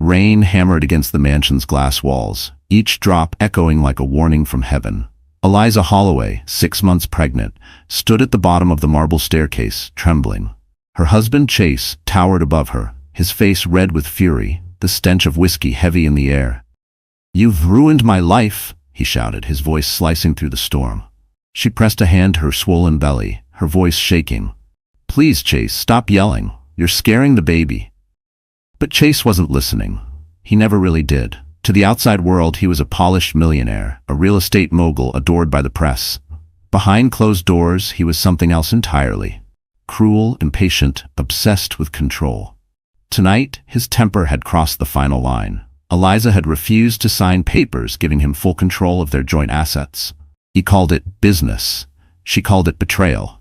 Rain hammered against the mansion's glass walls, each drop echoing like a warning from heaven. Eliza Holloway, 6 months pregnant, stood at the bottom of the marble staircase, trembling. Her husband Chase towered above her, his face red with fury, the stench of whiskey heavy in the air. "You've ruined my life," he shouted, his voice slicing through the storm. She pressed a hand to her swollen belly, her voice shaking. "Please, Chase, stop yelling. You're scaring the baby." But Chase wasn't listening. He never really did. To the outside world, he was a polished millionaire, a real estate mogul adored by the press. Behind closed doors, he was something else entirely. Cruel, impatient, obsessed with control. Tonight, his temper had crossed the final line. Eliza had refused to sign papers giving him full control of their joint assets. He called it business. She called it betrayal.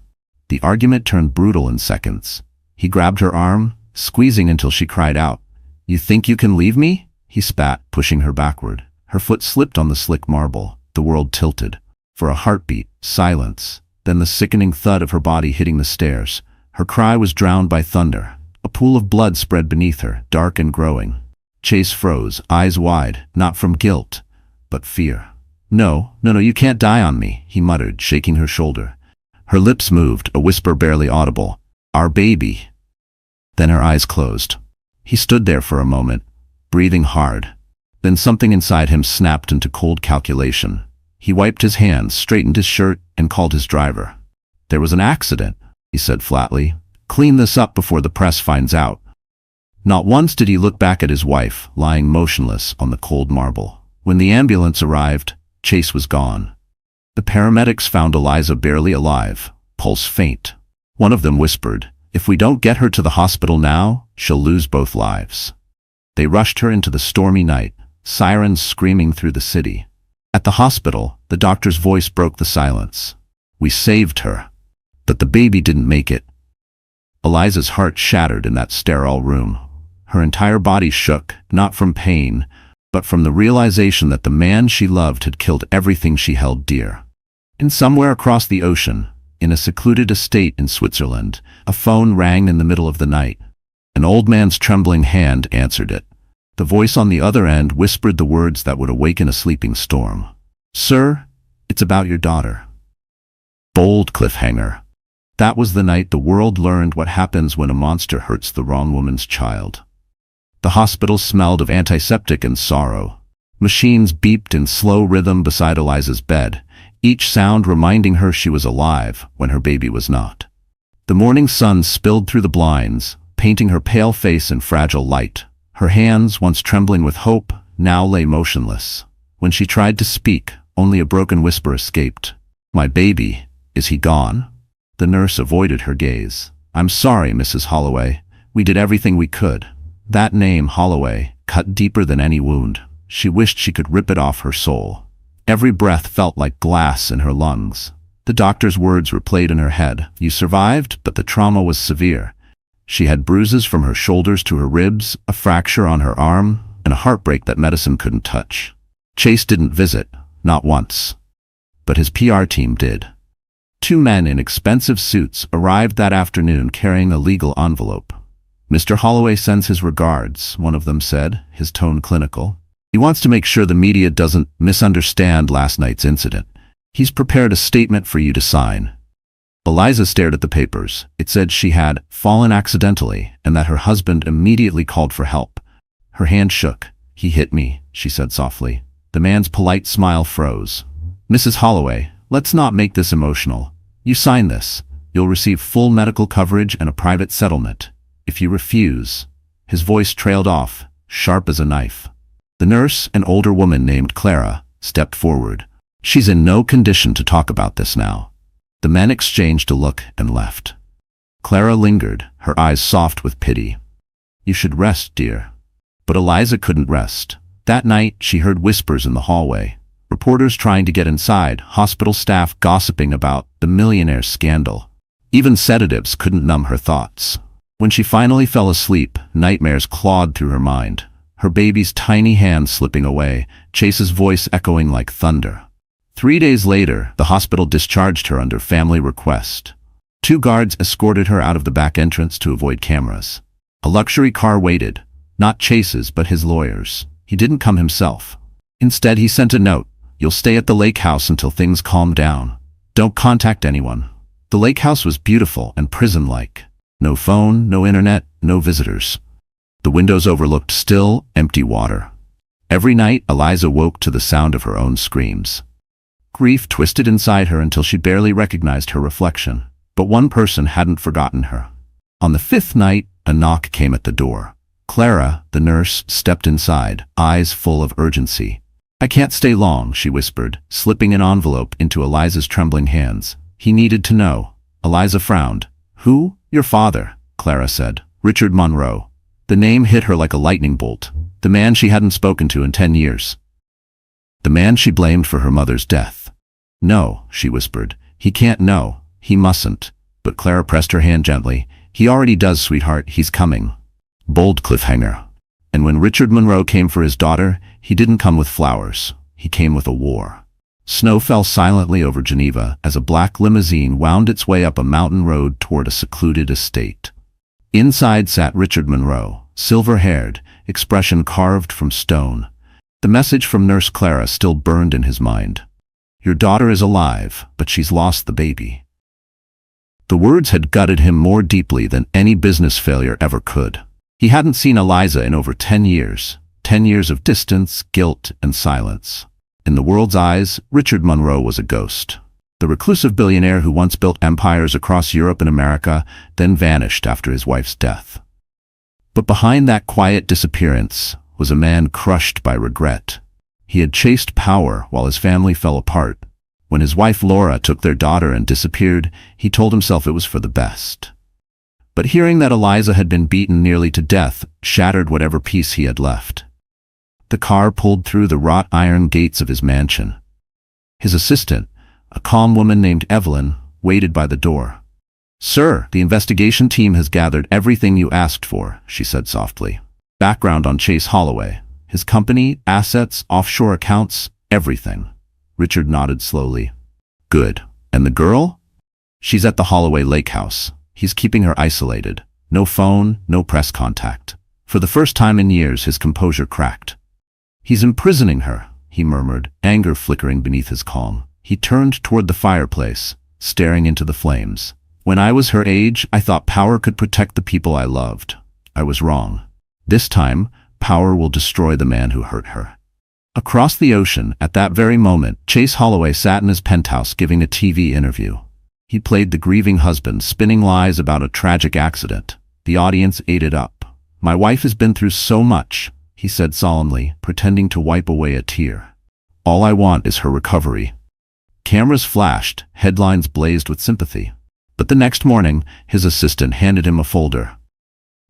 The argument turned brutal in seconds. He grabbed her arm, squeezing until she cried out. "You think you can leave me?" He spat, pushing her backward. Her foot slipped on the slick marble. The world tilted. For a heartbeat, silence, then the sickening thud of her body hitting the stairs. Her cry was drowned by thunder. A pool of blood spread beneath her, dark and growing. Chase froze, eyes wide, not from guilt, but fear. No, you can't die on me," he muttered, shaking her shoulder. Her lips moved, a whisper barely audible. "Our baby." Then her eyes closed. He stood there for a moment, breathing hard. Then something inside him snapped into cold calculation. He wiped his hands, straightened his shirt, and called his driver. "There was an accident," he said flatly. "Clean this up before the press finds out." Not once did he look back at his wife, lying motionless on the cold marble. When the ambulance arrived, Chase was gone. The paramedics found Eliza barely alive, pulse faint. One of them whispered, "If we don't get her to the hospital now, she'll lose both lives." They rushed her into the stormy night, sirens screaming through the city. At the hospital, the doctor's voice broke the silence. "We saved her, but the baby didn't make it." Eliza's heart shattered in that sterile room. Her entire body shook, not from pain, but from the realization that the man she loved had killed everything she held dear. And somewhere across the ocean, in a secluded estate in Switzerland, a phone rang in the middle of the night. An old man's trembling hand answered it. The voice on the other end whispered the words that would awaken a sleeping storm. "Sir, it's about your daughter." Bold cliffhanger. That was the night the world learned what happens when a monster hurts the wrong woman's child. The hospital smelled of antiseptic and sorrow. Machines beeped in slow rhythm beside Eliza's bed, each sound reminding her she was alive when her baby was not. The morning sun spilled through the blinds, painting her pale face in fragile light. Her hands, once trembling with hope, now lay motionless. When she tried to speak, only a broken whisper escaped. "My baby, is he gone?" The nurse avoided her gaze. "I'm sorry, Mrs. Holloway. We did everything we could." That name, Holloway, cut deeper than any wound. She wished she could rip it off her soul. Every breath felt like glass in her lungs. The doctor's words replayed in her head. "You survived, but the trauma was severe." She had bruises from her shoulders to her ribs, a fracture on her arm, and a heartbreak that medicine couldn't touch. Chase didn't visit, not once. But his PR team did. 2 men in expensive suits arrived that afternoon carrying a legal envelope. "Mr. Holloway sends his regards," one of them said, his tone clinical. "He wants to make sure the media doesn't misunderstand last night's incident. He's prepared a statement for you to sign." Eliza stared at the papers. It said she had fallen accidentally and that her husband immediately called for help. Her hand shook. "He hit me," she said softly. The man's polite smile froze. "Mrs. Holloway, let's not make this emotional. You sign this. You'll receive full medical coverage and a private settlement. If you refuse..." His voice trailed off, sharp as a knife. The nurse, an older woman named Clara, stepped forward. "She's in no condition to talk about this now." The men exchanged a look and left. Clara lingered, her eyes soft with pity. "You should rest, dear." But Eliza couldn't rest. That night, she heard whispers in the hallway. Reporters trying to get inside, hospital staff gossiping about the Millionaire scandal. Even sedatives couldn't numb her thoughts. When she finally fell asleep, nightmares clawed through her mind. Her baby's tiny hand slipping away, Chase's voice echoing like thunder. 3 days later, the hospital discharged her under family request. 2 guards escorted her out of the back entrance to avoid cameras. A luxury car waited, Not Chase's, but his lawyer's. He didn't come himself. Instead, he sent a note. You'll stay at the lake house until things calm down. Don't contact anyone. The lake house was beautiful and prison-like. No phone, no internet, no visitors. The windows overlooked still, empty water. Every night, Eliza woke to the sound of her own screams. Grief twisted inside her until she barely recognized her reflection. But one person hadn't forgotten her. On the 5th night, a knock came at the door. Clara, the nurse, stepped inside, eyes full of urgency. I can't stay long, she whispered, slipping an envelope into Eliza's trembling hands. He needed to know. Eliza frowned. Who? Your father, Clara said. Richard Monroe. The name hit her like a lightning bolt. The man she hadn't spoken to in 10 years. The man she blamed for her mother's death. No, she whispered. He can't know. He mustn't. But Clara pressed her hand gently. He already does, sweetheart. He's coming. Bold cliffhanger. And when Richard Monroe came for his daughter, he didn't come with flowers. He came with a war. Snow fell silently over Geneva as a black limousine wound its way up a mountain road toward a secluded estate. Inside sat Richard Monroe, silver-haired, expression carved from stone. The message from Nurse Clara still burned in his mind. Your daughter is alive, but she's lost the baby. The words had gutted him more deeply than any business failure ever could. He hadn't seen Eliza in over 10 years. 10 years of distance, guilt, and silence. In the world's eyes, Richard Monroe was a ghost. The reclusive billionaire who once built empires across Europe and America, then vanished after his wife's death. But behind that quiet disappearance was a man crushed by regret. He had chased power while his family fell apart. When his wife Laura took their daughter and disappeared, he told himself it was for the best. But hearing that Eliza had been beaten nearly to death shattered whatever peace he had left. The car pulled through the wrought iron gates of his mansion. His assistant, a calm woman named Evelyn, waited by the door. Sir, the investigation team has gathered everything you asked for, she said softly. Background on Chase Holloway. His company, assets, offshore accounts, everything. Richard nodded slowly. Good. And the girl? She's at the Holloway Lake House. He's keeping her isolated. No phone, no press contact. For the first time in years, his composure cracked. He's imprisoning her, he murmured, anger flickering beneath his calm. He turned toward the fireplace, staring into the flames. When I was her age, I thought power could protect the people I loved. I was wrong. This time, power will destroy the man who hurt her. Across the ocean, at that very moment, Chase Holloway sat in his penthouse giving a TV interview. He played the grieving husband, spinning lies about a tragic accident. The audience ate it up. My wife has been through so much, he said solemnly, pretending to wipe away a tear. All I want is her recovery. Cameras flashed, headlines blazed with sympathy. But the next morning, his assistant handed him a folder.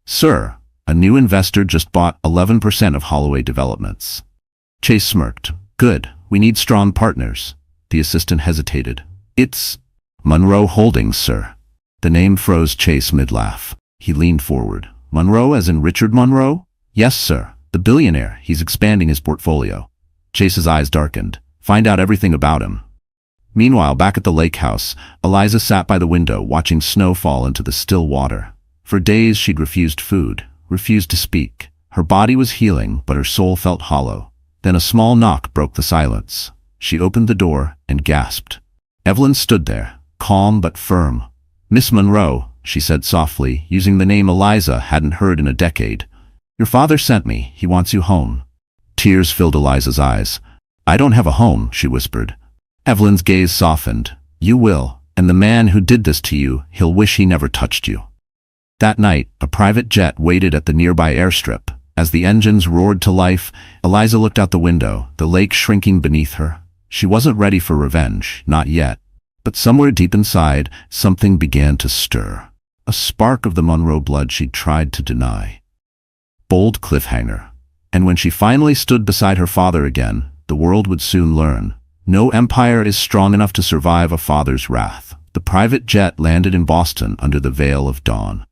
Sir, a new investor just bought 11% of Holloway Developments. Chase smirked. Good, we need strong partners. The assistant hesitated. It's Monroe Holdings, sir. The name froze Chase mid-laugh. He leaned forward. Monroe as in Richard Monroe? Yes, sir. The billionaire. He's expanding his portfolio. Chase's eyes darkened. Find out everything about him. Meanwhile, back at the lake house, Eliza sat by the window watching snow fall into the still water. For days she'd refused food, refused to speak. Her body was healing, but her soul felt hollow. Then a small knock broke the silence. She opened the door and gasped. Evelyn stood there, calm but firm. Miss Monroe, she said softly, using the name Eliza hadn't heard in a decade. Your father sent me. He wants you home. Tears filled Eliza's eyes. I don't have a home, she whispered. Evelyn's gaze softened. You will, and the man who did this to you, he'll wish he never touched you. That night, a private jet waited at the nearby airstrip. As the engines roared to life, Eliza looked out the window, the lake shrinking beneath her. She wasn't ready for revenge, not yet. But somewhere deep inside, something began to stir. A spark of the Monroe blood she'd tried to deny. Bold cliffhanger. And when she finally stood beside her father again, the world would soon learn. No empire is strong enough to survive a father's wrath. The private jet landed in Boston under the veil of dawn.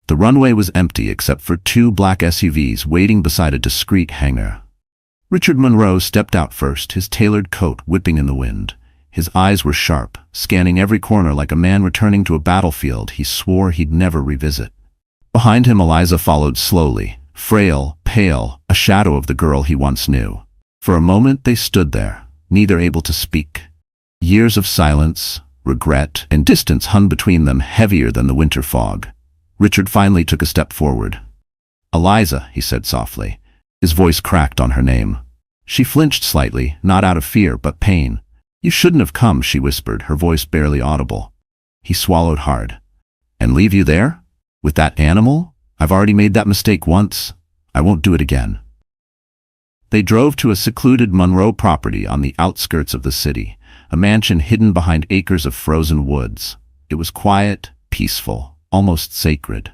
The runway was empty except for 2 black SUVs waiting beside a discreet hangar. Richard Monroe stepped out first, his tailored coat whipping in the wind. His eyes were sharp, scanning every corner like a man returning to a battlefield he swore he'd never revisit. Behind him, Eliza followed slowly, frail, pale, a shadow of the girl he once knew. For a moment they stood there, neither able to speak. Years of silence, regret, and distance hung between them, heavier than the winter fog. Richard finally took a step forward. "Eliza," he said softly. His voice cracked on her name. She flinched slightly, not out of fear but pain. "You shouldn't have come," she whispered, her voice barely audible. He swallowed hard. "And leave you there? With that animal? I've already made that mistake once. I won't do it again." They drove to a secluded Monroe property on the outskirts of the city, a mansion hidden behind acres of frozen woods. It was quiet, peaceful, almost sacred.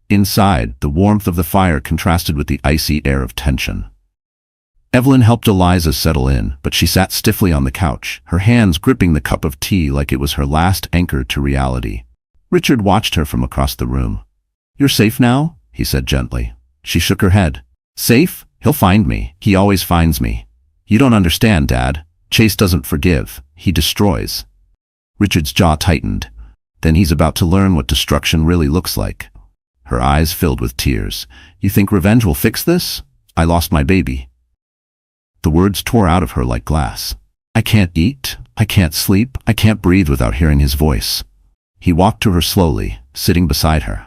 Inside, the warmth of the fire contrasted with the icy air of tension. Evelyn helped Eliza settle in, but she sat stiffly on the couch, her hands gripping the cup of tea like it was her last anchor to reality. Richard watched her from across the room. "You're safe now?" he said gently. She shook her head. "Safe? He'll find me. He always finds me. You don't understand, Dad. Chase doesn't forgive. He destroys." Richard's jaw tightened. Then he's about to learn what destruction really looks like. Her eyes filled with tears. "You think revenge will fix this? I lost my baby." The words tore out of her like glass. "I can't eat. I can't sleep. I can't breathe without hearing his voice." He walked to her slowly, sitting beside her.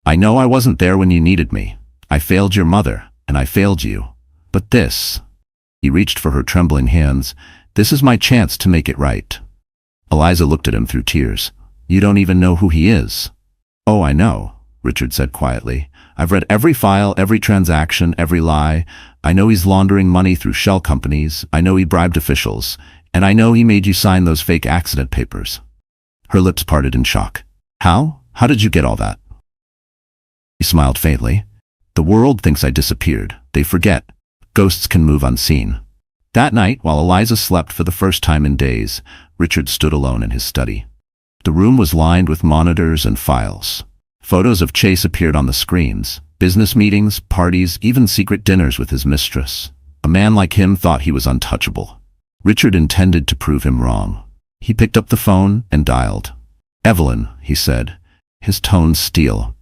"I know I wasn't there when you needed me. I failed your mother, and I failed you. But this—" he reached for her trembling hands. "This is my chance to make it right." Eliza looked at him through tears. "You don't even know who he is." "Oh, I know," Richard said quietly. "I've read every file, every transaction, every lie. I know he's laundering money through shell companies. I know he bribed officials. And I know he made you sign those fake accident papers." Her lips parted in shock. "How? How did you get all that?" He smiled faintly. "The world thinks I disappeared. They forget. Ghosts can move unseen." That night, while Eliza slept for the first time in days, Richard stood alone in his study. The room was lined with monitors and files. Photos of Chase appeared on the screens. Business meetings, parties, even secret dinners with his mistress. A man like him thought he was untouchable. Richard intended to prove him wrong. He picked up the phone and dialed. "Evelyn," he said, his tone steel.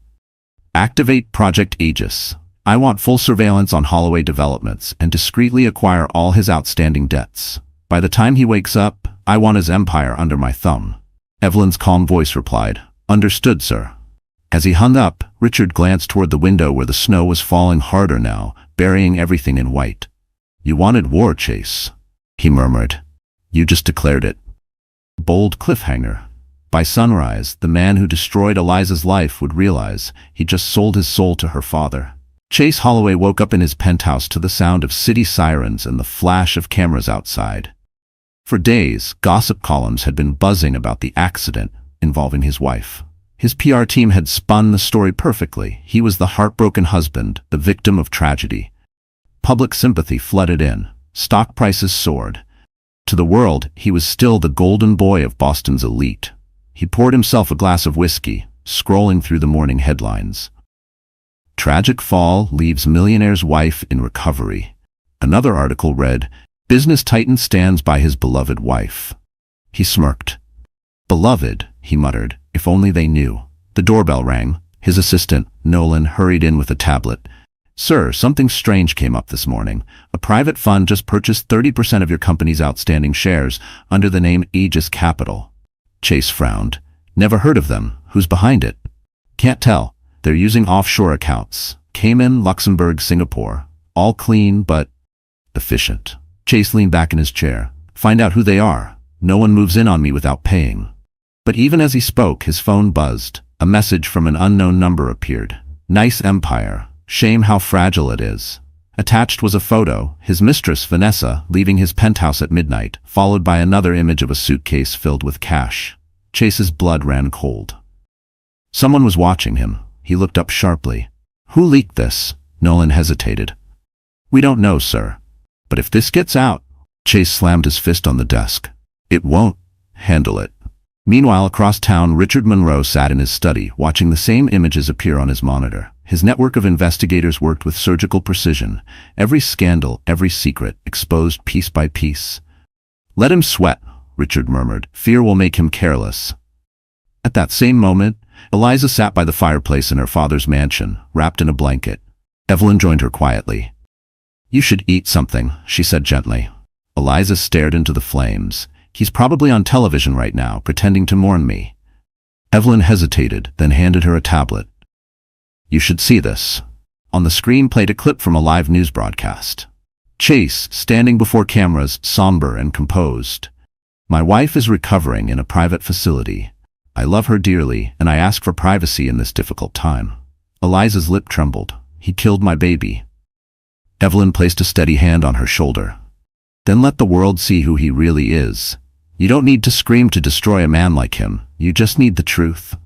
"Activate Project Aegis. I want full surveillance on Holloway developments and discreetly acquire all his outstanding debts. By the time he wakes up, I want his empire under my thumb." Evelyn's calm voice replied, "Understood, sir." As he hung up, Richard glanced toward the window where the snow was falling harder now, burying everything in white. "You wanted war, Chase," he murmured. "You just declared it." Bold cliffhanger. By sunrise, the man who destroyed Eliza's life would realize he just sold his soul to her father. Chase Holloway woke up in his penthouse to the sound of city sirens and the flash of cameras outside. For days, gossip columns had been buzzing about the accident involving his wife. His PR team had spun the story perfectly. He was the heartbroken husband, the victim of tragedy. Public sympathy flooded in. Stock prices soared. To the world, he was still the golden boy of Boston's elite. He poured himself a glass of whiskey, scrolling through the morning headlines. "Tragic fall leaves millionaire's wife in recovery." Another article read, "Business titan stands by his beloved wife." He smirked. "Beloved," he muttered, "if only they knew." The doorbell rang. His assistant, Nolan, hurried in with a tablet. "Sir, something strange came up this morning. A private fund just purchased 30% of your company's outstanding shares under the name Aegis Capital." Chase frowned. "Never heard of them. Who's behind it?" "Can't tell. They're using offshore accounts. Cayman, Luxembourg, Singapore. All clean, but efficient." Chase leaned back in his chair. "Find out who they are. No one moves in on me without paying." But even as he spoke, his phone buzzed. A message from an unknown number appeared. "Nice empire. Shame how fragile it is." Attached was a photo, his mistress, Vanessa, leaving his penthouse at midnight, followed by another image of a suitcase filled with cash. Chase's blood ran cold. Someone was watching him. He looked up sharply. "Who leaked this?" Nolan hesitated. "We don't know, sir. But if this gets out—" Chase slammed his fist on the desk. "It won't. Handle it." Meanwhile, across town, Richard Monroe sat in his study, watching the same images appear on his monitor. His network of investigators worked with surgical precision. Every scandal, every secret, exposed piece by piece. "Let him sweat," Richard murmured. "Fear will make him careless." At that same moment, Eliza sat by the fireplace in her father's mansion, wrapped in a blanket. Evelyn joined her quietly. "You should eat something," she said gently. Eliza stared into the flames. "He's probably on television right now, pretending to mourn me." Evelyn hesitated, then handed her a tablet. "You should see this." On the screen played a clip from a live news broadcast. Chase, standing before cameras, somber and composed. "My wife is recovering in a private facility. I love her dearly, and I ask for privacy in this difficult time." Eliza's lip trembled. "He killed my baby." Evelyn placed a steady hand on her shoulder. "Then let the world see who he really is. You don't need to scream to destroy a man like him. You just need the truth."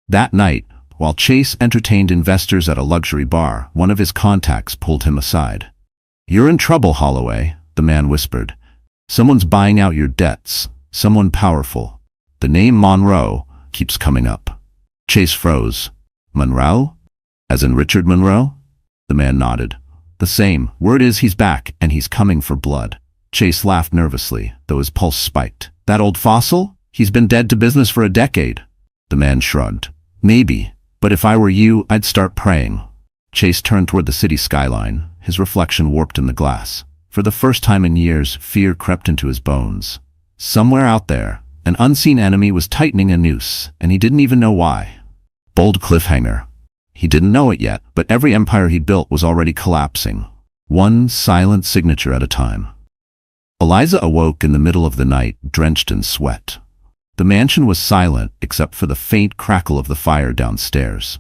That night, while Chase entertained investors at a luxury bar, one of his contacts pulled him aside. "You're in trouble, Holloway," the man whispered. "Someone's buying out your debts. Someone powerful. The name Monroe keeps coming up." Chase froze. "Monroe? As in Richard Monroe?" The man nodded. "The same. Word is he's back, and he's coming for blood." Chase laughed nervously, though his pulse spiked. "That old fossil? He's been dead to business for a decade." The man shrugged. "Maybe, but if I were you, I'd start praying." Chase turned toward the city skyline, his reflection warped in the glass. For the first time in years, fear crept into his bones. Somewhere out there, an unseen enemy was tightening a noose, and he didn't even know why. Bold cliffhanger. He didn't know it yet, but every empire he built was already collapsing, one silent signature at a time. Eliza awoke in the middle of the night, drenched in sweat. The mansion was silent except for the faint crackle of the fire downstairs.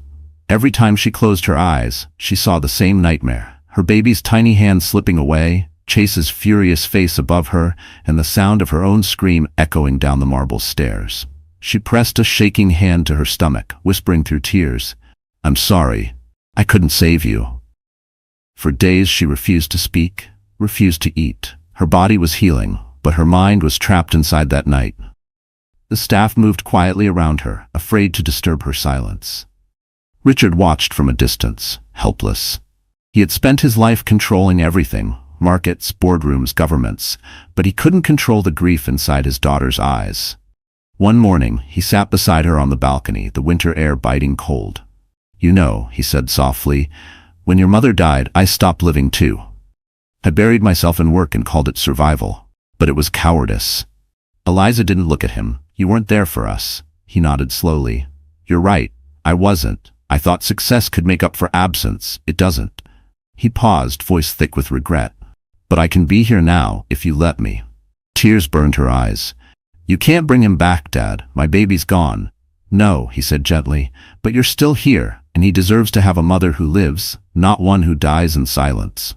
Every time she closed her eyes, she saw the same nightmare. Her baby's tiny hand slipping away, Chase's furious face above her, and the sound of her own scream echoing down the marble stairs. She pressed a shaking hand to her stomach, whispering through tears, "I'm sorry. I couldn't save you." For days she refused to speak, refused to eat. Her body was healing, but her mind was trapped inside that night. The staff moved quietly around her, afraid to disturb her silence. Richard watched from a distance, helpless. He had spent his life controlling everything, markets, boardrooms, governments, but he couldn't control the grief inside his daughter's eyes. One morning, he sat beside her on the balcony, the winter air biting cold. "You know," he said softly, "when your mother died, I stopped living too. I buried myself in work and called it survival. But it was cowardice." Eliza didn't look at him. "You weren't there for us." He nodded slowly. "You're right. I wasn't. I thought success could make up for absence. It doesn't." He paused, voice thick with regret. "But I can be here now, if you let me." Tears burned her eyes. "You can't bring him back, Dad. My baby's gone." "No," he said gently, "but you're still here, and he deserves to have a mother who lives, not one who dies in silence."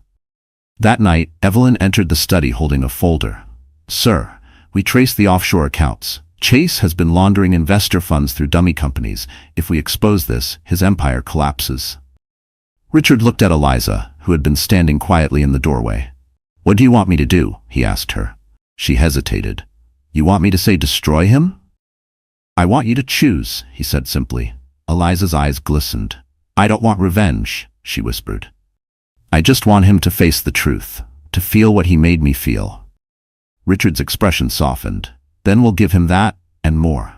That night, Evelyn entered the study holding a folder. "Sir, we traced the offshore accounts. Chase has been laundering investor funds through dummy companies. If we expose this, his empire collapses." Richard looked at Eliza, who had been standing quietly in the doorway. "What do you want me to do?" he asked her. She hesitated. "You want me to say destroy him?" "I want you to choose," he said simply. Eliza's eyes glistened. "I don't want revenge," she whispered. "I just want him to face the truth, to feel what he made me feel." Richard's expression softened. "Then we'll give him that, and more."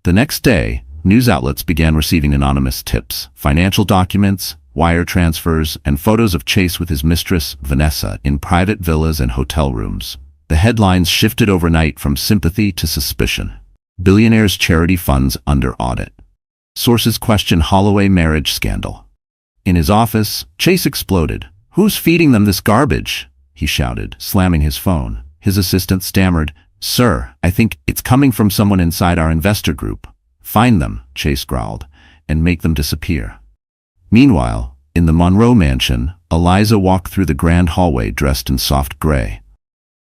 The next day, news outlets began receiving anonymous tips, financial documents, wire transfers, and photos of Chase with his mistress, Vanessa, in private villas and hotel rooms. The headlines shifted overnight from sympathy to suspicion. Billionaire's charity funds under audit. Sources question Holloway marriage scandal. In his office, Chase exploded. "Who's feeding them this garbage?" he shouted, slamming his phone. His assistant stammered, "Sir, I think it's coming from someone inside our investor group." "Find them," Chase growled, "and make them disappear." Meanwhile, in the Monroe mansion, Eliza walked through the grand hallway dressed in soft gray.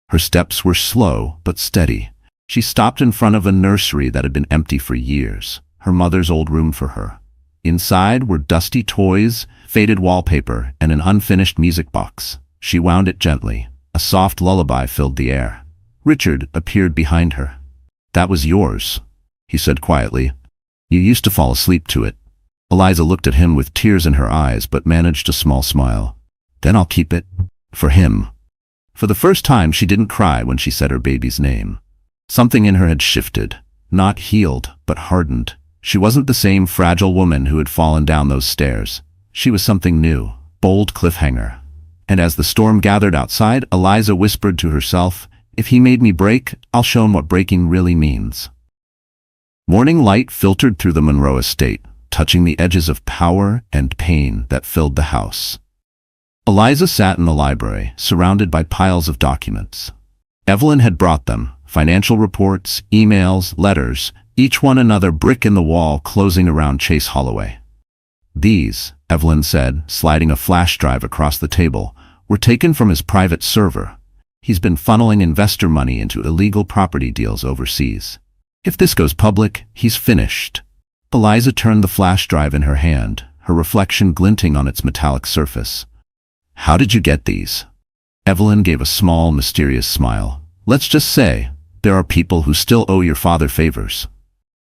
Her steps were slow but steady. She stopped in front of a nursery that had been empty for years, her mother's old room for her. Inside were dusty toys, faded wallpaper, and an unfinished music box. She wound it gently. A soft lullaby filled the air. Richard appeared behind her. "That was yours," he said quietly. "You used to fall asleep to it." Eliza looked at him with tears in her eyes but managed a small smile. "Then I'll keep it. For him." For the first time, she didn't cry when she said her baby's name. Something in her had shifted, not healed, but hardened. She wasn't the same fragile woman who had fallen down those stairs. She was something new, Bold cliffhanger. And as the storm gathered outside, Eliza whispered to herself, "If he made me break, I'll show him what breaking really means." Morning light filtered through the Monroe estate, touching the edges of power and pain that filled the house. Eliza sat in the library, surrounded by piles of documents. Evelyn had brought them, financial reports, emails, letters, each one another brick in the wall closing around Chase Holloway. "These," Evelyn said, sliding a flash drive across the table, "were taken from his private server. He's been funneling investor money into illegal property deals overseas. If this goes public, he's finished." Eliza turned the flash drive in her hand, her reflection glinting on its metallic surface. "How did you get these?" Evelyn gave a small, mysterious smile. "Let's just say, there are people who still owe your father favors."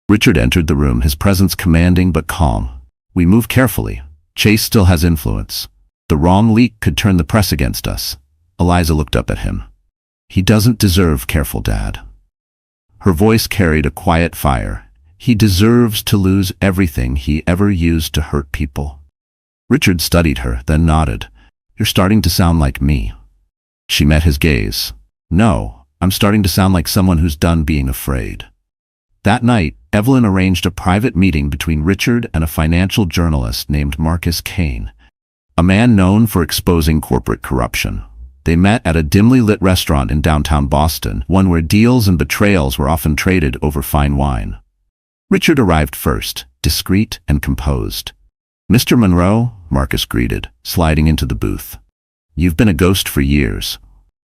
Richard entered the room, his presence commanding but calm. "We move carefully. Chase still has influence. The wrong leak could turn the press against us." Eliza looked up at him. "He doesn't deserve careful, Dad." Her voice carried a quiet fire. "He deserves to lose everything he ever used to hurt people." Richard studied her, then nodded. "You're starting to sound like me." She met his gaze. "No, I'm starting to sound like someone who's done being afraid." That night, Evelyn arranged a private meeting between Richard and a financial journalist named Marcus Kane, a man known for exposing corporate corruption. They met at a dimly lit restaurant in downtown Boston, one where deals and betrayals were often traded over fine wine. Richard arrived first, discreet and composed. "Mr. Monroe," Marcus greeted, sliding into the booth. "You've been a ghost for years.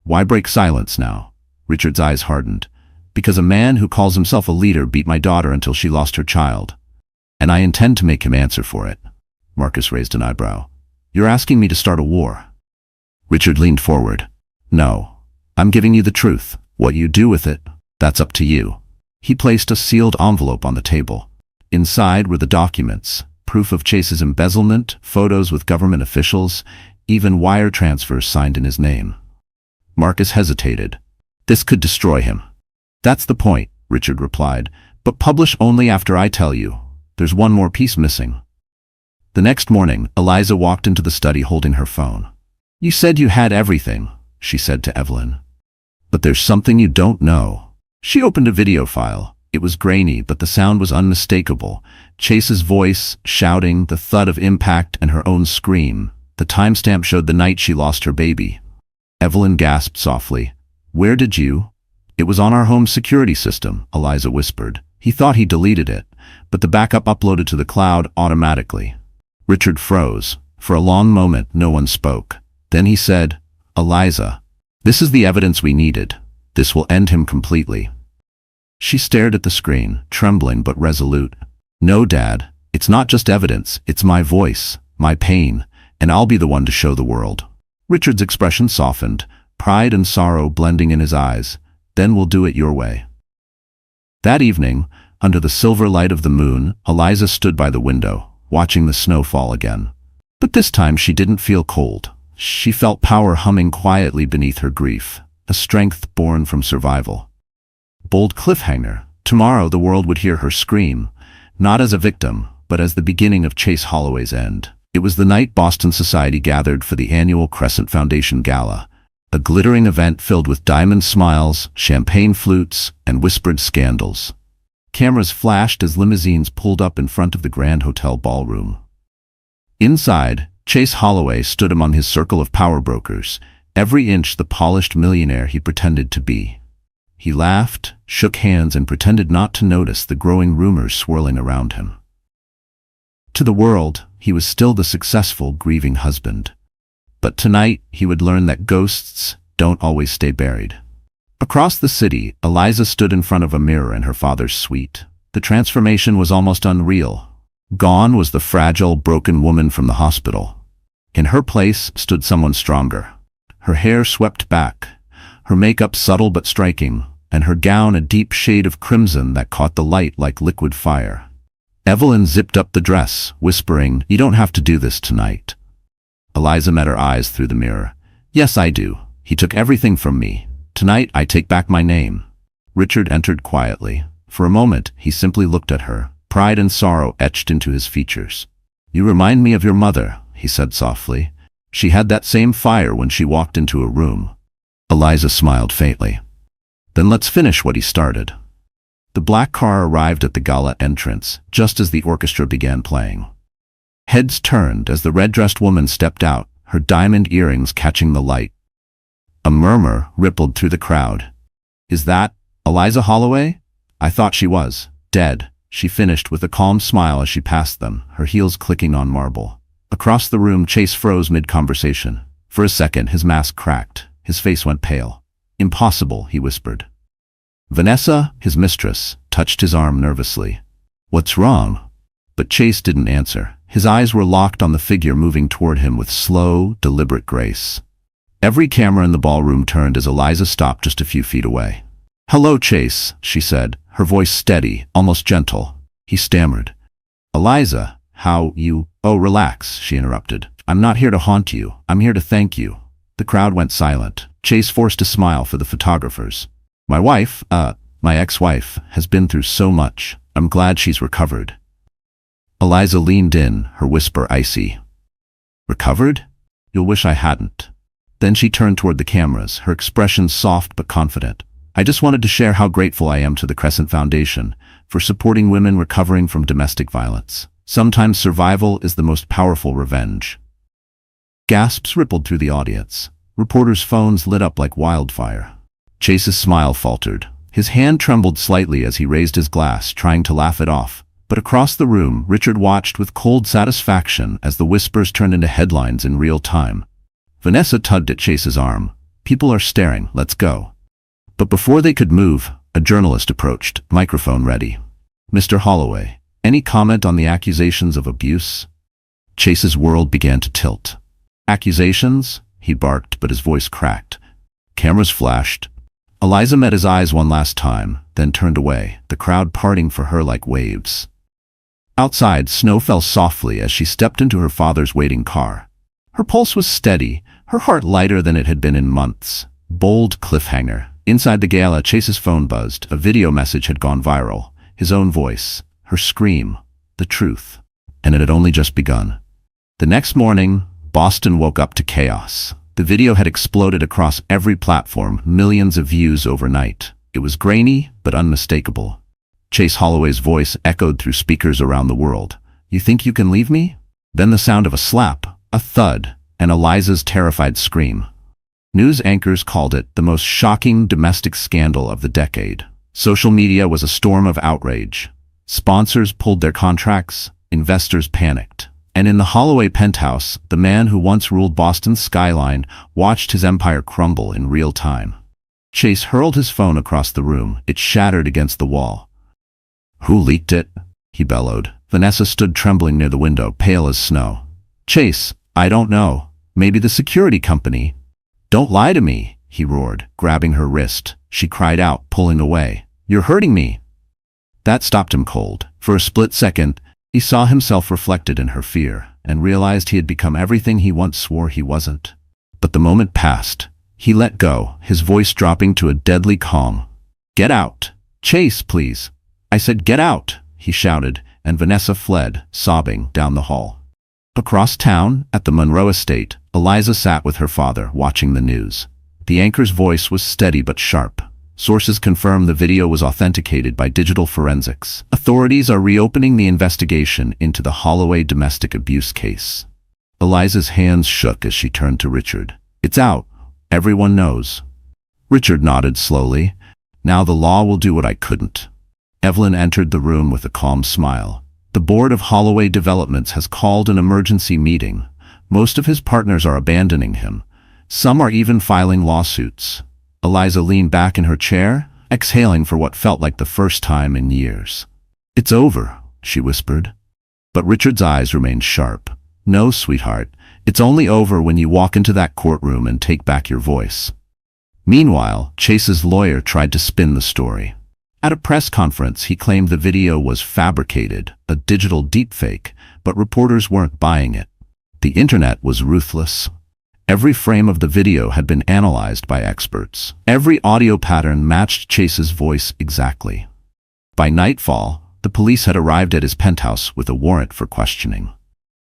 Why break silence now?" Richard's eyes hardened. "Because a man who calls himself a leader beat my daughter until she lost her child. And I intend to make him answer for it." Marcus raised an eyebrow. "You're asking me to start a war?" Richard leaned forward. "No, I'm giving you the truth. What you do with it, that's up to you." He placed a sealed envelope on the table. Inside were the documents, proof of Chase's embezzlement, photos with government officials, even wire transfers signed in his name. Marcus hesitated. "This could destroy him." "That's the point," Richard replied, "but publish only after I tell you. There's one more piece missing." The next morning, Eliza walked into the study holding her phone. "You said you had everything," she said to Evelyn. "But there's something you don't know." She opened a video file. It was grainy, but the sound was unmistakable. Chase's voice, shouting, the thud of impact, and her own scream. The timestamp showed the night she lost her baby. Evelyn gasped softly. "Where did you?" "It was on our home security system," Eliza whispered. "He thought he deleted it, but the backup uploaded to the cloud automatically." Richard froze. For a long moment, no one spoke. Then he said, "Eliza, this is the evidence we needed. This will end him completely." She stared at the screen, trembling but resolute. "No, Dad, it's not just evidence, it's my voice, my pain, and I'll be the one to show the world." Richard's expression softened, pride and sorrow blending in his eyes. "Then we'll do it your way." That evening, under the silver light of the moon, Eliza stood by the window, watching the snow fall again. But this time she didn't feel cold. She felt power humming quietly beneath her grief, a strength born from survival. Bold cliffhanger. Tomorrow the world would hear her scream, not as a victim, but as the beginning of Chase Holloway's end. It was the night Boston society gathered for the annual Crescent Foundation Gala, a glittering event filled with diamond smiles, champagne flutes, and whispered scandals. Cameras flashed as limousines pulled up in front of the Grand Hotel ballroom. Inside, Chase Holloway stood among his circle of power brokers, every inch the polished millionaire he pretended to be. He laughed, shook hands, and pretended not to notice the growing rumors swirling around him. To the world, he was still the successful, grieving husband. But tonight, he would learn that ghosts don't always stay buried. Across the city, Eliza stood in front of a mirror in her father's suite. The transformation was almost unreal. Gone was the fragile, broken woman from the hospital. In her place stood someone stronger. Her hair swept back, her makeup subtle but striking, and her gown a deep shade of crimson that caught the light like liquid fire. Evelyn zipped up the dress, whispering, "You don't have to do this tonight." Eliza met her eyes through the mirror. "Yes, I do. He took everything from me. Tonight I take back my name." Richard entered quietly. For a moment, he simply looked at her, pride and sorrow etched into his features. "You remind me of your mother," he said softly. She had that same fire when she walked into a room. Eliza smiled faintly. Then let's finish what he started. The black car arrived at the gala entrance, just as the orchestra began playing. Heads turned as the red-dressed woman stepped out, her diamond earrings catching the light. A murmur rippled through the crowd. Is that Eliza Holloway? I thought she was dead, she finished with a calm smile as she passed them, her heels clicking on marble. Across the room, Chase froze mid-conversation. For a second, his mask cracked. His face went pale. Impossible, he whispered. Vanessa, his mistress, touched his arm nervously. What's wrong? But Chase didn't answer. His eyes were locked on the figure moving toward him with slow, deliberate grace. Every camera in the ballroom turned as Eliza stopped just a few feet away. Hello, Chase, she said, her voice steady, almost gentle. He stammered. Eliza, how you… Oh, relax, she interrupted. I'm not here to haunt you. I'm here to thank you. The crowd went silent. Chase forced a smile for the photographers. My wife, my ex-wife, has been through so much. I'm glad she's recovered. Eliza leaned in, her whisper icy. Recovered? You'll wish I hadn't. Then she turned toward the cameras, her expression soft but confident. I just wanted to share how grateful I am to the Crescent Foundation for supporting women recovering from domestic violence. Sometimes survival is the most powerful revenge. Gasps rippled through the audience. Reporters' phones lit up like wildfire. Chase's smile faltered. His hand trembled slightly as he raised his glass, trying to laugh it off. But across the room, Richard watched with cold satisfaction as the whispers turned into headlines in real time. Vanessa tugged at Chase's arm. People are staring, let's go. But before they could move, a journalist approached, microphone ready. Mr. Holloway, any comment on the accusations of abuse? Chase's world began to tilt. Accusations? He barked, but his voice cracked. Cameras flashed. Eliza met his eyes one last time, then turned away, the crowd parting for her like waves. Outside, snow fell softly as she stepped into her father's waiting car. Her pulse was steady, her heart lighter than it had been in months. Bold cliffhanger. Inside the gala, Chase's phone buzzed. A video message had gone viral. His own voice, her scream, the truth. And it had only just begun. The next morning, Boston woke up to chaos. The video had exploded across every platform, millions of views overnight. It was grainy, but unmistakable. Chase Holloway's voice echoed through speakers around the world. You think you can leave me? Then the sound of a slap, a thud, and Eliza's terrified scream. News anchors called it the most shocking domestic scandal of the decade. Social media was a storm of outrage. Sponsors pulled their contracts, investors panicked. And in the Holloway penthouse, the man who once ruled Boston's skyline watched his empire crumble in real time. Chase hurled his phone across the room. It shattered against the wall. Who leaked it? He bellowed. Vanessa stood trembling near the window, pale as snow. Chase, I don't know. Maybe the security company. Don't lie to me, he roared, grabbing her wrist. She cried out, pulling away. You're hurting me. That stopped him cold. For a split second, he saw himself reflected in her fear and realized he had become everything he once swore he wasn't. But the moment passed. He let go, his voice dropping to a deadly calm. Get out. Chase, please. I said get out, he shouted, and Vanessa fled, sobbing, down the hall. Across town, at the Monroe estate, Eliza sat with her father, watching the news. The anchor's voice was steady but sharp. Sources confirm the video was authenticated by digital forensics. Authorities are reopening the investigation into the Holloway domestic abuse case. Eliza's hands shook as she turned to Richard. It's out. Everyone knows. Richard nodded slowly. Now the law will do what I couldn't. Evelyn entered the room with a calm smile. The board of Holloway Developments has called an emergency meeting. Most of his partners are abandoning him. Some are even filing lawsuits. Eliza leaned back in her chair, exhaling for what felt like the first time in years. It's over, she whispered. But Richard's eyes remained sharp. No, sweetheart. It's only over when you walk into that courtroom and take back your voice. Meanwhile, Chase's lawyer tried to spin the story. At a press conference, he claimed the video was fabricated, a digital deepfake, but reporters weren't buying it. The internet was ruthless. Every frame of the video had been analyzed by experts. Every audio pattern matched Chase's voice exactly. By nightfall, the police had arrived at his penthouse with a warrant for questioning.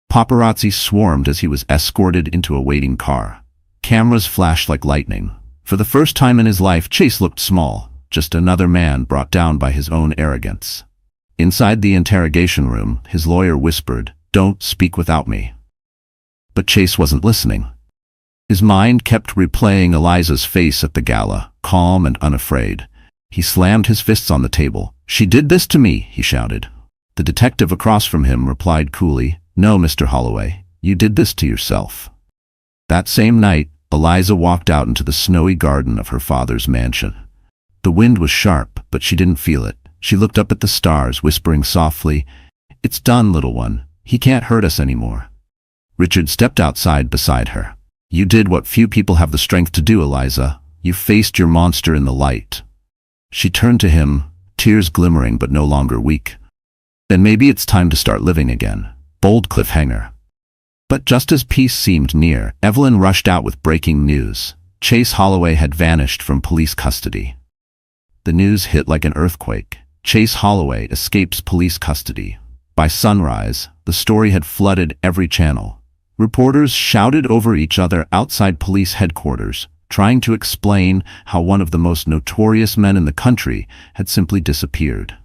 Paparazzi swarmed as he was escorted into a waiting car. Cameras flashed like lightning. For the first time in his life, Chase looked small, just another man brought down by his own arrogance. Inside the interrogation room, his lawyer whispered, "Don't speak without me." But Chase wasn't listening. His mind kept replaying Eliza's face at the gala, calm and unafraid. He slammed his fists on the table. "She did this to me," he shouted. The detective across from him replied coolly, "No, Mr. Holloway, you did this to yourself." That same night, Eliza walked out into the snowy garden of her father's mansion. The wind was sharp, but she didn't feel it. She looked up at the stars, whispering softly, "It's done, little one. He can't hurt us anymore." Richard stepped outside beside her. "You did what few people have the strength to do, Eliza. You faced your monster in the light." She turned to him, tears glimmering but no longer weak. "Then maybe it's time to start living again." Bold cliffhanger. But just as peace seemed near, Evelyn rushed out with breaking news. Chase Holloway had vanished from police custody. The news hit like an earthquake. Chase Holloway escapes police custody. By sunrise, the story had flooded every channel. Reporters shouted over each other outside police headquarters, trying to explain how one of the most notorious men in the country had simply disappeared.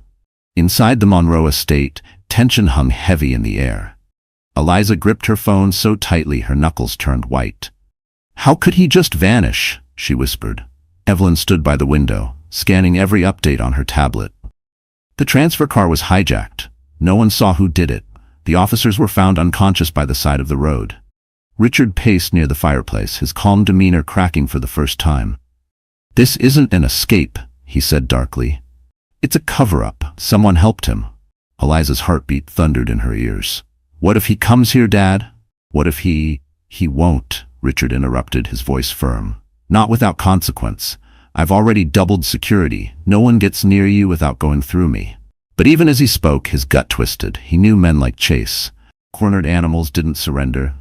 Inside the Monroe estate, tension hung heavy in the air. Eliza gripped her phone so tightly her knuckles turned white. "How could he just vanish?" she whispered. Evelyn stood by the window, scanning every update on her tablet. The transfer car was hijacked. No one saw who did it. The officers were found unconscious by the side of the road. Richard paced near the fireplace, his calm demeanor cracking for the first time. "This isn't an escape," he said darkly. "It's a cover-up. Someone helped him." Eliza's heartbeat thundered in her ears. "What if he comes here, Dad? What if he won't," Richard interrupted, his voice firm. "Not without consequence. I've already doubled security. No one gets near you without going through me." But even as he spoke, his gut twisted. He knew men like Chase. Cornered animals didn't surrender.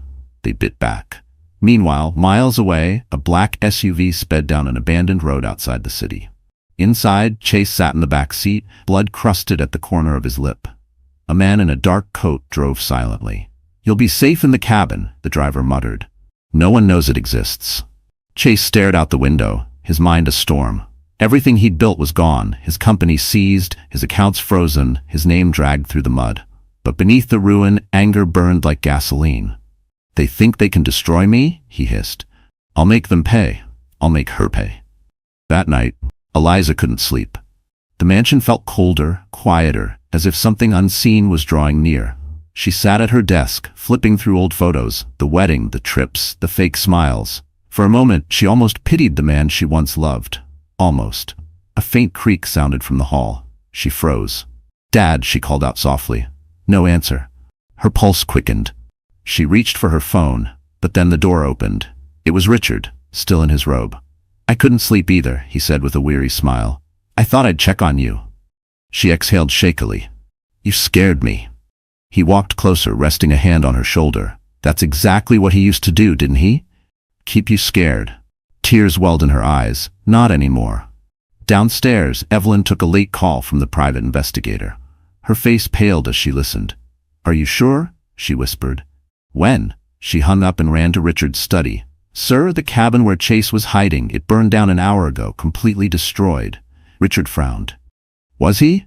They bit back. Meanwhile, miles away, a black SUV sped down an abandoned road outside the city. Inside, Chase sat in the back seat, blood crusted at the corner of his lip. A man in a dark coat drove silently. "You'll be safe in the cabin," the driver muttered. "No one knows it exists." Chase stared out the window, his mind a storm. Everything he'd built was gone, his company seized, his accounts frozen, his name dragged through the mud. But beneath the ruin, anger burned like gasoline. "They think they can destroy me?" he hissed. "I'll make them pay. I'll make her pay." That night, Eliza couldn't sleep. The mansion felt colder, quieter, as if something unseen was drawing near. She sat at her desk, flipping through old photos, the wedding, the trips, the fake smiles. For a moment, she almost pitied the man she once loved. Almost. A faint creak sounded from the hall. She froze. "Dad," she called out softly. No answer. Her pulse quickened. She reached for her phone, but then the door opened. It was Richard, still in his robe. "I couldn't sleep either," he said with a weary smile. "I thought I'd check on you." She exhaled shakily. "You scared me." He walked closer, resting a hand on her shoulder. "That's exactly what he used to do, didn't he? Keep you scared." Tears welled in her eyes. "Not anymore." Downstairs, Evelyn took a late call from the private investigator. Her face paled as she listened. "Are you sure?" she whispered. "When?" She hung up and ran to Richard's study. "Sir, the cabin where Chase was hiding, it burned down an hour ago, completely destroyed." Richard frowned. "Was he?"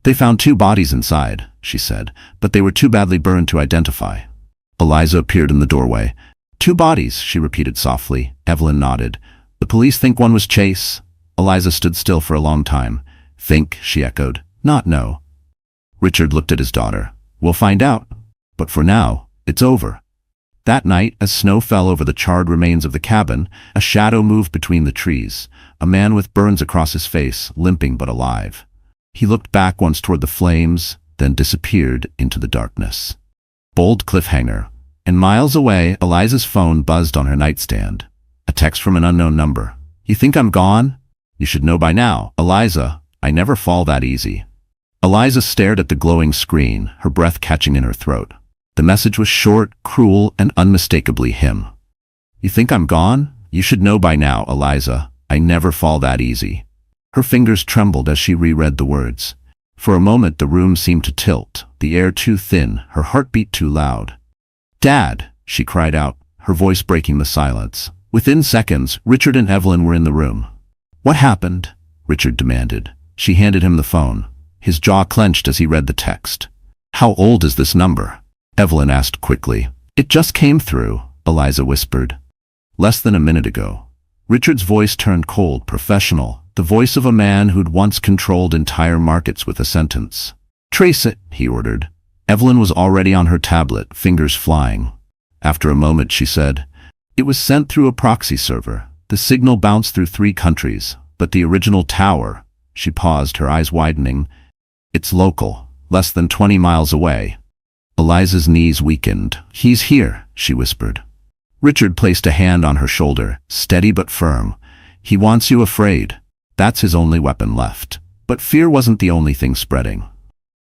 "They found 2 bodies inside," she said, "but they were too badly burned to identify." Eliza appeared in the doorway. "2 bodies," she repeated softly. Evelyn nodded. "The police think one was Chase." Eliza stood still for a long time. "Think," she echoed. "Not know." Richard looked at his daughter. "We'll find out. But for now, it's over." That night, as snow fell over the charred remains of the cabin, a shadow moved between the trees, a man with burns across his face, limping but alive. He looked back once toward the flames, then disappeared into the darkness. Bold cliffhanger. And miles away, Eliza's phone buzzed on her nightstand. A text from an unknown number. "You think I'm gone? You should know by now. Eliza, I never fall that easy." Eliza stared at the glowing screen, her breath catching in her throat. The message was short, cruel, and unmistakably him. "You think I'm gone? You should know by now, Eliza. I never fall that easy." Her fingers trembled as she reread the words. For a moment the room seemed to tilt, the air too thin, her heartbeat too loud. "Dad!" she cried out, her voice breaking the silence. Within seconds, Richard and Evelyn were in the room. "What happened?" Richard demanded. She handed him the phone. His jaw clenched as he read the text. "How old is this number?" Evelyn asked quickly. "It just came through," Eliza whispered. "Less than a minute ago." Richard's voice turned cold, professional, the voice of a man who'd once controlled entire markets with a sentence. "Trace it," he ordered. Evelyn was already on her tablet, fingers flying. After a moment, she said, "It was sent through a proxy server. The signal bounced through 3 countries, but the original tower—" She paused, her eyes widening. "It's local, less than 20 miles away." Eliza's knees weakened. "He's here," she whispered. Richard placed a hand on her shoulder, steady but firm. "He wants you afraid. That's his only weapon left." But fear wasn't the only thing spreading.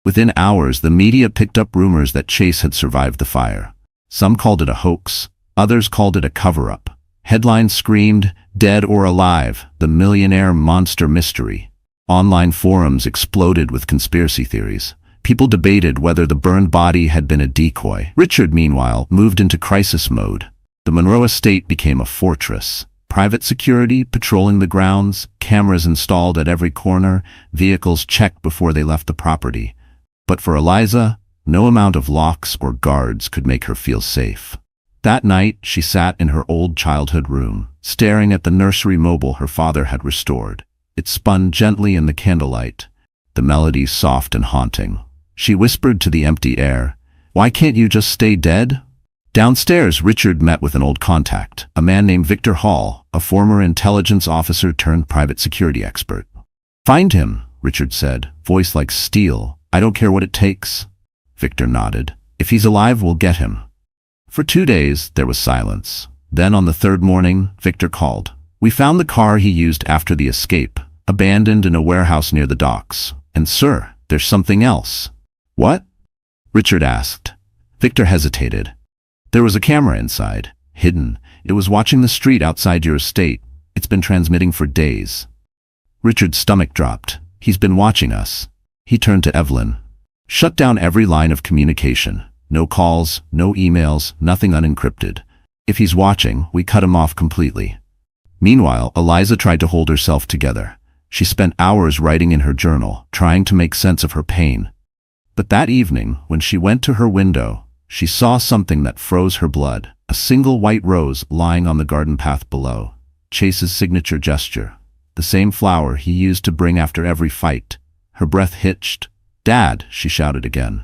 Within hours, the media picked up rumors that Chase had survived the fire. Some called it a hoax, others called it a cover-up. Headlines screamed, "Dead or alive, the Millionaire monster mystery." Online forums exploded with conspiracy theories. People debated whether the burned body had been a decoy. Richard, meanwhile, moved into crisis mode. The Monroe estate became a fortress. Private security patrolling the grounds, cameras installed at every corner, vehicles checked before they left the property. But for Eliza, no amount of locks or guards could make her feel safe. That night, she sat in her old childhood room, staring at the nursery mobile her father had restored. It spun gently in the candlelight, the melody soft and haunting. She whispered to the empty air, "Why can't you just stay dead?" Downstairs, Richard met with an old contact, a man named Victor Hall, a former intelligence officer turned private security expert. "Find him," Richard said, voice like steel. "I don't care what it takes." Victor nodded. "If he's alive, we'll get him." For 2 days, there was silence. Then on the 3rd morning, Victor called. "We found the car he used after the escape, abandoned in a warehouse near the docks. And sir, there's something else." "What?" Richard asked. Victor hesitated. "There was a camera inside, hidden. It was watching the street outside your estate. It's been transmitting for days." Richard's stomach dropped. "He's been watching us." He turned to Evelyn. "Shut down every line of communication. No calls, no emails, nothing unencrypted. If he's watching, we cut him off completely." Meanwhile, Eliza tried to hold herself together. She spent hours writing in her journal, trying to make sense of her pain. But that evening, when she went to her window, she saw something that froze her blood, a single white rose lying on the garden path below. Chase's signature gesture, the same flower he used to bring after every fight. Her breath hitched. "Dad!" she shouted again.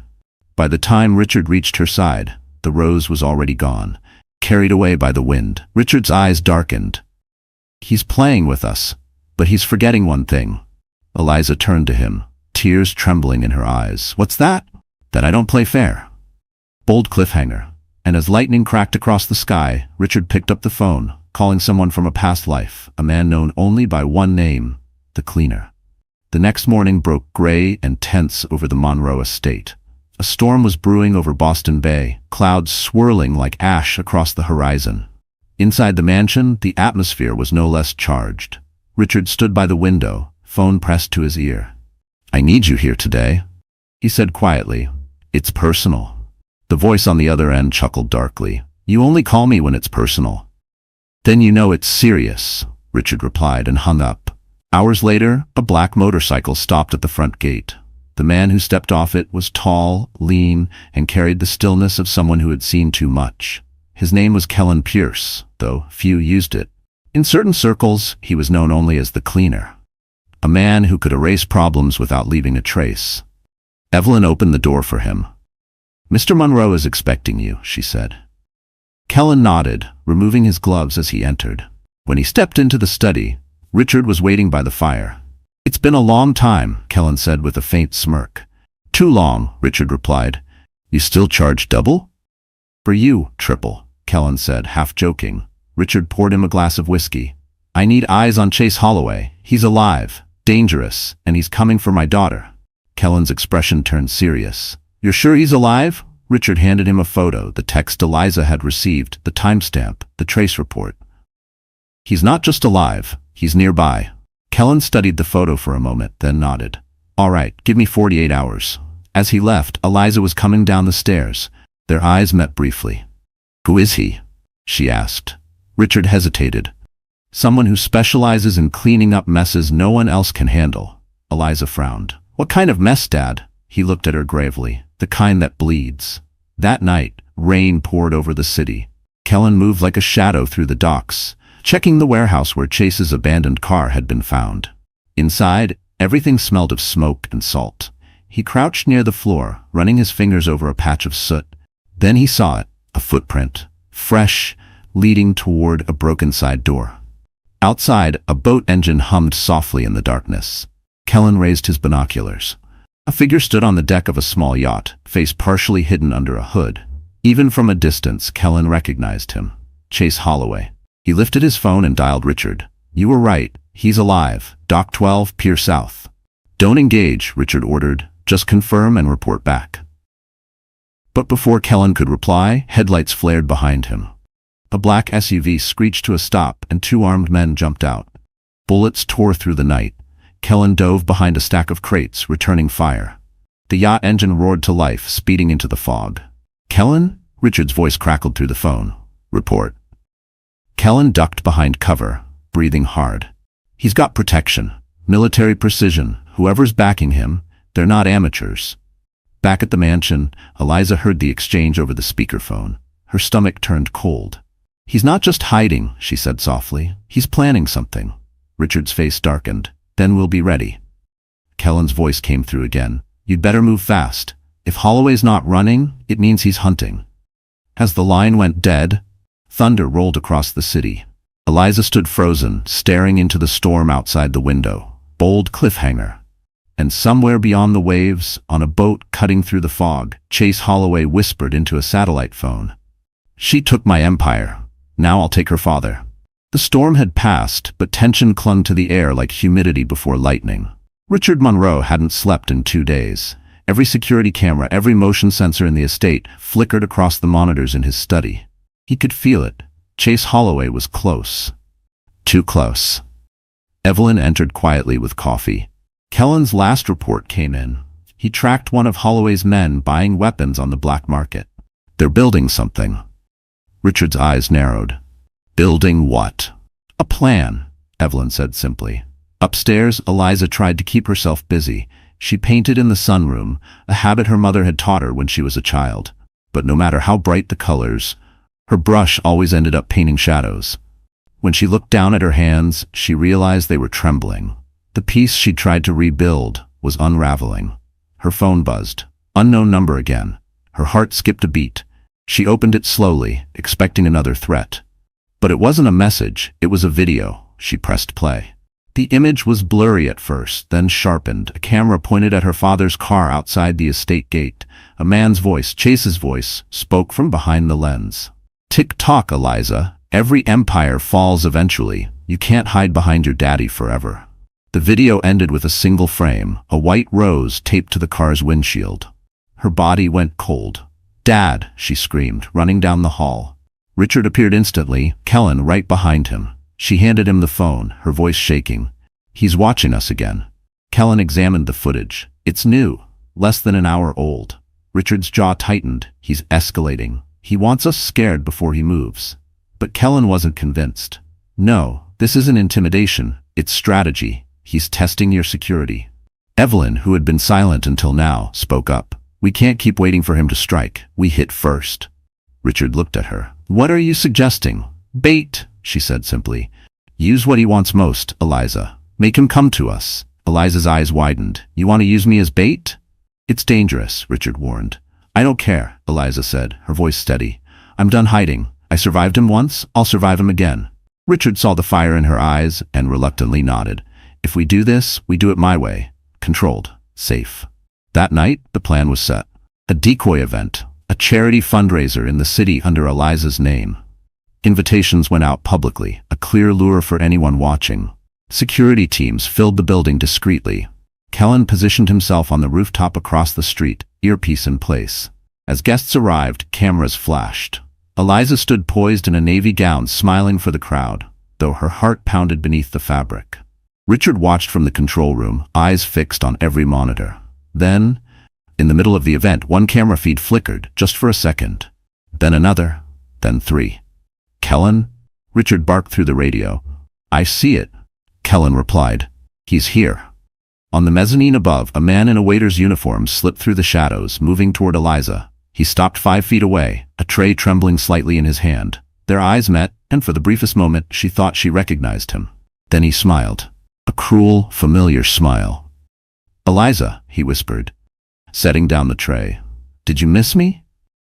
By the time Richard reached her side, the rose was already gone, carried away by the wind. Richard's eyes darkened. "He's playing with us, but he's forgetting one thing." Eliza turned to him, tears trembling in her eyes. "What's that?" "That I don't play fair." Bold cliffhanger. And as lightning cracked across the sky, Richard picked up the phone, calling someone from a past life, a man known only by one name, the cleaner. The next morning broke gray and tense over the Monroe estate. A storm was brewing over Boston Bay, clouds swirling like ash across the horizon. Inside the mansion, the atmosphere was no less charged. Richard stood by the window, phone pressed to his ear. "I need you here today," he said quietly. "It's personal." The voice on the other end chuckled darkly. "You only call me when it's personal." "Then you know it's serious," Richard replied and hung up. Hours later, a black motorcycle stopped at the front gate. The man who stepped off it was tall, lean, and carried the stillness of someone who had seen too much. His name was Kellen Pierce, though few used it. In certain circles, he was known only as the cleaner. A man who could erase problems without leaving a trace. Evelyn opened the door for him. "Mr. Monroe is expecting you," she said. Kellen nodded, removing his gloves as he entered. When he stepped into the study, Richard was waiting by the fire. "It's been a long time," Kellen said with a faint smirk. "Too long," Richard replied. "You still charge double?" "For you, triple," Kellen said, half joking. Richard poured him a glass of whiskey. "I need eyes on Chase Holloway. He's alive, dangerous, and he's coming for my daughter." Kellen's expression turned serious. "You're sure he's alive?" Richard handed him a photo, the text Eliza had received, the timestamp, the trace report. "He's not just alive, he's nearby." Kellen studied the photo for a moment, then nodded. "All right, give me 48 hours. As he left, Eliza was coming down the stairs. Their eyes met briefly. "Who is he?" she asked. Richard hesitated. "Someone who specializes in cleaning up messes no one else can handle." Eliza frowned. "What kind of mess, Dad?" He looked at her gravely. "The kind that bleeds." That night, rain poured over the city. Kellen moved like a shadow through the docks, checking the warehouse where Chase's abandoned car had been found. Inside, everything smelled of smoke and salt. He crouched near the floor, running his fingers over a patch of soot. Then he saw it, a footprint, fresh, leading toward a broken side door. Outside, a boat engine hummed softly in the darkness. Kellen raised his binoculars. A figure stood on the deck of a small yacht, face partially hidden under a hood. Even from a distance, Kellen recognized him. Chase Holloway. He lifted his phone and dialed Richard. "You were right. He's alive. Dock 12, Pier South." "Don't engage," Richard ordered. "Just confirm and report back." But before Kellen could reply, headlights flared behind him. A black SUV screeched to a stop and two armed men jumped out. Bullets tore through the night. Kellen dove behind a stack of crates, returning fire. The yacht engine roared to life, speeding into the fog. "Kellen?" Richard's voice crackled through the phone. "Report." Kellen ducked behind cover, breathing hard. "He's got protection. Military precision. Whoever's backing him, they're not amateurs." Back at the mansion, Eliza heard the exchange over the speakerphone. Her stomach turned cold. "He's not just hiding," she said softly. "He's planning something." Richard's face darkened. "Then we'll be ready." Kellen's voice came through again. "You'd better move fast. If Holloway's not running, it means he's hunting." As the line went dead, thunder rolled across the city. Eliza stood frozen, staring into the storm outside the window. Bold cliffhanger. And somewhere beyond the waves, on a boat cutting through the fog, Chase Holloway whispered into a satellite phone. "She took my empire. Now I'll take her father." The storm had passed, but tension clung to the air like humidity before lightning. Richard Monroe hadn't slept in 2 days. Every security camera, every motion sensor in the estate flickered across the monitors in his study. He could feel it. Chase Holloway was close. Too close. Evelyn entered quietly with coffee. Kellen's last report came in. He tracked one of Holloway's men buying weapons on the black market. "They're building something." Richard's eyes narrowed. "Building what?" "A plan," Evelyn said simply. Upstairs, Eliza tried to keep herself busy. She painted in the sunroom, a habit her mother had taught her when she was a child. But no matter how bright the colors, her brush always ended up painting shadows. When she looked down at her hands, she realized they were trembling. The piece she tried to rebuild was unraveling. Her phone buzzed. Unknown number again. Her heart skipped a beat. She opened it slowly, expecting another threat. But it wasn't a message, it was a video. She pressed play. The image was blurry at first, then sharpened. A camera pointed at her father's car outside the estate gate. A man's voice, Chase's voice, spoke from behind the lens. "Tick-tock, Eliza. Every empire falls eventually. You can't hide behind your daddy forever." The video ended with a single frame, a white rose taped to the car's windshield. Her body went cold. "Dad," she screamed, running down the hall. Richard appeared instantly, Kellen right behind him. She handed him the phone, her voice shaking. "He's watching us again." Kellen examined the footage. "It's new, less than an hour old." Richard's jaw tightened. "He's escalating. He wants us scared before he moves." But Kellen wasn't convinced. "No, this isn't intimidation, it's strategy. He's testing your security." Evelyn, who had been silent until now, spoke up. "We can't keep waiting for him to strike. We hit first." Richard looked at her. "What are you suggesting?" "Bait," she said simply. "Use what he wants most, Eliza. Make him come to us." Eliza's eyes widened. "You want to use me as bait?" "It's dangerous," Richard warned. "I don't care," Eliza said, her voice steady. "I'm done hiding. I survived him once, I'll survive him again." Richard saw the fire in her eyes and reluctantly nodded. "If we do this, we do it my way. Controlled. Safe." That night, the plan was set. A decoy event, a charity fundraiser in the city under Eliza's name. Invitations went out publicly, a clear lure for anyone watching. Security teams filled the building discreetly. Kellen positioned himself on the rooftop across the street, earpiece in place. As guests arrived, cameras flashed. Eliza stood poised in a navy gown, smiling for the crowd, though her heart pounded beneath the fabric. Richard watched from the control room, eyes fixed on every monitor. Then, in the middle of the event, one camera feed flickered, just for a second. Then another. then 3. "Kellen?" Richard barked through the radio. "I see it," Kellen replied. "He's here." On the mezzanine above, a man in a waiter's uniform slipped through the shadows, moving toward Eliza. He stopped 5 feet away, a tray trembling slightly in his hand. Their eyes met, and for the briefest moment she thought she recognized him. Then he smiled. A cruel, familiar smile. "Eliza," he whispered, setting down the tray. "Did you miss me?"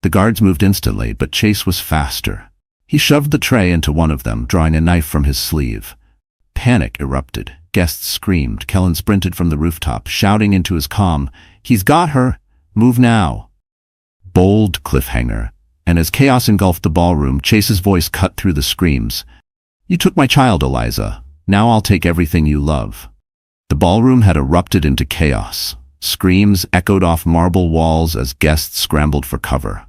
The guards moved instantly, but Chase was faster. He shoved the tray into one of them, drawing a knife from his sleeve. Panic erupted. Guests screamed. Kellen sprinted from the rooftop, shouting into his comm, "He's got her! Move now!" Bold cliffhanger. And as chaos engulfed the ballroom, Chase's voice cut through the screams. "You took my child, Eliza. Now I'll take everything you love." The ballroom had erupted into chaos. Screams echoed off marble walls as guests scrambled for cover.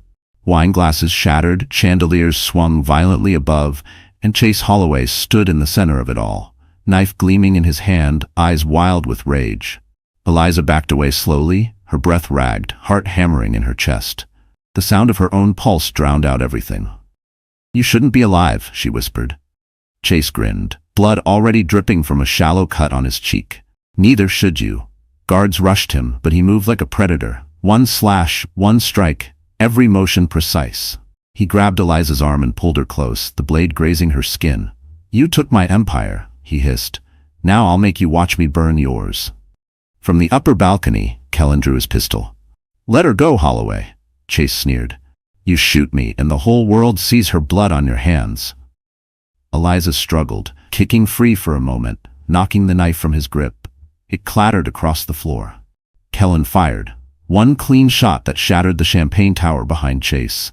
Wine glasses shattered, chandeliers swung violently above, and Chase Holloway stood in the center of it all, knife gleaming in his hand, eyes wild with rage. Eliza backed away slowly, her breath ragged, heart hammering in her chest. The sound of her own pulse drowned out everything. "You shouldn't be alive," she whispered. Chase grinned, blood already dripping from a shallow cut on his cheek. "Neither should you." Guards rushed him, but he moved like a predator. One slash, one strike, every motion precise. He grabbed Eliza's arm and pulled her close, the blade grazing her skin. "You took my empire," he hissed. "Now I'll make you watch me burn yours." From the upper balcony, Kellen drew his pistol. "Let her go, Holloway," Chase sneered. "You shoot me, and the whole world sees her blood on your hands." Eliza struggled, kicking free for a moment, knocking the knife from his grip. It clattered across the floor. Kellen fired. One clean shot that shattered the champagne tower behind Chase.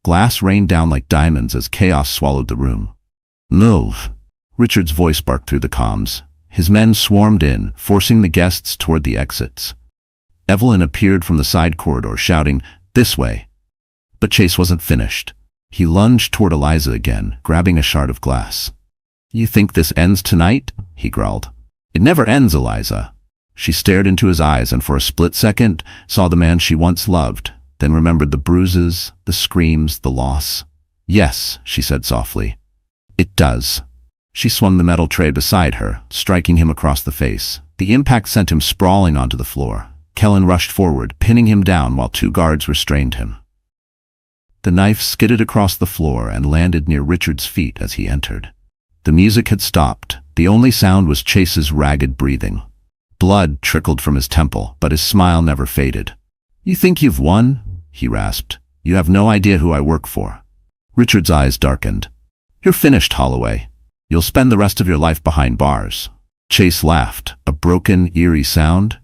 Glass rained down like diamonds as chaos swallowed the room. "Move!" Richard's voice barked through the comms. His men swarmed in, forcing the guests toward the exits. Evelyn appeared from the side corridor, shouting, "This way!" But Chase wasn't finished. He lunged toward Eliza again, grabbing a shard of glass. "You think this ends tonight?" he growled. "It never ends, Eliza." She stared into his eyes and for a split second saw the man she once loved, then remembered the bruises, the screams, the loss. "Yes," she said softly. "It does." She swung the metal tray beside her, striking him across the face. The impact sent him sprawling onto the floor. Kellen rushed forward, pinning him down while 2 guards restrained him. The knife skidded across the floor and landed near Richard's feet as he entered. The music had stopped. The only sound was Chase's ragged breathing. Blood trickled from his temple, but his smile never faded. "You think you've won?" he rasped. "You have no idea who I work for." Richard's eyes darkened. "You're finished, Holloway. You'll spend the rest of your life behind bars." Chase laughed, a broken, eerie sound.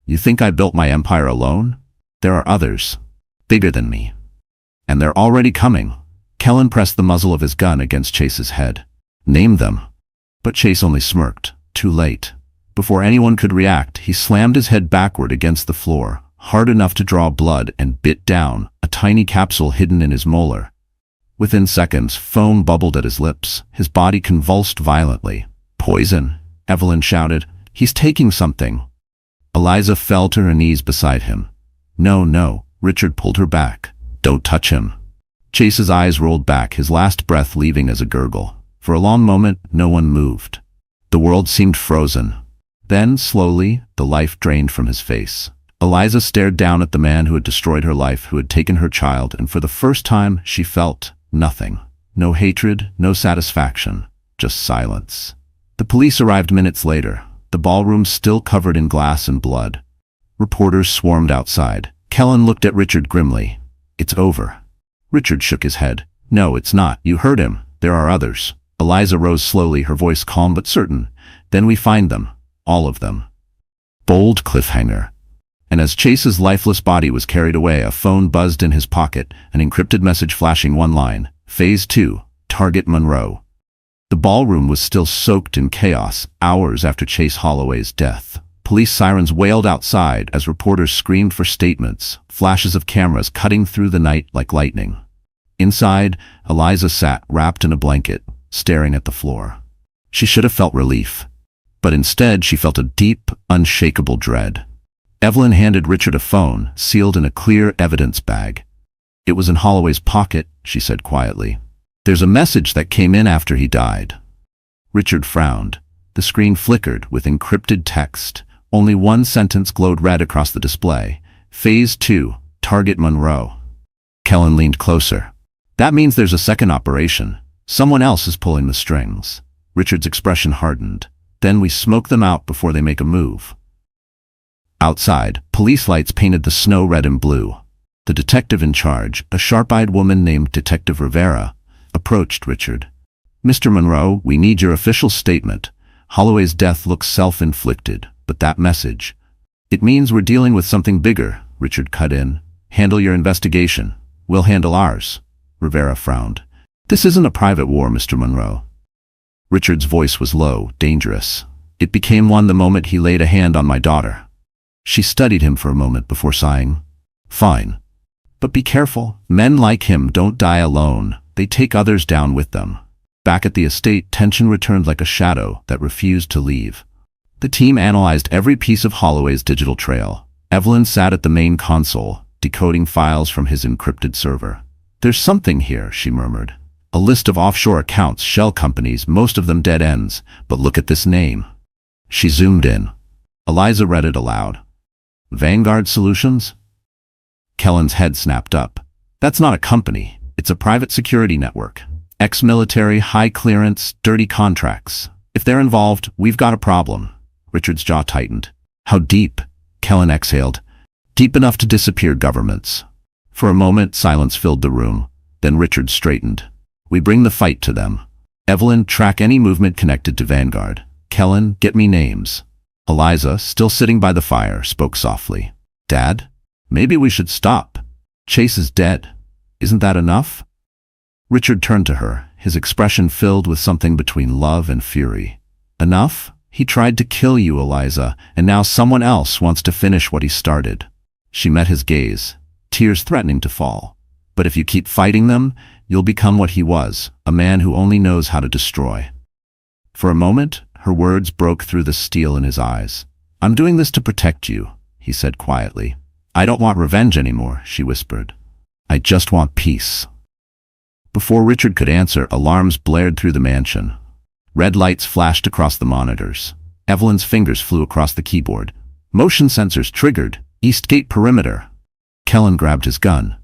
"You think I built my empire alone? There are others, bigger than me. And they're already coming." Kellen pressed the muzzle of his gun against Chase's head. "Name them." But Chase only smirked. Too late. Before anyone could react, he slammed his head backward against the floor, hard enough to draw blood, and bit down, a tiny capsule hidden in his molar. Within seconds, foam bubbled at his lips. His body convulsed violently. "Poison," Evelyn shouted. "He's taking something." Eliza fell to her knees beside him. "No, no," Richard pulled her back. "Don't touch him." Chase's eyes rolled back, his last breath leaving as a gurgle. For a long moment, no one moved. The world seemed frozen. Then, slowly, the life drained from his face. Eliza stared down at the man who had destroyed her life, who had taken her child, and for the first time she felt nothing. No hatred, no satisfaction, just silence. The police arrived minutes later, the ballroom still covered in glass and blood. Reporters swarmed outside. Kellen looked at Richard grimly. "It's over." Richard shook his head. "No, it's not. You heard him. There are others." Eliza rose slowly, her voice calm but certain. "Then we find them. All of them." Bold cliffhanger. And as Chase's lifeless body was carried away, a phone buzzed in his pocket, an encrypted message flashing one line, "Phase 2, Target Monroe." The ballroom was still soaked in chaos, hours after Chase Holloway's death. Police sirens wailed outside as reporters screamed for statements, flashes of cameras cutting through the night like lightning. Inside, Eliza sat wrapped in a blanket, staring at the floor. She should have felt relief, but instead she felt a deep, unshakable dread. Evelyn handed Richard a phone, sealed in a clear evidence bag. "It was in Holloway's pocket," she said quietly. There's a message that came in after he died. Richard frowned. The screen flickered with encrypted text. Only one sentence glowed red across the display. Phase 2, Target Monroe. Kellen leaned closer. That means there's a second operation. Someone else is pulling the strings. Richard's expression hardened. Then we smoke them out before they make a move. Outside, police lights painted the snow red and blue. The detective in charge, a sharp-eyed woman named Detective Rivera, approached Richard. Mr. Monroe, we need your official statement. Holloway's death looks self-inflicted, but that message. It means we're dealing with something bigger, Richard cut in. Handle your investigation. We'll handle ours. Rivera frowned. This isn't a private war, Mr. Monroe. Richard's voice was low, dangerous. It became one the moment he laid a hand on my daughter. She studied him for a moment before sighing. Fine. But be careful. Men like him don't die alone. They take others down with them. Back at the estate, tension returned like a shadow that refused to leave. The team analyzed every piece of Holloway's digital trail. Evelyn sat at the main console, decoding files from his encrypted server. There's something here, she murmured. A list of offshore accounts, shell companies, most of them dead ends. But look at this name. She zoomed in. Eliza read it aloud. Vanguard Solutions? Kellen's head snapped up. That's not a company. It's a private security network. Ex-military, high clearance, dirty contracts. If they're involved, we've got a problem. Richard's jaw tightened. How deep? Kellen exhaled. Deep enough to disappear governments. For a moment, silence filled the room. Then Richard straightened. We bring the fight to them. Evelyn, track any movement connected to Vanguard. Kellen, get me names. Eliza, still sitting by the fire, spoke softly. Dad? Maybe we should stop. Chase is dead. Isn't that enough? Richard turned to her, his expression filled with something between love and fury. Enough? He tried to kill you, Eliza, and now someone else wants to finish what he started. She met his gaze, tears threatening to fall. But if you keep fighting them, you'll become what he was, a man who only knows how to destroy. For a moment, her words broke through the steel in his eyes. I'm doing this to protect you, he said quietly. I don't want revenge anymore, she whispered. I just want peace. Before Richard could answer, alarms blared through the mansion. Red lights flashed across the monitors. Evelyn's fingers flew across the keyboard. Motion sensors triggered. Eastgate perimeter. Kellen grabbed his gun.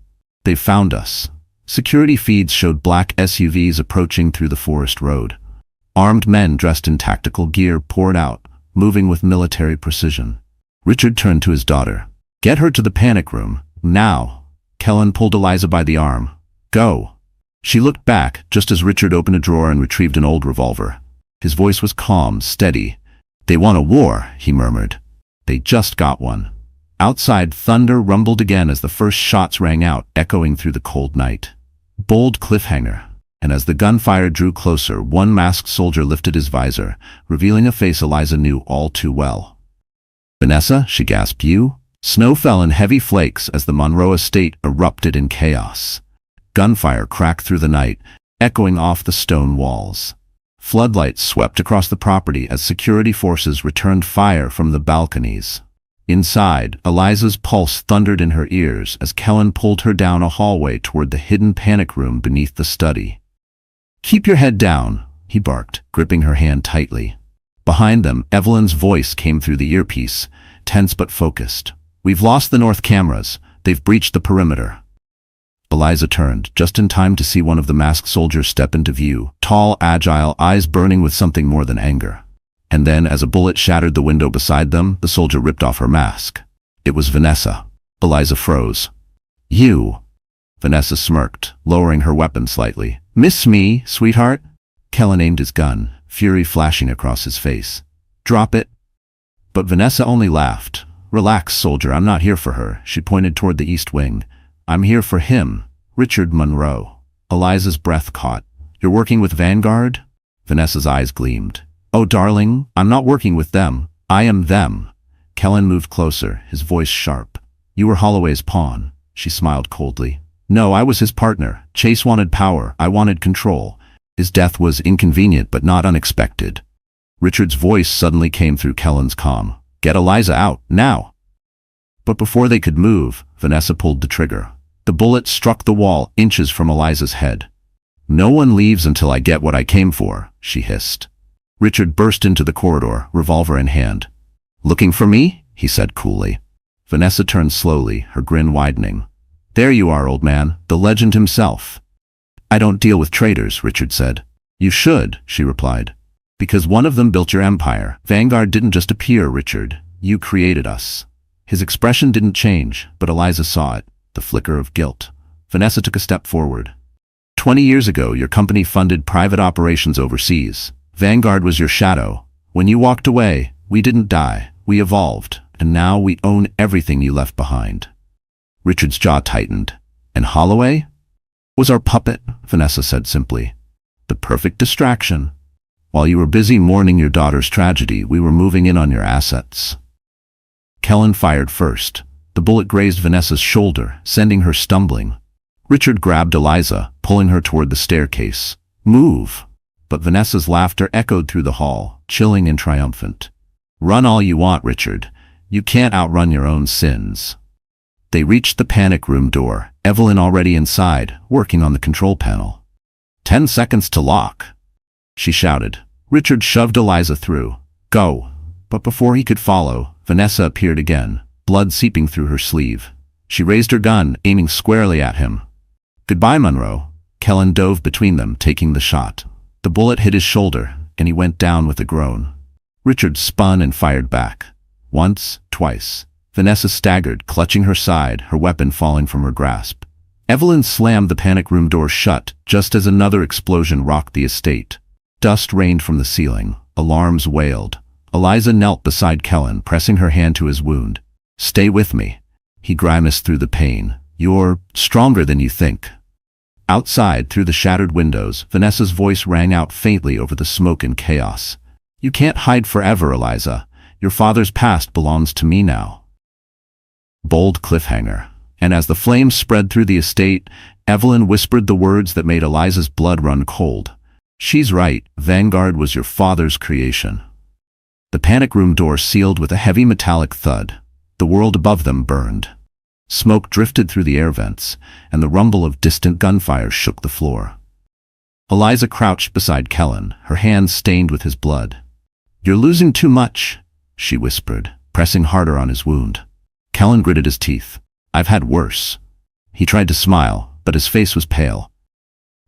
They've found us. Security feeds showed black SUVs approaching through the forest road. Armed men dressed in tactical gear poured out, moving with military precision. Richard turned to his daughter. Get her to the panic room, now. Kellen pulled Eliza by the arm. Go. She looked back just as Richard opened a drawer and retrieved an old revolver. His voice was calm, steady. They want a war, he murmured. They just got one. Outside, thunder rumbled again as the first shots rang out, echoing through the cold night. Bold cliffhanger. And as the gunfire drew closer, one masked soldier lifted his visor, revealing a face Eliza knew all too well. Vanessa, she gasped, you? Snow fell in heavy flakes as the Monroe estate erupted in chaos. Gunfire cracked through the night, echoing off the stone walls. Floodlights swept across the property as security forces returned fire from the balconies. Inside, Eliza's pulse thundered in her ears as Kellen pulled her down a hallway toward the hidden panic room beneath the study. Keep your head down, he barked, gripping her hand tightly. Behind them, Evelyn's voice came through the earpiece, tense but focused. We've lost the north cameras. They've breached the perimeter. Eliza turned, just in time to see one of the masked soldiers step into view, tall, agile, eyes burning with something more than anger. And then, as a bullet shattered the window beside them, the soldier ripped off her mask. It was Vanessa. Eliza froze. You. Vanessa smirked, lowering her weapon slightly. Miss me, sweetheart? Kellen aimed his gun, fury flashing across his face. Drop it. But Vanessa only laughed. Relax, soldier, I'm not here for her. She pointed toward the east wing. I'm here for him, Richard Monroe. Eliza's breath caught. You're working with Vanguard? Vanessa's eyes gleamed. Oh, darling, I'm not working with them. I am them. Kellen moved closer, his voice sharp. You were Holloway's pawn. She smiled coldly. No, I was his partner. Chase wanted power. I wanted control. His death was inconvenient but not unexpected. Richard's voice suddenly came through Kellen's comm. Get Eliza out, now. But before they could move, Vanessa pulled the trigger. The bullet struck the wall inches from Eliza's head. No one leaves until I get what I came for, she hissed. Richard burst into the corridor, revolver in hand. Looking for me? He said coolly. Vanessa turned slowly, her grin widening. There you are, old man, the legend himself. I don't deal with traitors, Richard said. You should, she replied. Because one of them built your empire. Vanguard didn't just appear, Richard. You created us. His expression didn't change, but Eliza saw it, the flicker of guilt. Vanessa took a step forward. 20 years ago, your company funded private operations overseas. Vanguard was your shadow. When you walked away, we didn't die. We evolved, and now we own everything you left behind. Richard's jaw tightened. And Holloway? Was our puppet, Vanessa said simply. The perfect distraction. While you were busy mourning your daughter's tragedy, we were moving in on your assets. Kellen fired first. The bullet grazed Vanessa's shoulder, sending her stumbling. Richard grabbed Eliza, pulling her toward the staircase. Move! But Vanessa's laughter echoed through the hall, chilling and triumphant. Run all you want, Richard. You can't outrun your own sins. They reached the panic room door, Evelyn already inside, working on the control panel. 10 seconds to lock, she shouted. Richard shoved Eliza through. Go! But before he could follow, Vanessa appeared again, blood seeping through her sleeve. She raised her gun, aiming squarely at him. Goodbye, Monroe. Kellen dove between them, taking the shot. The bullet hit his shoulder, and he went down with a groan. Richard spun and fired back. Once, twice. Vanessa staggered, clutching her side, her weapon falling from her grasp. Evelyn slammed the panic room door shut, just as another explosion rocked the estate. Dust rained from the ceiling. Alarms wailed. Eliza knelt beside Kellen, pressing her hand to his wound. Stay with me. He grimaced through the pain. You're stronger than you think. Outside, through the shattered windows, Vanessa's voice rang out faintly over the smoke and chaos. You can't hide forever, Eliza. Your father's past belongs to me now. Bold cliffhanger. And as the flames spread through the estate, Evelyn whispered the words that made Eliza's blood run cold. She's right. Vanguard was your father's creation. The panic room door sealed with a heavy metallic thud. The world above them burned. Smoke drifted through the air vents, and the rumble of distant gunfire shook the floor. Eliza crouched beside Kellen, her hands stained with his blood. You're losing too much, she whispered, pressing harder on his wound. Kellen gritted his teeth. I've had worse. He tried to smile, but his face was pale.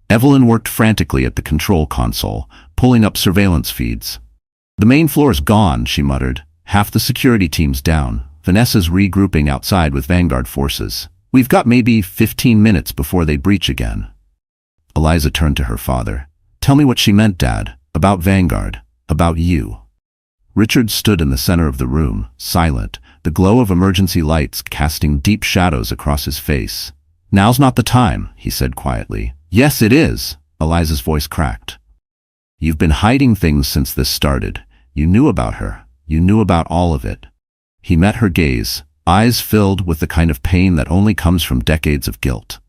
Evelyn worked frantically at the control console, pulling up surveillance feeds. The main floor's gone, she muttered. Half the security team's down. Vanessa's regrouping outside with Vanguard forces. We've got maybe 15 minutes before they breach again. Eliza turned to her father. Tell me what she meant, Dad. About Vanguard. About you. Richard stood in the center of the room, silent, the glow of emergency lights casting deep shadows across his face. Now's not the time, he said quietly. Yes, it is, Eliza's voice cracked. You've been hiding things since this started. You knew about her. You knew about all of it. He met her gaze, eyes filled with the kind of pain that only comes from decades of guilt.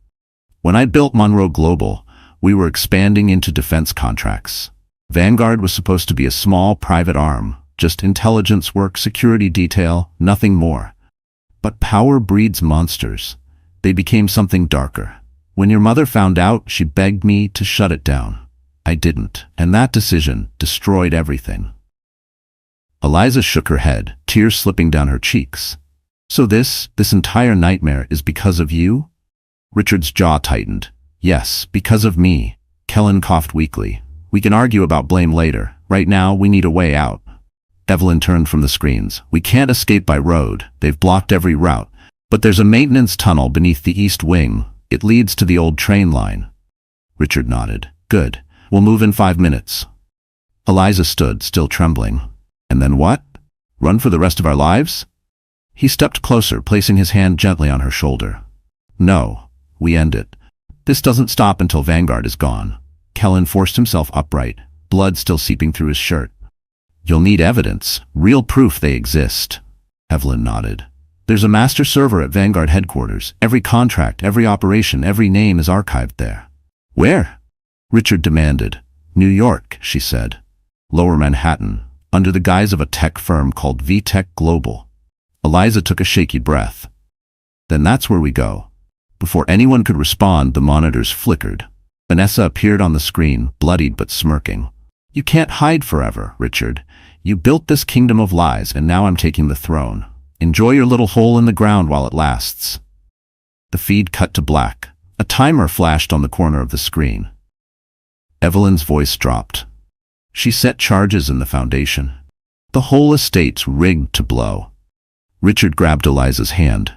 When I built Monroe Global, we were expanding into defense contracts. Vanguard was supposed to be a small private arm, just intelligence work, security detail, nothing more. But power breeds monsters. They became something darker. When your mother found out, she begged me to shut it down. I didn't, and that decision destroyed everything. Eliza shook her head, tears slipping down her cheeks. So this entire nightmare is because of you? Richard's jaw tightened. Yes, because of me. Kellen coughed weakly. We can argue about blame later. Right now, we need a way out. Evelyn turned from the screens. We can't escape by road. They've blocked every route. But there's a maintenance tunnel beneath the east wing. It leads to the old train line. Richard nodded. Good. We'll move in 5 minutes. Eliza stood, still trembling. And then what? Run for the rest of our lives? He stepped closer, placing his hand gently on her shoulder. No, we end it. This doesn't stop until Vanguard is gone. Kellen forced himself upright, blood still seeping through his shirt. You'll need evidence, real proof they exist. Evelyn nodded. There's a master server at Vanguard headquarters. Every contract, every operation, every name is archived there. Where? Richard demanded. New York, she said. Lower Manhattan, under the guise of a tech firm called VTech Global. Eliza took a shaky breath. Then that's where we go. Before anyone could respond, the monitors flickered. Vanessa appeared on the screen, bloodied but smirking. You can't hide forever, Richard. You built this kingdom of lies, and now I'm taking the throne. Enjoy your little hole in the ground while it lasts. The feed cut to black. A timer flashed on the corner of the screen. Evelyn's voice dropped. She set charges in the foundation. The whole estate's rigged to blow. Richard grabbed Eliza's hand.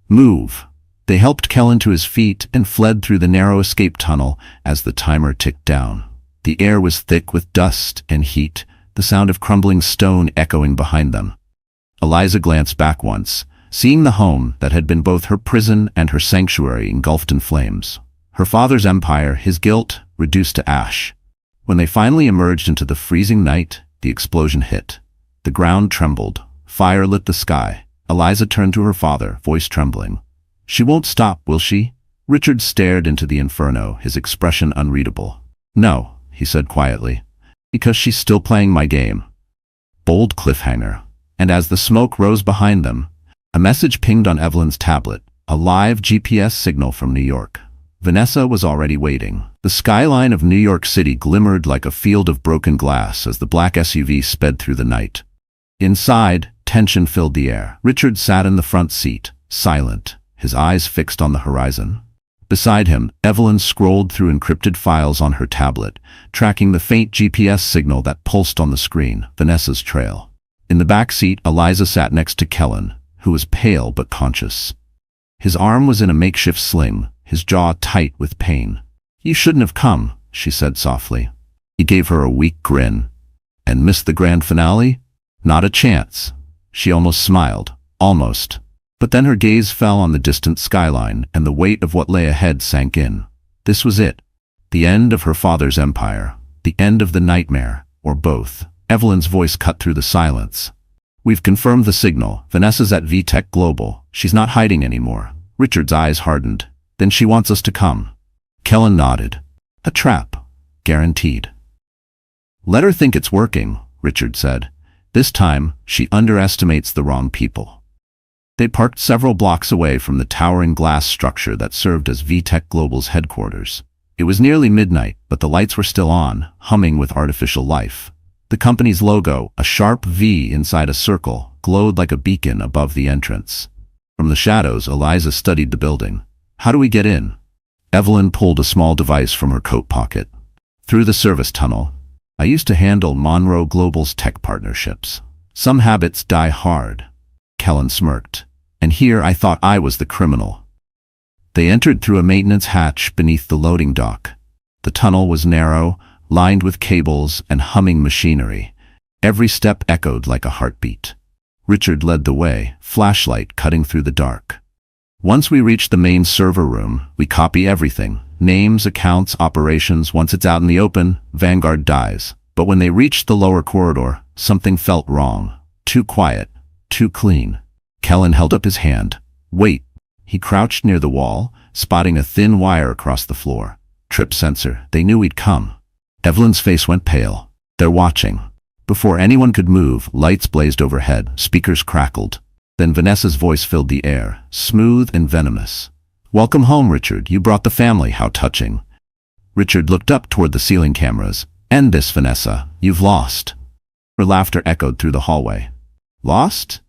Move. They helped Kellen to his feet and fled through the narrow escape tunnel as the timer ticked down. The air was thick with dust and heat, the sound of crumbling stone echoing behind them. Eliza glanced back once, seeing the home that had been both her prison and her sanctuary engulfed in flames. Her father's empire, his guilt, reduced to ash. When they finally emerged into the freezing night, the explosion hit. The ground trembled. Fire lit the sky. Eliza turned to her father, voice trembling. She won't stop, will she? Richard stared into the inferno, his expression unreadable. No, he said quietly. Because she's still playing my game. Bold cliffhanger. And as the smoke rose behind them, a message pinged on Evelyn's tablet, a live GPS signal from New York. Vanessa was already waiting. The skyline of New York City glimmered like a field of broken glass as the black SUV sped through the night. Inside, tension filled the air. Richard sat in the front seat, silent, his eyes fixed on the horizon. Beside him, Evelyn scrolled through encrypted files on her tablet, tracking the faint GPS signal that pulsed on the screen, Vanessa's trail. In the back seat, Eliza sat next to Kellen, who was pale but conscious. His arm was in a makeshift sling, his jaw tight with pain. You shouldn't have come, she said softly. He gave her a weak grin. And missed the grand finale? Not a chance. She almost smiled. Almost. But then her gaze fell on the distant skyline, and the weight of what lay ahead sank in. This was it. The end of her father's empire. The end of the nightmare. Or both. Evelyn's voice cut through the silence. We've confirmed the signal. Vanessa's at VTech Global. She's not hiding anymore. Richard's eyes hardened. Then she wants us to come. Kellen nodded. A trap. Guaranteed. Let her think it's working, Richard said. This time, she underestimates the wrong people. They parked several blocks away from the towering glass structure that served as VTech Global's headquarters. It was nearly midnight, but the lights were still on, humming with artificial life. The company's logo, a sharp V inside a circle, glowed like a beacon above the entrance. From the shadows, Eliza studied the building. How do we get in? Evelyn pulled a small device from her coat pocket. Through the service tunnel. I used to handle Monroe Global's tech partnerships. Some habits die hard. Kellen smirked. And here I thought I was the criminal. They entered through a maintenance hatch beneath the loading dock. The tunnel was narrow, lined with cables and humming machinery. Every step echoed like a heartbeat. Richard led the way, flashlight cutting through the dark. Once we reached the main server room, we copy everything. Names, accounts, operations. Once it's out in the open, Vanguard dies. But when they reached the lower corridor, something felt wrong. Too quiet. Too clean. Kellen held up his hand. Wait. He crouched near the wall, spotting a thin wire across the floor. Trip sensor. They knew we'd come. Evelyn's face went pale. They're watching. Before anyone could move, lights blazed overhead, speakers crackled. Then Vanessa's voice filled the air, smooth and venomous. Welcome home, Richard. You brought the family. How touching. Richard looked up toward the ceiling cameras. End this, Vanessa. You've lost. Her laughter echoed through the hallway. Lost?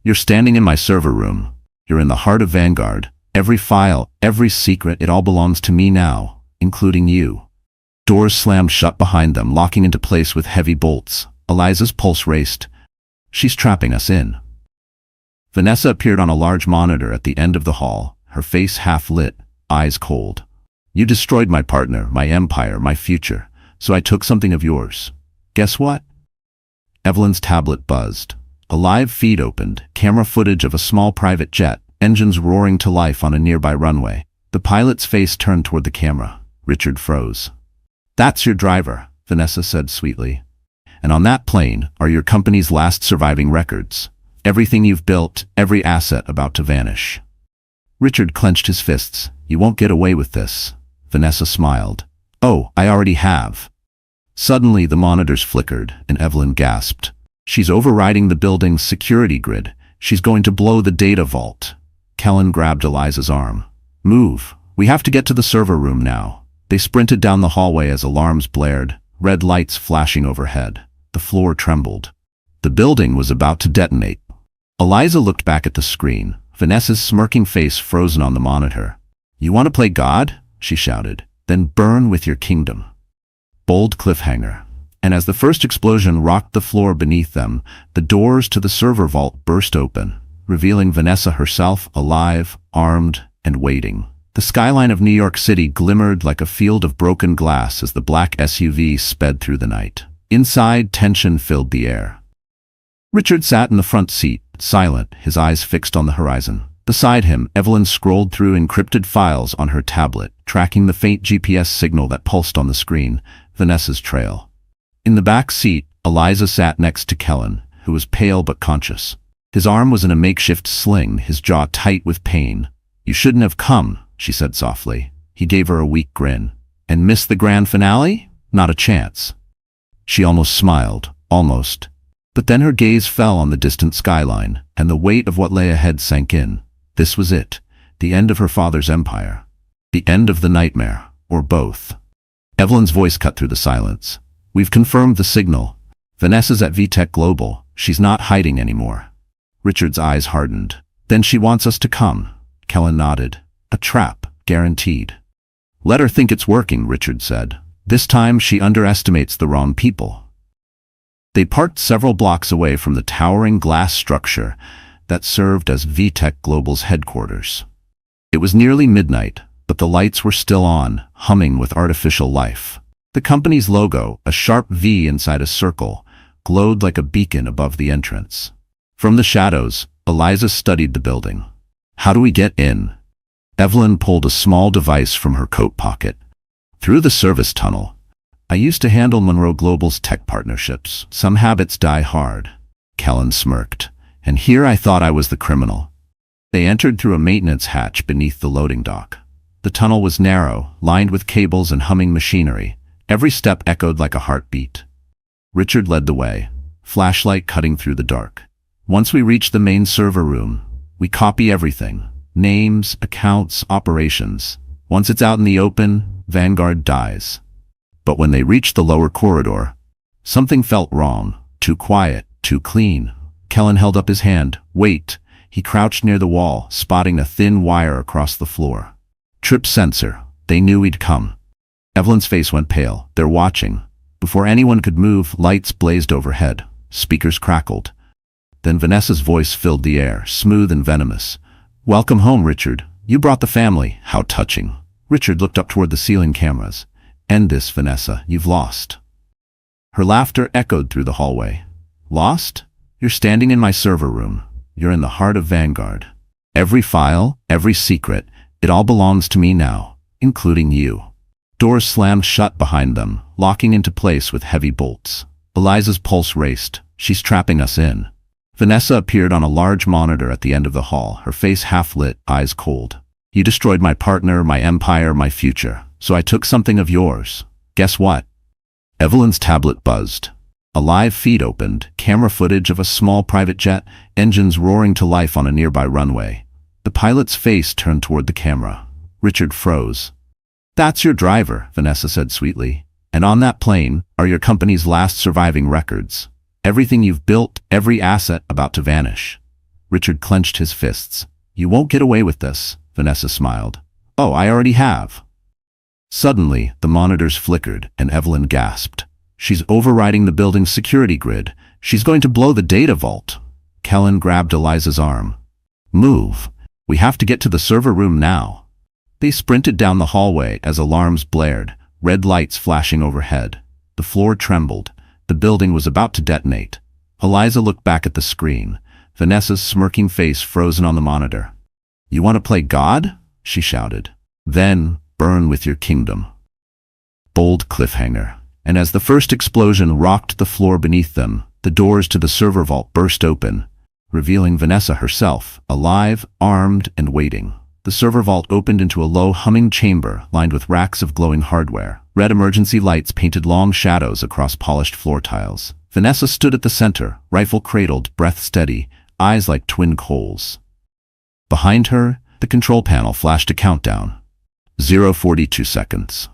You're standing in my server room. You're in the heart of Vanguard. Every file, every secret, it all belongs to me now, including you. Doors slammed shut behind them, locking into place with heavy bolts. Eliza's pulse raced. She's trapping us in. Vanessa appeared on a large monitor at the end of the hall, her face half lit, eyes cold. You destroyed my partner, my empire, my future, so I took something of yours. Guess what? Evelyn's tablet buzzed. A live feed opened, camera footage of a small private jet, engines roaring to life on a nearby runway. The pilot's face turned toward the camera. Richard froze. That's your driver, Vanessa said sweetly. And on that plane are your company's last surviving records. Everything you've built, every asset about to vanish. Richard clenched his fists. You won't get away with this. Vanessa smiled. Oh, I already have. Suddenly the monitors flickered, and Evelyn gasped. She's overriding the building's security grid. She's going to blow the data vault. Kellen grabbed Eliza's arm. Move. We have to get to the server room now. They sprinted down the hallway as alarms blared, red lights flashing overhead. The floor trembled. The building was about to detonate. Eliza looked back at the screen, Vanessa's smirking face frozen on the monitor. "You want to play God?" she shouted. "Then burn with your kingdom." Bold cliffhanger. And as the first explosion rocked the floor beneath them, the doors to the server vault burst open, revealing Vanessa herself alive, armed, and waiting. The skyline of New York City glimmered like a field of broken glass as the black SUV sped through the night. Inside, tension filled the air. Richard sat in the front seat, silent, his eyes fixed on the horizon. Beside him, Evelyn scrolled through encrypted files on her tablet, tracking the faint GPS signal that pulsed on the screen, Vanessa's trail. In the back seat, Eliza sat next to Kellen, who was pale but conscious. His arm was in a makeshift sling, his jaw tight with pain. "You shouldn't have come," she said softly. He gave her a weak grin. "And missed the grand finale? Not a chance." She almost smiled, almost. But then her gaze fell on the distant skyline, and the weight of what lay ahead sank in. This was it, the end of her father's empire. The end of the nightmare, or both. Evelyn's voice cut through the silence. "We've confirmed the signal. Vanessa's at VTech Global. She's not hiding anymore." Richard's eyes hardened. "Then she wants us to come." Kellen nodded. "A trap, guaranteed." "Let her think it's working," Richard said. "This time she underestimates the wrong people." They parked several blocks away from the towering glass structure that served as VTech Global's headquarters. It was nearly midnight, but the lights were still on, humming with artificial life. The company's logo, a sharp V inside a circle, glowed like a beacon above the entrance. From the shadows, Eliza studied the building. "How do we get in?" Evelyn pulled a small device from her coat pocket. "Through the service tunnel. I used to handle Monroe Global's tech partnerships. Some habits die hard." Kellen smirked. "And here I thought I was the criminal." They entered through a maintenance hatch beneath the loading dock. The tunnel was narrow, lined with cables and humming machinery. Every step echoed like a heartbeat. Richard led the way, flashlight cutting through the dark. "Once we reach the main server room, we copy everything. Names, accounts, operations. Once it's out in the open, Vanguard dies." But when they reached the lower corridor, something felt wrong. Too quiet, too clean. Kellen held up his hand. "Wait." He crouched near the wall, spotting a thin wire across the floor. "Trip sensor." They knew he'd come. Evelyn's face went pale. "They're watching." Before anyone could move, lights blazed overhead. Speakers crackled. Then Vanessa's voice filled the air, smooth and venomous. "Welcome home, Richard. You brought the family. How touching." Richard looked up toward the ceiling cameras. "End this, Vanessa. You've lost." Her laughter echoed through the hallway. "Lost? You're standing in my server room. You're in the heart of Vanguard. Every file, every secret, it all belongs to me now, including you." Doors slammed shut behind them, locking into place with heavy bolts. Eliza's pulse raced. "She's trapping us in." Vanessa appeared on a large monitor at the end of the hall, her face half-lit, eyes cold. "You destroyed my partner, my empire, my future. So I took something of yours. Guess what?" Evelyn's tablet buzzed. A live feed opened, camera footage of a small private jet, engines roaring to life on a nearby runway. The pilot's face turned toward the camera. Richard froze. "That's your driver," Vanessa said sweetly. "And on that plane are your company's last surviving records. Everything you've built, every asset about to vanish." Richard clenched his fists. "You won't get away with this," Vanessa smiled. "Oh, I already have." Suddenly, the monitors flickered, and Evelyn gasped. "She's overriding the building's security grid. She's going to blow the data vault." Kellen grabbed Eliza's arm. "Move. We have to get to the server room now." They sprinted down the hallway as alarms blared, red lights flashing overhead. The floor trembled. The building was about to detonate. Eliza looked back at the screen, Vanessa's smirking face frozen on the monitor. "You want to play God?" she shouted. "Then burn with your kingdom." Bold cliffhanger. And as the first explosion rocked the floor beneath them, the doors to the server vault burst open, revealing Vanessa herself, alive, armed, and waiting. The server vault opened into a low, humming chamber lined with racks of glowing hardware. Red emergency lights painted long shadows across polished floor tiles. Vanessa stood at the center, rifle cradled, breath steady, eyes like twin coals. Behind her, the control panel flashed a countdown. 0:42 seconds.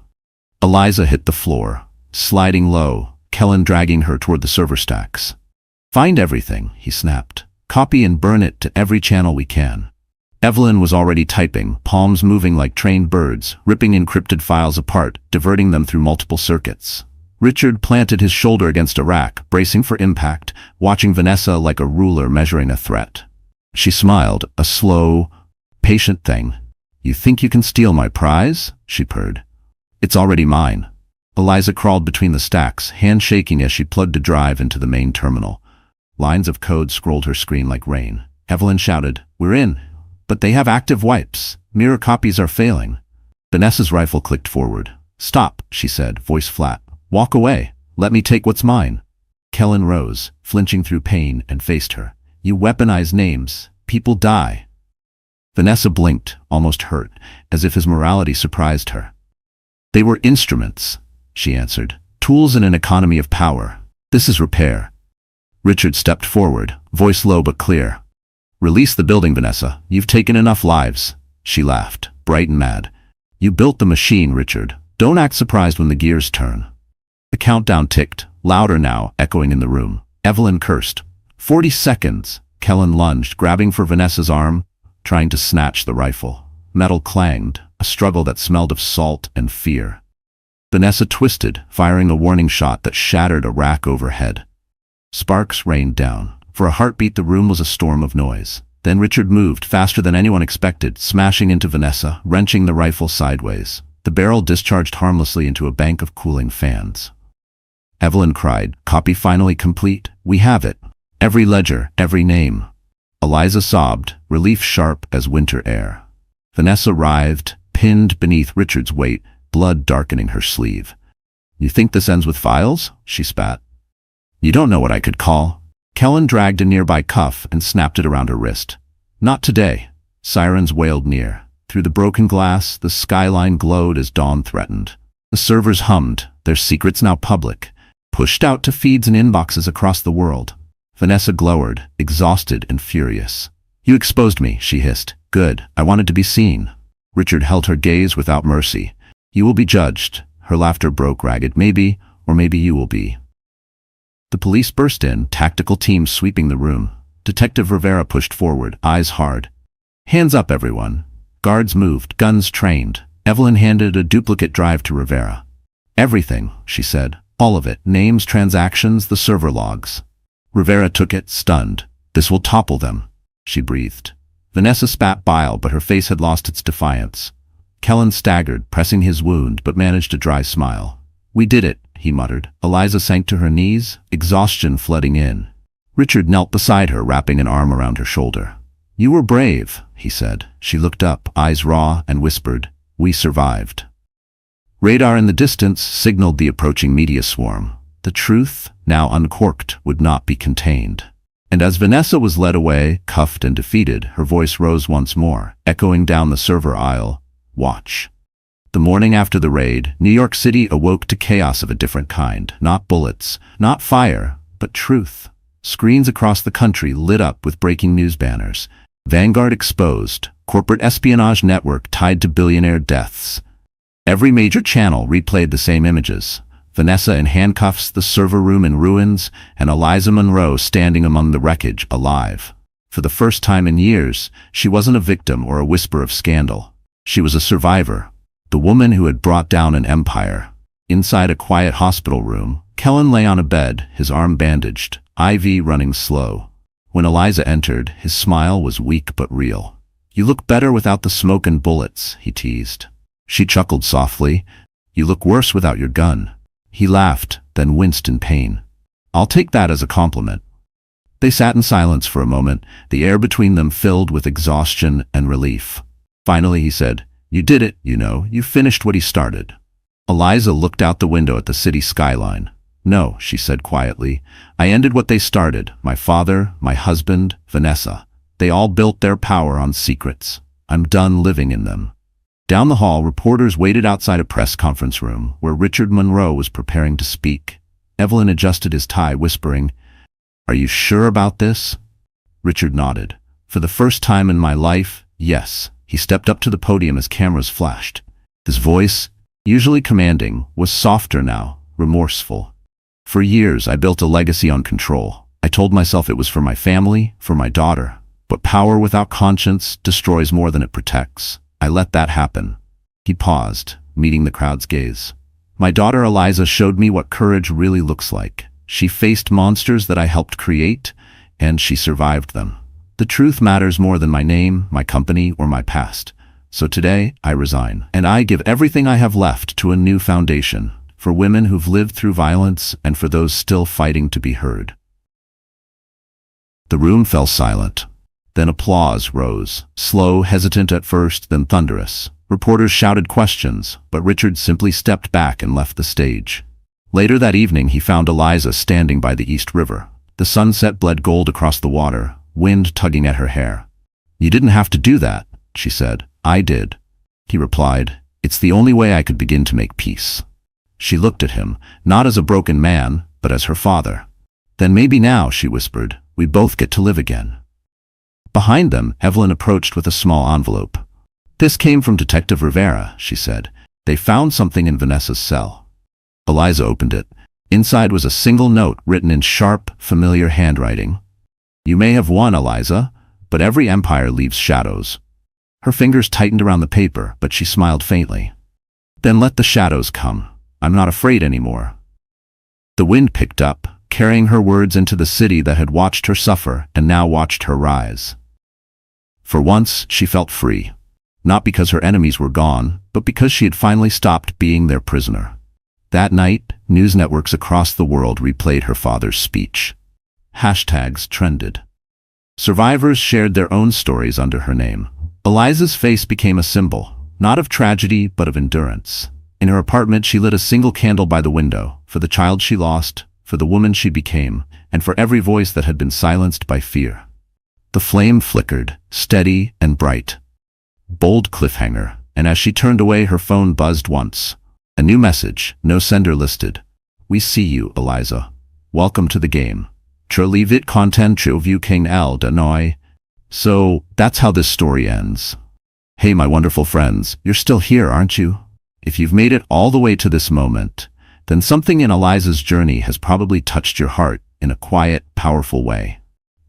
Eliza hit the floor, sliding low, Kellen dragging her toward the server stacks. "Find everything," he snapped. "Copy and burn it to every channel we can." Evelyn was already typing, palms moving like trained birds, ripping encrypted files apart, diverting them through multiple circuits. Richard planted his shoulder against a rack, bracing for impact, watching Vanessa like a ruler measuring a threat. She smiled, a slow, patient thing. "You think you can steal my prize?" she purred. "It's already mine." Eliza crawled between the stacks, hand shaking as she plugged a drive into the main terminal. Lines of code scrolled her screen like rain. Evelyn shouted, "We're in, but they have active wipes. Mirror copies are failing." Vanessa's rifle clicked forward. "Stop," she said, voice flat. "Walk away. Let me take what's mine." Kellen rose, flinching through pain, and faced her. "You weaponize names. People die." Vanessa blinked, almost hurt, as if his morality surprised her. "They were instruments," she answered. "Tools in an economy of power. This is repair." Richard stepped forward, voice low but clear. "Release the building, Vanessa. You've taken enough lives." She laughed, bright and mad. "You built the machine, Richard. Don't act surprised when the gears turn." The countdown ticked, louder now, echoing in the room. Evelyn cursed. 40 seconds. Kellen lunged, grabbing for Vanessa's arm, trying to snatch the rifle. Metal clanged, a struggle that smelled of salt and fear. Vanessa twisted, firing a warning shot that shattered a rack overhead. Sparks rained down. For a heartbeat, the room was a storm of noise. Then Richard moved, faster than anyone expected, smashing into Vanessa, wrenching the rifle sideways. The barrel discharged harmlessly into a bank of cooling fans. Evelyn cried, "Copy finally complete. We have it. Every ledger, every name." Eliza sobbed, relief sharp as winter air. Vanessa writhed, pinned beneath Richard's weight, blood darkening her sleeve. "You think this ends with files?" she spat. "You don't know what I could call." Kellen dragged a nearby cuff and snapped it around her wrist. "Not today." Sirens wailed near. Through the broken glass, the skyline glowed as dawn threatened. The servers hummed, their secrets now public, pushed out to feeds and inboxes across the world. Vanessa glowered, exhausted and furious. "You exposed me," she hissed. "Good. I wanted to be seen." Richard held her gaze without mercy. "You will be judged." Her laughter broke ragged. "Maybe, or maybe you will be." The police burst in, tactical teams sweeping the room. Detective Rivera pushed forward, eyes hard. "Hands up, everyone." Guards moved, guns trained. Evelyn handed a duplicate drive to Rivera. "Everything," she said. "All of it. Names, transactions, the server logs." Rivera took it, stunned. "This will topple them," she breathed. Vanessa spat bile, but her face had lost its defiance. Kellen staggered, pressing his wound, but managed a dry smile. "We did it," he muttered. Eliza sank to her knees, exhaustion flooding in. Richard knelt beside her, wrapping an arm around her shoulder. "You were brave," he said. She looked up, eyes raw, and whispered, "We survived." Radar in the distance signaled the approaching media swarm. The truth, now uncorked, would not be contained. And as Vanessa was led away, cuffed and defeated, her voice rose once more, echoing down the server aisle, "Watch." The morning after the raid, New York City awoke to chaos of a different kind. Not bullets, not fire, but truth. Screens across the country lit up with breaking news banners. Vanguard exposed, corporate espionage network tied to billionaire deaths. Every major channel replayed the same images. Vanessa in handcuffs, the server room in ruins, and Eliza Monroe standing among the wreckage, alive. For the first time in years, she wasn't a victim or a whisper of scandal. She was a survivor, the woman who had brought down an empire. Inside a quiet hospital room, Kellen lay on a bed, his arm bandaged, IV running slow. When Eliza entered, his smile was weak but real. "You look better without the smoke and bullets," he teased. She chuckled softly. "You look worse without your gun." He laughed, then winced in pain. "I'll take that as a compliment." They sat in silence for a moment, the air between them filled with exhaustion and relief. Finally he said, "You did it, you know. You finished what he started." Eliza looked out the window at the city skyline. "No," she said quietly. "I ended what they started. My father, my husband, Vanessa. They all built their power on secrets. I'm done living in them." Down the hall, reporters waited outside a press conference room where Richard Monroe was preparing to speak. Evelyn adjusted his tie, whispering, "Are you sure about this?" Richard nodded. "For the first time in my life, yes." He stepped up to the podium as cameras flashed. His voice, Usually commanding, was softer now, remorseful. For years, I built a legacy on control. I told myself it was for my family, for my daughter. But power without conscience destroys more than it protects. I let that happen. He paused, meeting the crowd's gaze. My daughter Eliza showed me what courage really looks like. She faced monsters that I helped create, and she survived them. The truth matters more than my name, my company, or my past. So today, I resign, and I give everything I have left to a new foundation, for women who've lived through violence and for those still fighting to be heard. The room fell silent. Then applause rose, slow, hesitant at first, then thunderous. Reporters shouted questions, but Richard simply stepped back and left the stage. Later that evening, he found Eliza standing by the East River. The sunset bled gold across the water, wind tugging at her hair. "You didn't have to do that," she said. "I did." He replied, "It's the only way I could begin to make peace." She looked at him, not as a broken man, but as her father. "Then maybe now," she whispered, "we both get to live again." Behind them, Evelyn approached with a small envelope. "This came from Detective Rivera," she said. "They found something in Vanessa's cell." Eliza opened it. Inside was a single note written in sharp, familiar handwriting. "You may have won, Eliza, but every empire leaves shadows." Her fingers tightened around the paper, but she smiled faintly. "Then let the shadows come. I'm not afraid anymore." The wind picked up, carrying her words into the city that had watched her suffer and now watched her rise. For once, she felt free. Not because her enemies were gone, but because she had finally stopped being their prisoner. That night, news networks across the world replayed her father's speech. Hashtags trended. Survivors shared their own stories under her name. Eliza's face became a symbol, not of tragedy, but of endurance. In her apartment, she lit a single candle by the window, for the child she lost, for the woman she became, and for every voice that had been silenced by fear. The flame flickered, steady and bright. Bold cliffhanger, and as she turned away, her phone buzzed once. A new message, no sender listed. "We see you, Eliza. Welcome to the game. Troli vit content view king el de noi." So, that's how this story ends. Hey, my wonderful friends, you're still here, aren't you? If you've made it all the way to this moment, then something in Eliza's journey has probably touched your heart in a quiet, powerful way.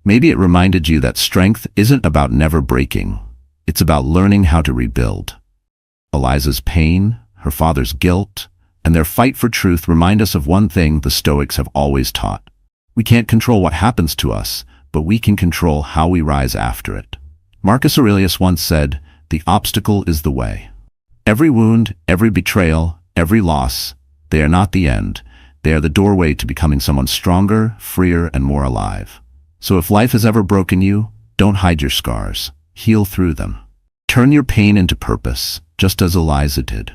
Maybe it reminded you that strength isn't about never breaking. It's about learning how to rebuild. Eliza's pain, her father's guilt, and their fight for truth remind us of one thing the Stoics have always taught. We can't control what happens to us, but we can control how we rise after it. Marcus Aurelius once said, "The obstacle is the way." Every wound, every betrayal, every loss, they are not the end. They are the doorway to becoming someone stronger, freer, and more alive. So if life has ever broken you, don't hide your scars. Heal through them. Turn your pain into purpose, just as Eliza did.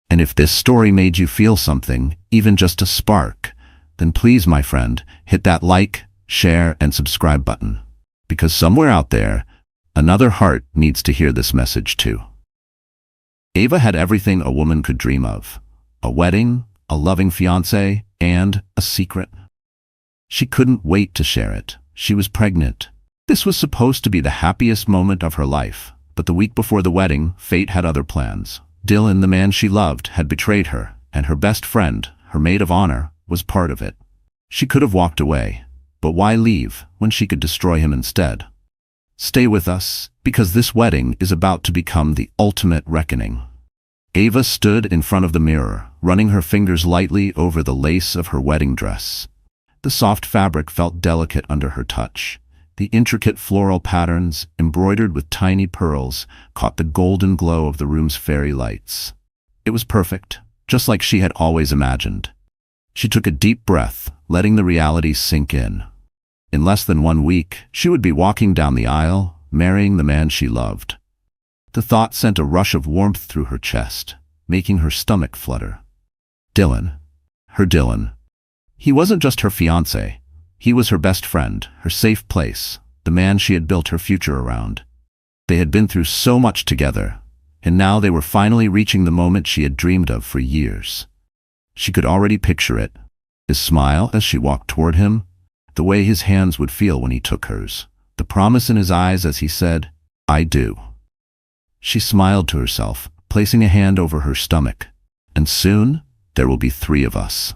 And if this story made you feel something, even just a spark, then please, my friend, hit that like, share, and subscribe button. Because somewhere out there, another heart needs to hear this message too. Ava had everything a woman could dream of. A wedding, a loving fiancé, and a secret. She couldn't wait to share it. She was pregnant. This was supposed to be the happiest moment of her life, but the week before the wedding, fate had other plans. Dylan, the man she loved, had betrayed her, and her best friend, her maid of honor, was part of it. She could have walked away, but why leave when she could destroy him instead? Stay with us, because this wedding is about to become the ultimate reckoning. Ava stood in front of the mirror, running her fingers lightly over the lace of her wedding dress. The soft fabric felt delicate under her touch. The intricate floral patterns, embroidered with tiny pearls, caught the golden glow of the room's fairy lights. It was perfect, just like she had always imagined. She took a deep breath, letting the reality sink in. In less than 1 week, she would be walking down the aisle, marrying the man she loved. The thought sent a rush of warmth through her chest, making her stomach flutter. Dylan. Her Dylan. He wasn't just her fiancé. He was her best friend, her safe place, the man she had built her future around. They had been through so much together, and now they were finally reaching the moment she had dreamed of for years. She could already picture it. His smile as she walked toward him, the way his hands would feel when he took hers, the promise in his eyes as he said, "I do." She smiled to herself, placing a hand over her stomach. And soon, there will be 3 of us.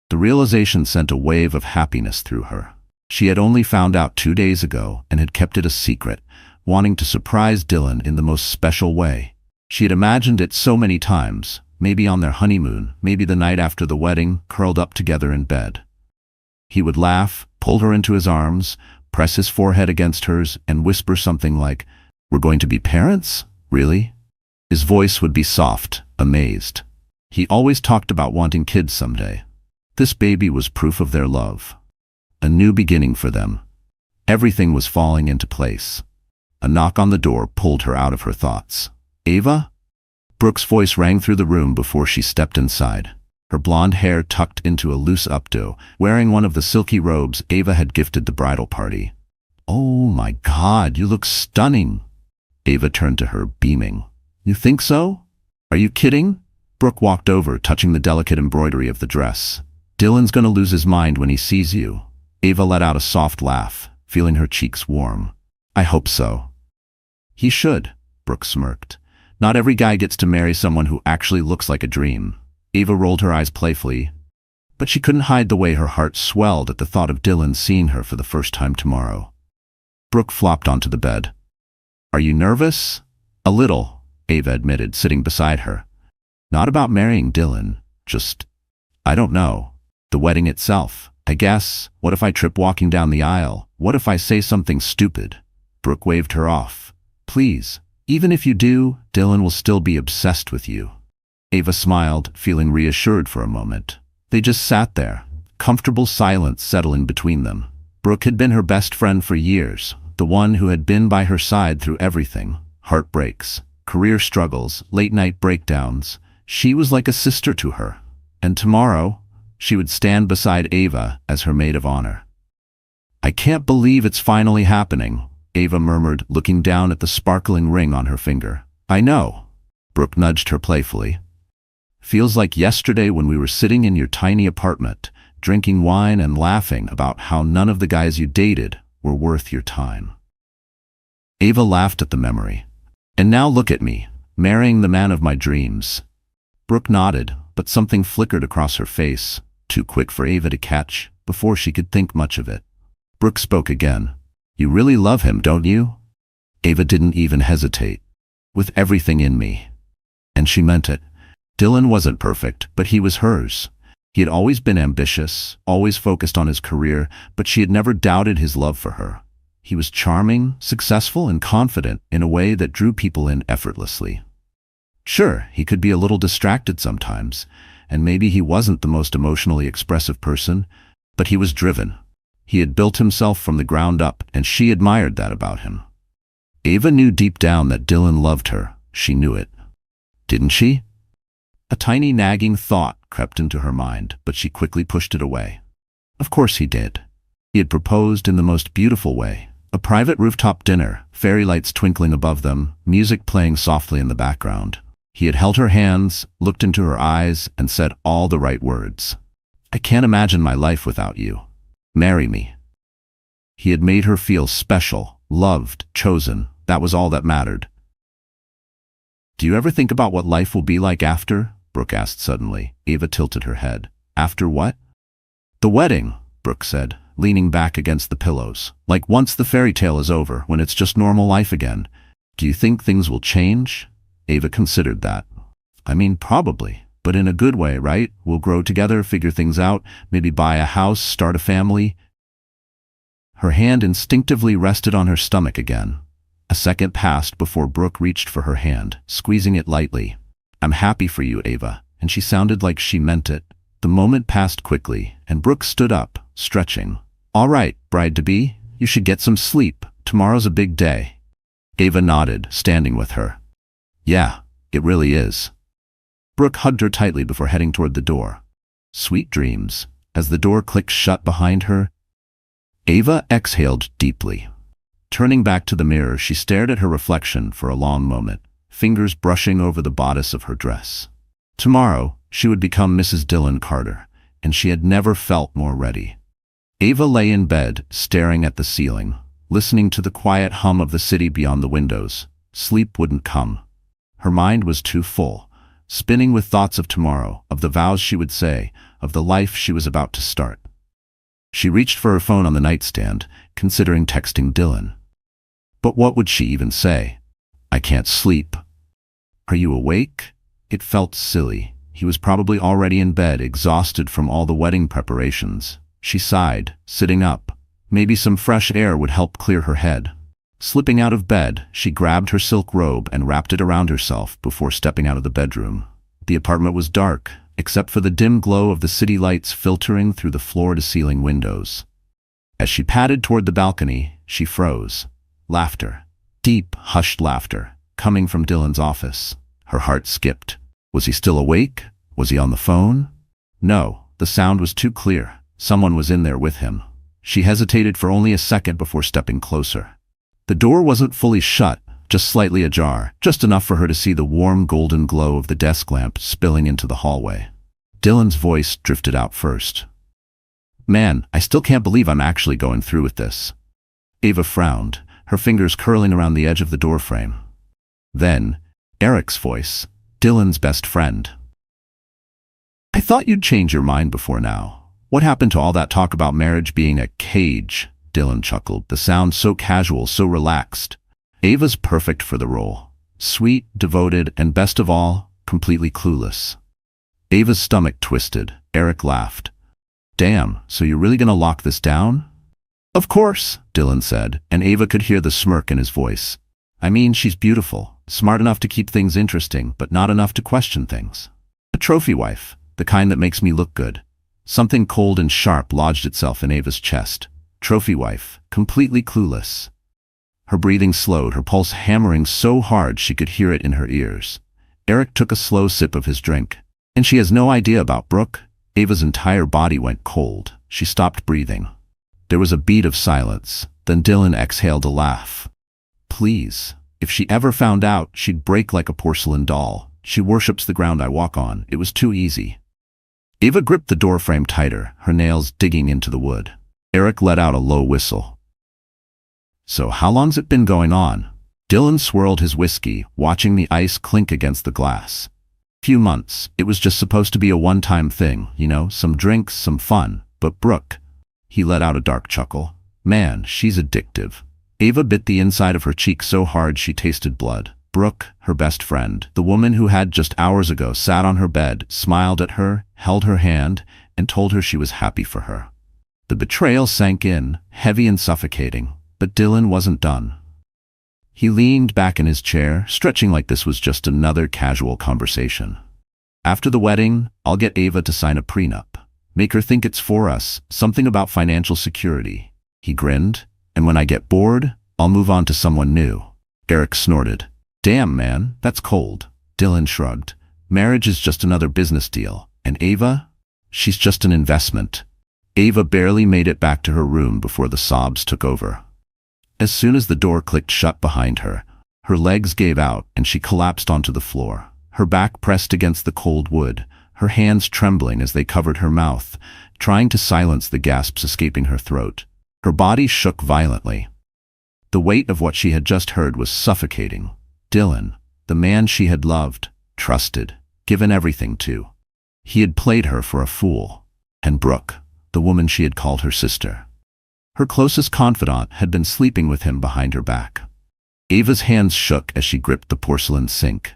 The realization sent a wave of happiness through her. She had only found out 2 days ago and had kept it a secret, wanting to surprise Dylan in the most special way. She had imagined it so many times, maybe on their honeymoon, maybe the night after the wedding, curled up together in bed. He would laugh, pull her into his arms, press his forehead against hers, and whisper something like, "We're going to be parents? Really?" His voice would be soft, amazed. He always talked about wanting kids someday. This baby was proof of their love. A new beginning for them. Everything was falling into place. A knock on the door pulled her out of her thoughts. "Ava?" Brooke's voice rang through the room before she stepped inside. Her blonde hair tucked into a loose updo, wearing one of the silky robes Ava had gifted the bridal party. "Oh my God, you look stunning." Ava turned to her, beaming. "You think so? Are you kidding?" Brooke walked over, touching the delicate embroidery of the dress. "Dylan's gonna lose his mind when he sees you." Ava let out a soft laugh, feeling her cheeks warm. "I hope so." "He should," Brooke smirked. "Not every guy gets to marry someone who actually looks like a dream." Ava rolled her eyes playfully, but she couldn't hide the way her heart swelled at the thought of Dylan seeing her for the first time tomorrow. Brooke flopped onto the bed. "Are you nervous?" "A little," Ava admitted, sitting beside her. "Not about marrying Dylan, just, I don't know. The wedding itself, I guess. What if I trip walking down the aisle? What if I say something stupid?" Brooke waved her off. "Please, even if you do, Dylan will still be obsessed with you." Ava smiled, feeling reassured for a moment. They just sat there, comfortable silence settling between them. Brooke had been her best friend for years, the one who had been by her side through everything. Heartbreaks, career struggles, late-night breakdowns. She was like a sister to her. And tomorrow, she would stand beside Ava as her maid of honor. "I can't believe it's finally happening," Ava murmured, looking down at the sparkling ring on her finger. "I know." Brooke nudged her playfully. "Feels like yesterday when we were sitting in your tiny apartment, drinking wine and laughing about how none of the guys you dated were worth your time." Ava laughed at the memory. "And now look at me, marrying the man of my dreams." Brooke nodded, but something flickered across her face, too quick for Ava to catch, before she could think much of it. Brooke spoke again. "You really love him, don't you?" Ava didn't even hesitate. "With everything in me." And she meant it. Dylan wasn't perfect, but he was hers. He had always been ambitious, always focused on his career, but she had never doubted his love for her. He was charming, successful, and confident in a way that drew people in effortlessly. Sure, he could be a little distracted sometimes, and maybe he wasn't the most emotionally expressive person, but he was driven. He had built himself from the ground up, and she admired that about him. Ava knew deep down that Dylan loved her. She knew it. Didn't she? A tiny nagging thought crept into her mind, but she quickly pushed it away. Of course he did. He had proposed in the most beautiful way. A private rooftop dinner, fairy lights twinkling above them, music playing softly in the background. He had held her hands, looked into her eyes, and said all the right words. "I can't imagine my life without you. Marry me." He had made her feel special, loved, chosen. That was all that mattered. "Do you ever think about what life will be like after?" Brooke asked suddenly. Ava tilted her head. "After what?" "The wedding," Brooke said, leaning back against the pillows. "Like once the fairy tale is over, when it's just normal life again. Do you think things will change?" Ava considered that. "I mean, probably, but in a good way, right? We'll grow together, figure things out, maybe buy a house, start a family." Her hand instinctively rested on her stomach again. A second passed before Brooke reached for her hand, squeezing it lightly. "I'm happy for you, Ava," and she sounded like she meant it. The moment passed quickly, and Brooke stood up, stretching. "All right, bride-to-be, you should get some sleep. Tomorrow's a big day." Ava nodded, standing with her. "Yeah, it really is." Brooke hugged her tightly before heading toward the door. Sweet dreams. As the door clicked shut behind her, Ava exhaled deeply. Turning back to the mirror, she stared at her reflection for a long moment, fingers brushing over the bodice of her dress. Tomorrow, she would become Mrs. Dylan Carter, and she had never felt more ready. Ava lay in bed, staring at the ceiling, listening to the quiet hum of the city beyond the windows. Sleep wouldn't come. Her mind was too full. spinning with thoughts of tomorrow, of the vows she would say, of the life she was about to start. She reached for her phone on the nightstand, considering texting Dylan. But what would she even say? "I can't sleep." "Are you awake?" It felt silly. He was probably already in bed, exhausted from all the wedding preparations. She sighed, sitting up. Maybe some fresh air would help clear her head. Slipping out of bed, she grabbed her silk robe and wrapped it around herself before stepping out of the bedroom. The apartment was dark, except for the dim glow of the city lights filtering through the floor-to-ceiling windows. As she padded toward the balcony, she froze. Laughter. Deep, hushed laughter, coming from Dylan's office. Her heart skipped. Was he still awake? Was he on the phone? No, the sound was too clear. Someone was in there with him. She hesitated for only a second before stepping closer. The door wasn't fully shut, just slightly ajar, just enough for her to see the warm golden glow of the desk lamp spilling into the hallway. Dylan's voice drifted out first. "Man, I still can't believe I'm actually going through with this." Ava frowned, her fingers curling around the edge of the doorframe. Then, Eric's voice, Dylan's best friend. "I thought you'd change your mind before now. What happened to all that talk about marriage being a cage?" Dylan chuckled, the sound so casual, so relaxed. Ava's perfect for the role. Sweet, devoted, and best of all, completely clueless. Ava's stomach twisted. Eric laughed. "Damn, so you're really gonna lock this down?" "Of course," Dylan said, and Ava could hear the smirk in his voice. "I mean, she's beautiful, smart enough to keep things interesting, but not enough to question things. A trophy wife, the kind that makes me look good." Something cold and sharp lodged itself in Ava's chest. Trophy wife, completely clueless. Her breathing slowed, her pulse hammering so hard she could hear it in her ears. Eric took a slow sip of his drink. "And she has no idea about Brooke?" Ava's entire body went cold. She stopped breathing. There was a beat of silence. Then Dylan exhaled a laugh. "Please. If she ever found out, she'd break like a porcelain doll. She worships the ground I walk on. It was too easy." Ava gripped the doorframe tighter, her nails digging into the wood. Eric let out a low whistle. "So how long's it been going on?" Dylan swirled his whiskey, watching the ice clink against the glass. "Few months. It was just supposed to be a one-time thing, you know, some drinks, some fun. But Brooke," he let out a dark chuckle. "Man, she's addictive." Ava bit the inside of her cheek so hard she tasted blood. Brooke, her best friend, the woman who had just hours ago sat on her bed, smiled at her, held her hand, and told her she was happy for her. The betrayal sank in, heavy and suffocating, but Dylan wasn't done. He leaned back in his chair, stretching like this was just another casual conversation. "After the wedding, I'll get Ava to sign a prenup. Make her think it's for us, something about financial security." He grinned. "And when I get bored, I'll move on to someone new." Eric snorted. "Damn, man, that's cold." Dylan shrugged. "Marriage is just another business deal. And Ava? She's just an investment." Ava barely made it back to her room before the sobs took over. As soon as the door clicked shut behind her, her legs gave out and she collapsed onto the floor. Her back pressed against the cold wood, her hands trembling as they covered her mouth, trying to silence the gasps escaping her throat. Her body shook violently. The weight of what she had just heard was suffocating. Dylan, the man she had loved, trusted, given everything to. He had played her for a fool. And Brooke, the woman she had called her sister. Her closest confidant had been sleeping with him behind her back. Ava's hands shook as she gripped the porcelain sink.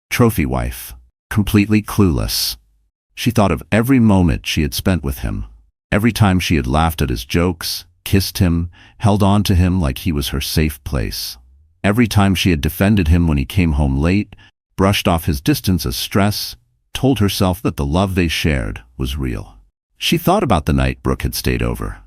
Trophy wife, completely clueless. She thought of every moment she had spent with him, every time she had laughed at his jokes, kissed him, held on to him like he was her safe place. Every time she had defended him when he came home late, brushed off his distance as stress, told herself that the love they shared was real. She thought about the night Brooke had stayed over.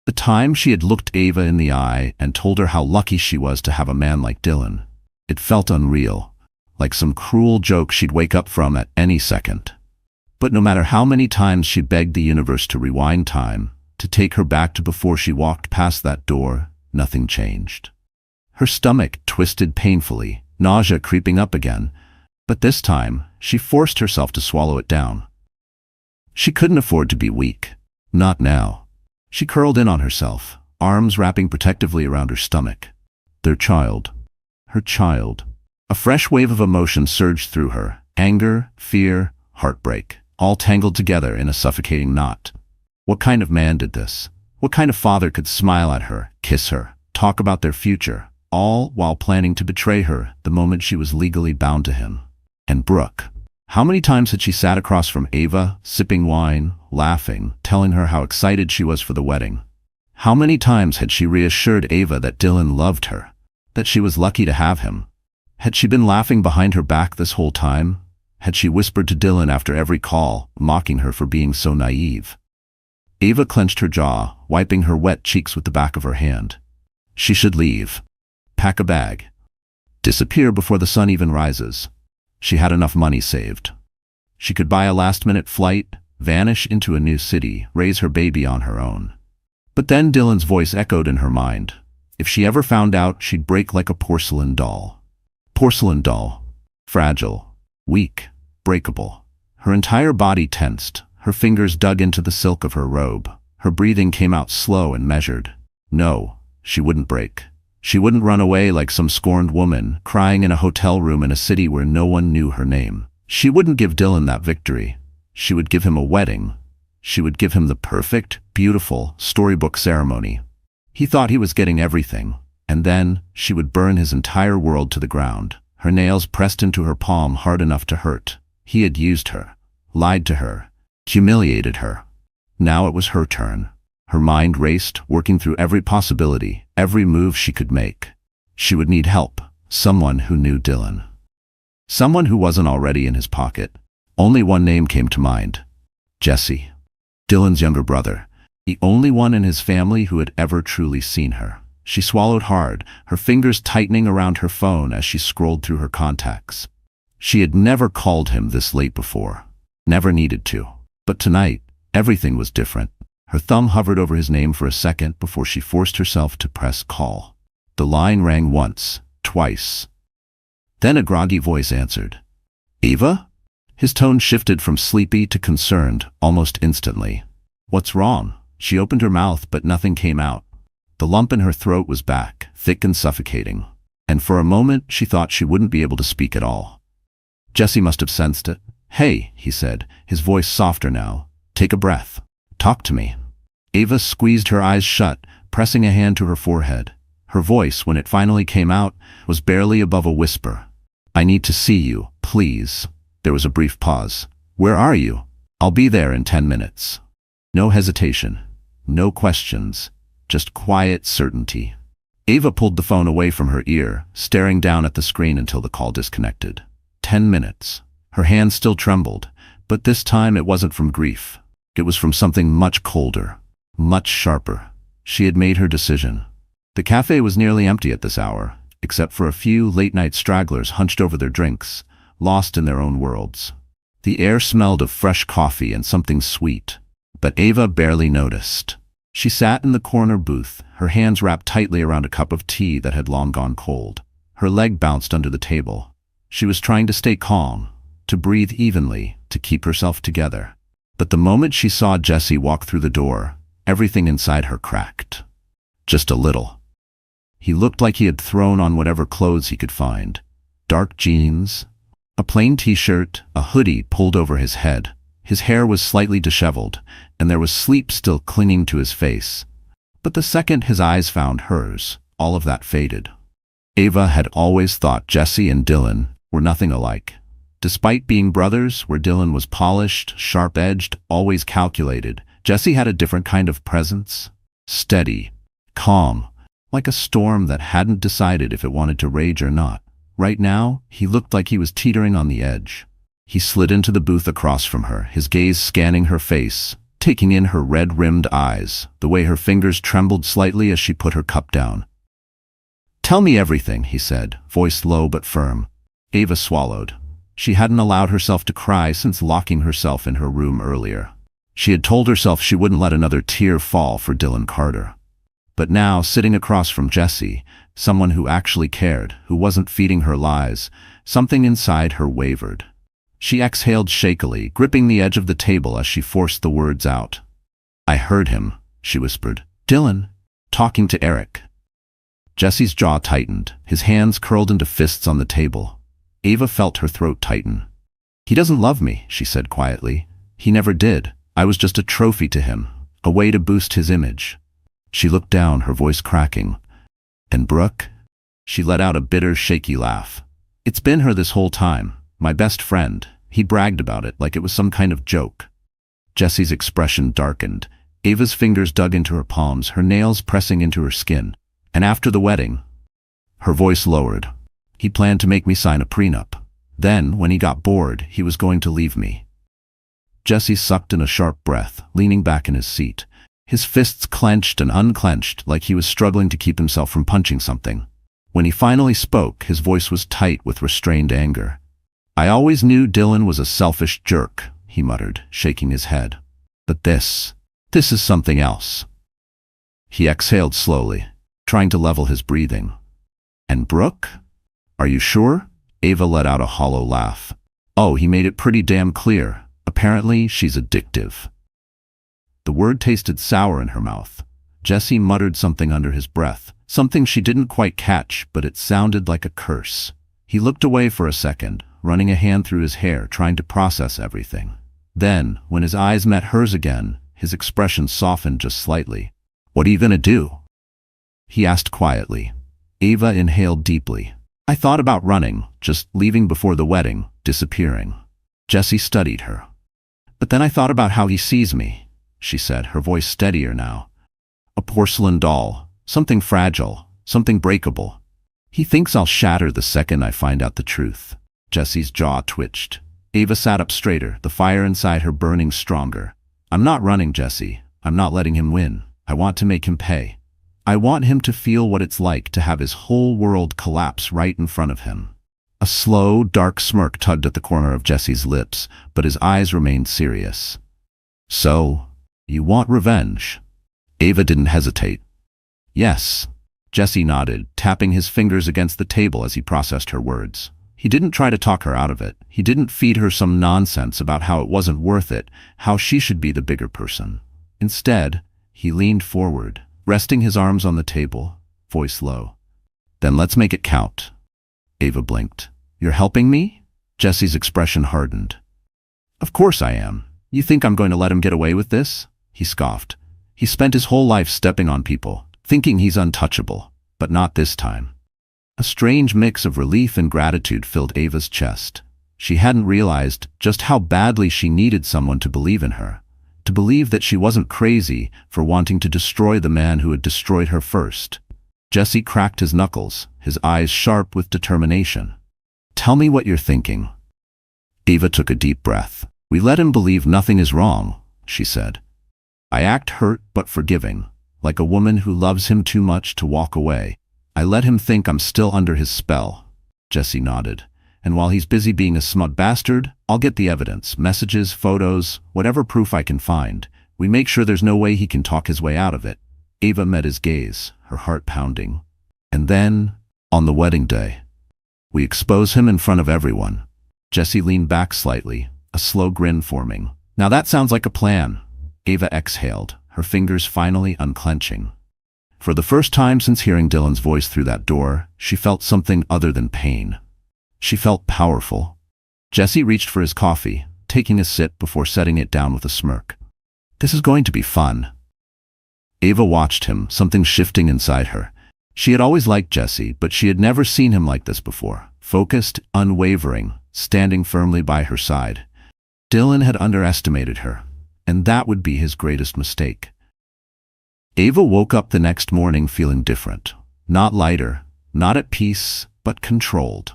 The time she had looked Ava in the eye and told her how lucky she was to have a man like Dylan. It felt unreal, like some cruel joke she'd wake up from at any second. But no matter how many times she begged the universe to rewind time, to take her back to before she walked past that door, nothing changed. Her stomach twisted painfully, nausea creeping up again, but this time she forced herself to swallow it down. She couldn't afford to be weak. Not now. She curled in on herself, arms wrapping protectively around her stomach. Their child. Her child. A fresh wave of emotion surged through her, Anger, fear, heartbreak, all tangled together in a suffocating knot. What kind of man did this? What kind of father could smile at her, kiss her, talk about their future, all while planning to betray her the moment she was legally bound to him? And Brooke. How many times had she sat across from Ava, sipping wine, laughing, telling her how excited she was for the wedding? How many times had she reassured Ava that Dylan loved her, that she was lucky to have him? Had she been laughing behind her back this whole time? Had she whispered to Dylan after every call, mocking her for being so naive? Ava clenched her jaw, wiping her wet cheeks with the back of her hand. She should leave. Pack a bag. Disappear before the sun even rises. She had enough money saved. She could buy a last-minute flight, vanish into a new city, raise her baby on her own. But then Dylan's voice echoed in her mind. If she ever found out, she'd break like a porcelain doll. Porcelain doll. Fragile. Weak. Breakable. Her entire body tensed. Her fingers dug into the silk of her robe. Her breathing came out slow and measured. No, she wouldn't break. She wouldn't run away like some scorned woman, crying in a hotel room in a city where no one knew her name. She wouldn't give Dylan that victory. She would give him a wedding. She would give him the perfect, beautiful, storybook ceremony. He thought he was getting everything, and then she would burn his entire world to the ground, her nails pressed into her palm hard enough to hurt. He had used her, lied to her, humiliated her. Now it was her turn. Her mind raced, working through every possibility, every move she could make. She would need help, someone who knew Dylan. Someone who wasn't already in his pocket. Only one name came to mind. Jesse. Dylan's younger brother. The only one in his family who had ever truly seen her. She swallowed hard, her fingers tightening around her phone as she scrolled through her contacts. She had never called him this late before. Never needed to. But tonight, everything was different. Her thumb hovered over his name for a second before she forced herself to press call. The line rang once, twice. Then a groggy voice answered. Ava? His tone shifted from sleepy to concerned almost instantly. What's wrong? She opened her mouth, but nothing came out. The lump in her throat was back, thick and suffocating. And for a moment, she thought she wouldn't be able to speak at all. Jesse must have sensed it. Hey, he said, his voice softer now. Take a breath. Talk to me. Ava squeezed her eyes shut, pressing a hand to her forehead. Her voice, when it finally came out, was barely above a whisper. I need to see you, please. There was a brief pause. Where are you? I'll be there in 10 minutes. No hesitation. No questions. Just quiet certainty. Ava pulled the phone away from her ear, staring down at the screen until the call disconnected. 10 minutes. Her hand still trembled, but this time it wasn't from grief. It was from something much colder, much sharper. She had made her decision. The cafe was nearly empty at this hour, except for a few late-night stragglers hunched over their drinks, lost in their own worlds. The air smelled of fresh coffee and something sweet, but Ava barely noticed. She sat in the corner booth, her hands wrapped tightly around a cup of tea that had long gone cold. Her leg bounced under the table. She was trying to stay calm, to breathe evenly, to keep herself together. But the moment she saw Jesse walk through the door, everything inside her cracked. Just a little. He looked like he had thrown on whatever clothes he could find. Dark jeans, a plain t-shirt, a hoodie pulled over his head. His hair was slightly disheveled, and there was sleep still clinging to his face. But the second his eyes found hers, all of that faded. Ava had always thought Jesse and Dylan were nothing alike. Despite being brothers, where Dylan was polished, sharp-edged, always calculated, Jesse had a different kind of presence. Steady, calm, like a storm that hadn't decided if it wanted to rage or not. Right now, he looked like he was teetering on the edge. He slid into the booth across from her, his gaze scanning her face, taking in her red-rimmed eyes, the way her fingers trembled slightly as she put her cup down. Tell me everything, he said, voice low but firm. Ava swallowed. She hadn't allowed herself to cry since locking herself in her room earlier. She had told herself she wouldn't let another tear fall for Dylan Carter. But now, sitting across from Jesse, someone who actually cared, who wasn't feeding her lies, something inside her wavered. She exhaled shakily, gripping the edge of the table as she forced the words out. I heard him, she whispered. Dylan, talking to Eric. Jesse's jaw tightened, his hands curled into fists on the table. Ava felt her throat tighten. "He doesn't love me," she said quietly. "He never did. I was just a trophy to him, a way to boost his image." She looked down, her voice cracking. "And Brooke?" She let out a bitter, shaky laugh. "It's been her this whole time. My best friend." He bragged about it like it was some kind of joke. Jesse's expression darkened. Ava's fingers dug into her palms, her nails pressing into her skin. "And after the wedding?" Her voice lowered. "He planned to make me sign a prenup. Then, when he got bored, he was going to leave me." Jesse sucked in a sharp breath, leaning back in his seat. His fists clenched and unclenched like he was struggling to keep himself from punching something. When he finally spoke, his voice was tight with restrained anger. "I always knew Dylan was a selfish jerk," he muttered, shaking his head. "But this is something else." He exhaled slowly, trying to level his breathing. "And Brooke? Are you sure?" Ava let out a hollow laugh. "Oh, he made it pretty damn clear. Apparently, she's addictive." The word tasted sour in her mouth. Jesse muttered something under his breath, something she didn't quite catch, but it sounded like a curse. He looked away for a second, running a hand through his hair, trying to process everything. Then, when his eyes met hers again, his expression softened just slightly. "What are you gonna do?" he asked quietly. Ava inhaled deeply. "I thought about running, just leaving before the wedding, disappearing." Jesse studied her. "But then I thought about how he sees me," she said, her voice steadier now. "A porcelain doll, something fragile, something breakable. He thinks I'll shatter the second I find out the truth." Jesse's jaw twitched. Ava sat up straighter, the fire inside her burning stronger. "I'm not running, Jesse. I'm not letting him win. I want to make him pay. I want him to feel what it's like to have his whole world collapse right in front of him." A slow, dark smirk tugged at the corner of Jesse's lips, but his eyes remained serious. "So, you want revenge?" Ava didn't hesitate. "Yes." Jesse nodded, tapping his fingers against the table as he processed her words. He didn't try to talk her out of it. He didn't feed her some nonsense about how it wasn't worth it, how she should be the bigger person. Instead, he leaned forward, resting his arms on the table, voice low. "Then let's make it count." Ava blinked. "You're helping me?" Jesse's expression hardened. "Of course I am. You think I'm going to let him get away with this?" He scoffed. "He spent his whole life stepping on people, thinking he's untouchable, but not this time." A strange mix of relief and gratitude filled Ava's chest. She hadn't realized just how badly she needed someone to believe in her, to believe that she wasn't crazy for wanting to destroy the man who had destroyed her first. Jesse cracked his knuckles, his eyes sharp with determination. "Tell me what you're thinking." Ava took a deep breath. "We let him believe nothing is wrong," she said. "I act hurt but forgiving, like a woman who loves him too much to walk away. I let him think I'm still under his spell." Jesse nodded. "And while he's busy being a smug bastard, I'll get the evidence, messages, photos, whatever proof I can find. We make sure there's no way he can talk his way out of it." Ava met his gaze, her heart pounding. "And then, on the wedding day, we expose him in front of everyone." Jesse leaned back slightly, a slow grin forming. "Now that sounds like a plan." Ava exhaled, her fingers finally unclenching. For the first time since hearing Dylan's voice through that door, she felt something other than pain. She felt powerful. Jesse reached for his coffee, taking a sip before setting it down with a smirk. "This is going to be fun." Ava watched him, something shifting inside her. She had always liked Jesse, but she had never seen him like this before. Focused, unwavering, standing firmly by her side. Dylan had underestimated her, and that would be his greatest mistake. Ava woke up the next morning feeling different. Not lighter, not at peace, but controlled.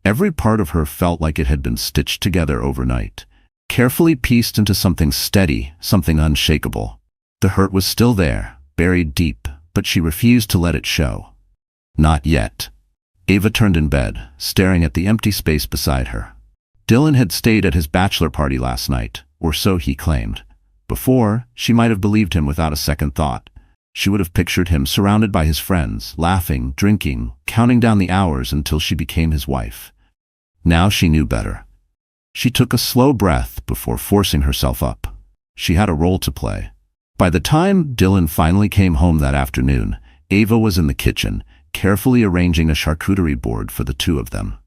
Every part of her felt like it had been stitched together overnight, carefully pieced into something steady, something unshakable. The hurt was still there, buried deep, but she refused to let it show. Not yet. Ava turned in bed, staring at the empty space beside her. Dylan had stayed at his bachelor party last night, or so he claimed. Before, she might have believed him without a second thought. She would have pictured him surrounded by his friends, laughing, drinking, counting down the hours until she became his wife. Now she knew better. She took a slow breath before forcing herself up. She had a role to play. By the time Dylan finally came home that afternoon, Ava was in the kitchen, carefully arranging a charcuterie board for the two of them.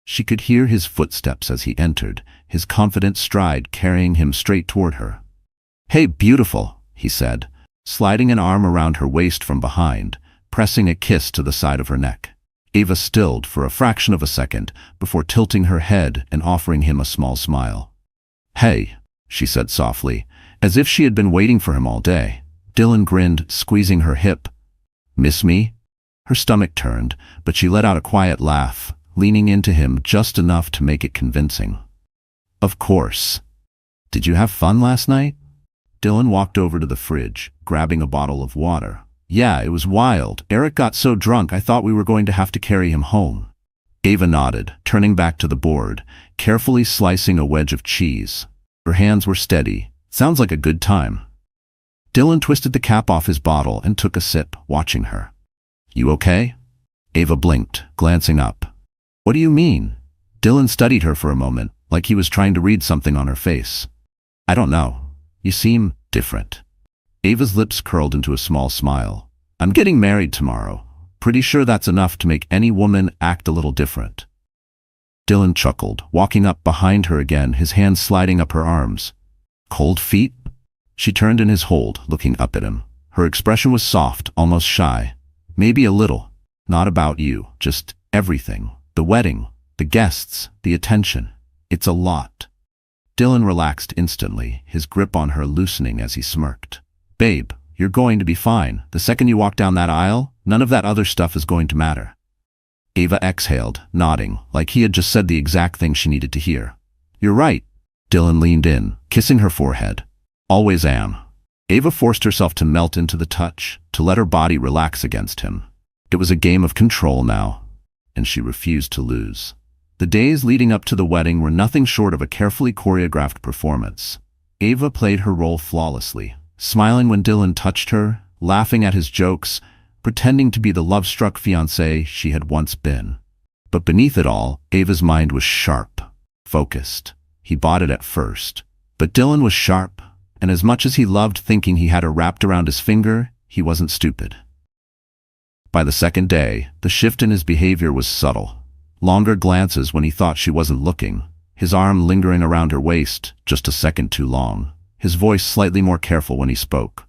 She could hear his footsteps as he entered, his confident stride carrying him straight toward her. "Hey, beautiful," he said, sliding an arm around her waist from behind, pressing a kiss to the side of her neck. Ava stilled for a fraction of a second before tilting her head and offering him a small smile. "Hey," she said softly, as if she had been waiting for him all day. Dylan grinned, squeezing her hip. "Miss me?" Her stomach turned, but she let out a quiet laugh, leaning into him just enough to make it convincing. "Of course. Did you have fun last night?" Dylan walked over to the fridge, grabbing a bottle of water. "Yeah, it was wild. Eric got so drunk I thought we were going to have to carry him home." Ava nodded, turning back to the board, carefully slicing a wedge of cheese. Her hands were steady. "Sounds like a good time." Dylan twisted the cap off his bottle and took a sip, watching her. "You okay?" Ava blinked, glancing up. "What do you mean?" Dylan studied her for a moment, like he was trying to read something on her face. "I don't know. You seem different." Ava's lips curled into a small smile. "I'm getting married tomorrow. Pretty sure that's enough to make any woman act a little different." Dylan chuckled, walking up behind her again, his hands sliding up her arms. "Cold feet?" She turned in his hold, looking up at him. Her expression was soft, almost shy. "Maybe a little. Not about you, just everything. The wedding, the guests, the attention. It's a lot." Dylan relaxed instantly, his grip on her loosening as he smirked. "Babe, you're going to be fine. The second you walk down that aisle, none of that other stuff is going to matter." Ava exhaled, nodding, like he had just said the exact thing she needed to hear. "You're right." Dylan leaned in, kissing her forehead. "Always am." Ava forced herself to melt into the touch, to let her body relax against him. It was a game of control now, and she refused to lose. The days leading up to the wedding were nothing short of a carefully choreographed performance. Ava played her role flawlessly, smiling when Dylan touched her, laughing at his jokes, pretending to be the love-struck fiancée she had once been. But beneath it all, Ava's mind was sharp, focused. He bought it at first. But Dylan was sharp, and as much as he loved thinking he had her wrapped around his finger, he wasn't stupid. By the second day, the shift in his behavior was subtle. Longer glances when he thought she wasn't looking, his arm lingering around her waist just a second too long, his voice slightly more careful when he spoke.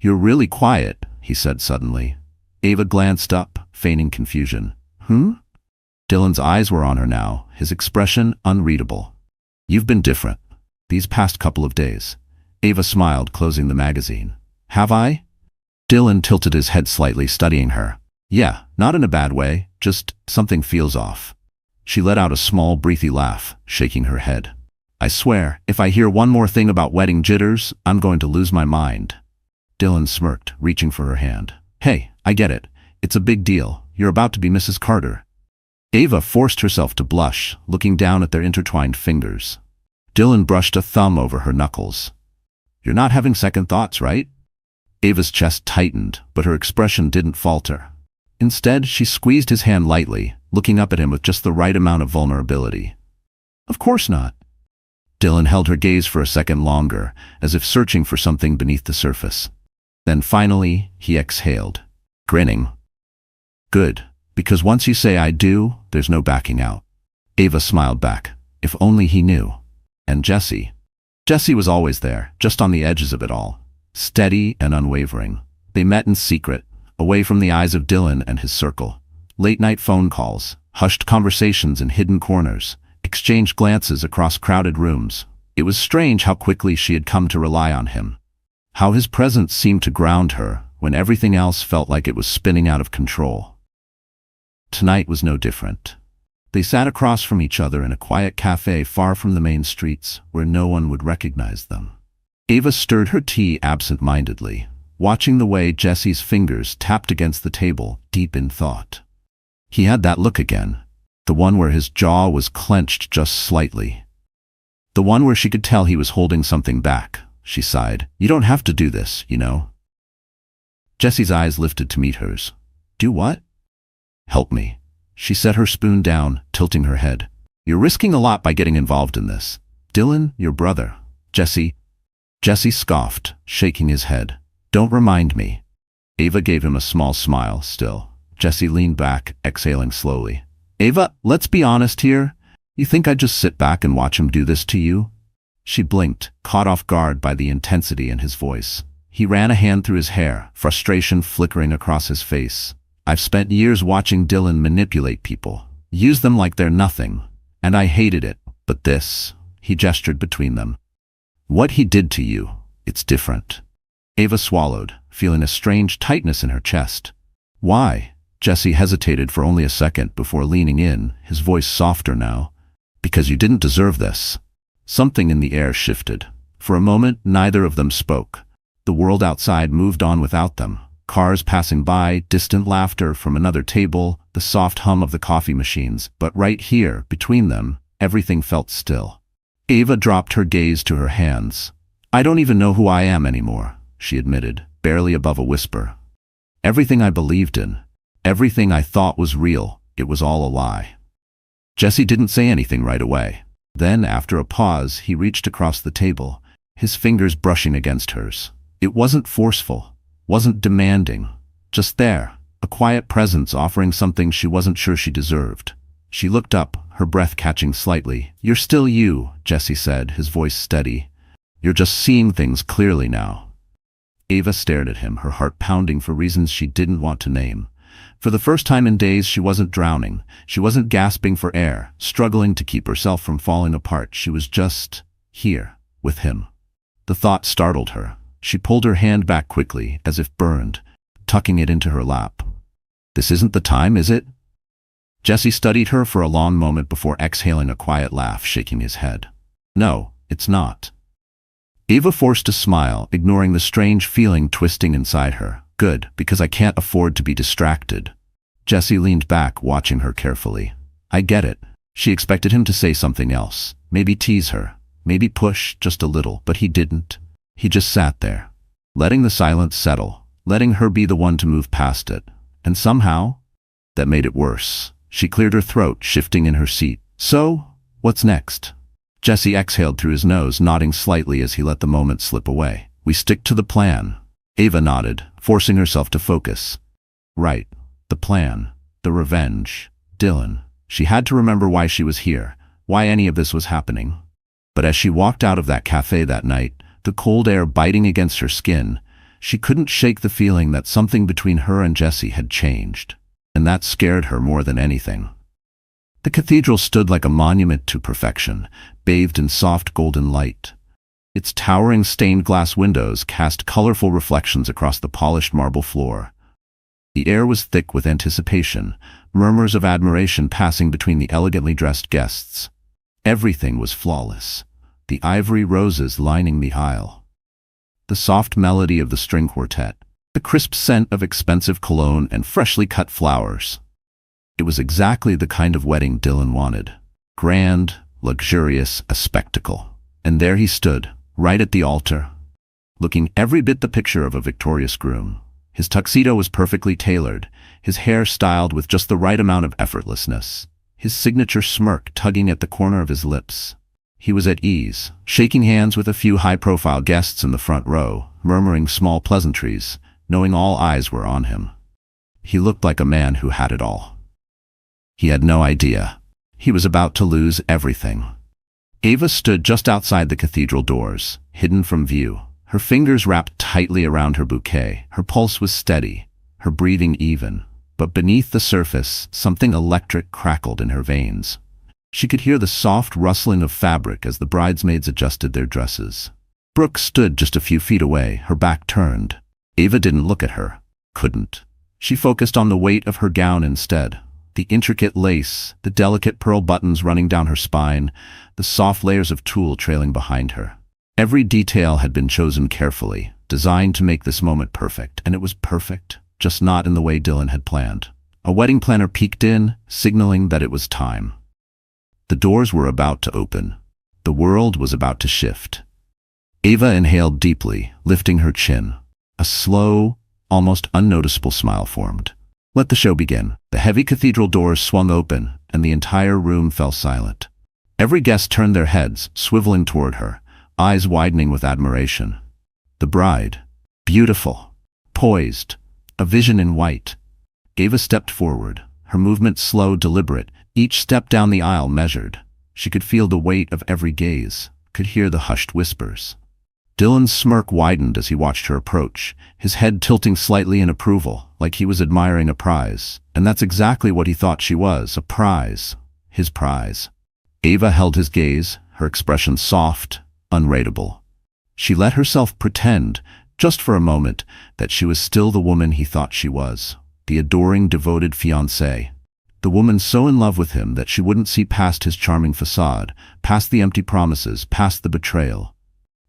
"You're really quiet," he said suddenly. Ava glanced up, feigning confusion. Dylan's eyes were on her now, his expression unreadable. "You've been different these past couple of days." Ava smiled, closing the magazine. "Have I?" Dylan tilted his head slightly, studying her. "Yeah, not in a bad way, just something feels off." She let out a small, breathy laugh, shaking her head. "I swear, if I hear one more thing about wedding jitters, I'm going to lose my mind." Dylan smirked, reaching for her hand. "Hey, I get it. It's a big deal. You're about to be Mrs. Carter." Ava forced herself to blush, looking down at their intertwined fingers. Dylan brushed a thumb over her knuckles. "You're not having second thoughts, right?" Ava's chest tightened, but her expression didn't falter. Instead, she squeezed his hand lightly, looking up at him with just the right amount of vulnerability. "Of course not." Dylan held her gaze for a second longer, as if searching for something beneath the surface. Then finally, he exhaled, grinning. "Good, because once you say I do, there's no backing out." Ava smiled back. If only he knew. And Jessie. Jessie was always there, just on the edges of it all, steady and unwavering. They met in secret, away from the eyes of Dylan and his circle. Late-night phone calls, hushed conversations in hidden corners, exchanged glances across crowded rooms. It was strange how quickly she had come to rely on him. How his presence seemed to ground her when everything else felt like it was spinning out of control. Tonight was no different. They sat across from each other in a quiet cafe far from the main streets, where no one would recognize them. Ava stirred her tea absent-mindedly, watching the way Jessie's fingers tapped against the table, deep in thought. He had that look again, the one where his jaw was clenched just slightly. The one where she could tell he was holding something back. She sighed. "You don't have to do this, you know." Jessie's eyes lifted to meet hers. "Do what?" "Help me." She set her spoon down, tilting her head. "You're risking a lot by getting involved in this. Dylan, your brother." Jessie scoffed, shaking his head. "Don't remind me." Ava gave him a small smile, still. Jessie leaned back, exhaling slowly. Ava, let's be honest here. You think I'd just sit back and watch him do this to you? She blinked, caught off guard by the intensity in his voice. He ran a hand through his hair, frustration flickering across his face. I've spent years watching Dylan manipulate people, use them like they're nothing, and I hated it. But this, he gestured between them. What he did to you, it's different. Ava swallowed, feeling a strange tightness in her chest. Why? Jesse hesitated for only a second before leaning in, his voice softer now. Because you didn't deserve this. Something in the air shifted. For a moment, neither of them spoke. The world outside moved on without them. Cars passing by, distant laughter from another table, the soft hum of the coffee machines. But right here, between them, everything felt still. Ava dropped her gaze to her hands. I don't even know who I am anymore, she admitted, barely above a whisper. Everything I believed in, everything I thought was real, it was all a lie. Jesse didn't say anything right away. Then, after a pause, he reached across the table, his fingers brushing against hers. It wasn't forceful, wasn't demanding, just there, a quiet presence offering something she wasn't sure she deserved. She looked up, her breath catching slightly. You're still you, Jesse said, his voice steady. You're just seeing things clearly now. Ava stared at him, her heart pounding for reasons she didn't want to name. For the first time in days, she wasn't drowning. She wasn't gasping for air, struggling to keep herself from falling apart. She was just here, with him. The thought startled her. She pulled her hand back quickly, as if burned, tucking it into her lap. This isn't the time, is it? Jesse studied her for a long moment before exhaling a quiet laugh, shaking his head. No, it's not. Ava forced a smile, ignoring the strange feeling twisting inside her. Good, because I can't afford to be distracted. Jesse leaned back, watching her carefully. I get it. She expected him to say something else, maybe tease her, maybe push just a little, but he didn't. He just sat there, letting the silence settle, letting her be the one to move past it. And somehow, that made it worse. She cleared her throat, shifting in her seat. So, what's next? Jesse exhaled through his nose, nodding slightly as he let the moment slip away. We stick to the plan. Ava nodded, forcing herself to focus. Right. The plan. The revenge. Dylan. She had to remember why she was here, why any of this was happening. But as she walked out of that cafe that night, the cold air biting against her skin, she couldn't shake the feeling that something between her and Jesse had changed. And that scared her more than anything. The cathedral stood like a monument to perfection, bathed in soft golden light. Its towering stained glass windows cast colorful reflections across the polished marble floor. The air was thick with anticipation, murmurs of admiration passing between the elegantly dressed guests. Everything was flawless, the ivory roses lining the aisle, the soft melody of the string quartet, the crisp scent of expensive cologne and freshly cut flowers. It was exactly the kind of wedding Dylan wanted. Grand, luxurious, a spectacle. And there he stood, right at the altar, looking every bit the picture of a victorious groom. His tuxedo was perfectly tailored, his hair styled with just the right amount of effortlessness, his signature smirk tugging at the corner of his lips. He was at ease, shaking hands with a few high-profile guests in the front row, murmuring small pleasantries, knowing all eyes were on him. He looked like a man who had it all. He had no idea. He was about to lose everything. Ava stood just outside the cathedral doors, hidden from view, her fingers wrapped tightly around her bouquet. Her pulse was steady, her breathing even, but beneath the surface, something electric crackled in her veins. She could hear the soft rustling of fabric as the bridesmaids adjusted their dresses. Brooke stood just a few feet away, her back turned. Ava didn't look at her. Couldn't. She focused on the weight of her gown instead. The intricate lace, the delicate pearl buttons running down her spine, the soft layers of tulle trailing behind her. Every detail had been chosen carefully, designed to make this moment perfect, and it was perfect, just not in the way Dylan had planned. A wedding planner peeked in, signaling that it was time. The doors were about to open. The world was about to shift. Ava inhaled deeply, lifting her chin. A slow, almost unnoticeable smile formed. Let the show begin. The heavy cathedral doors swung open, and the entire room fell silent. Every guest turned their heads, swiveling toward her, eyes widening with admiration. The bride, beautiful, poised, a vision in white. Ava stepped forward, her movement slow, deliberate, each step down the aisle measured. She could feel the weight of every gaze, could hear the hushed whispers. Dylan's smirk widened as he watched her approach, his head tilting slightly in approval, like he was admiring a prize. And that's exactly what he thought she was, a prize. His prize. Ava held his gaze, her expression soft, unreadable. She let herself pretend, just for a moment, that she was still the woman he thought she was, the adoring, devoted fiancée. The woman so in love with him that she wouldn't see past his charming facade, past the empty promises, past the betrayal.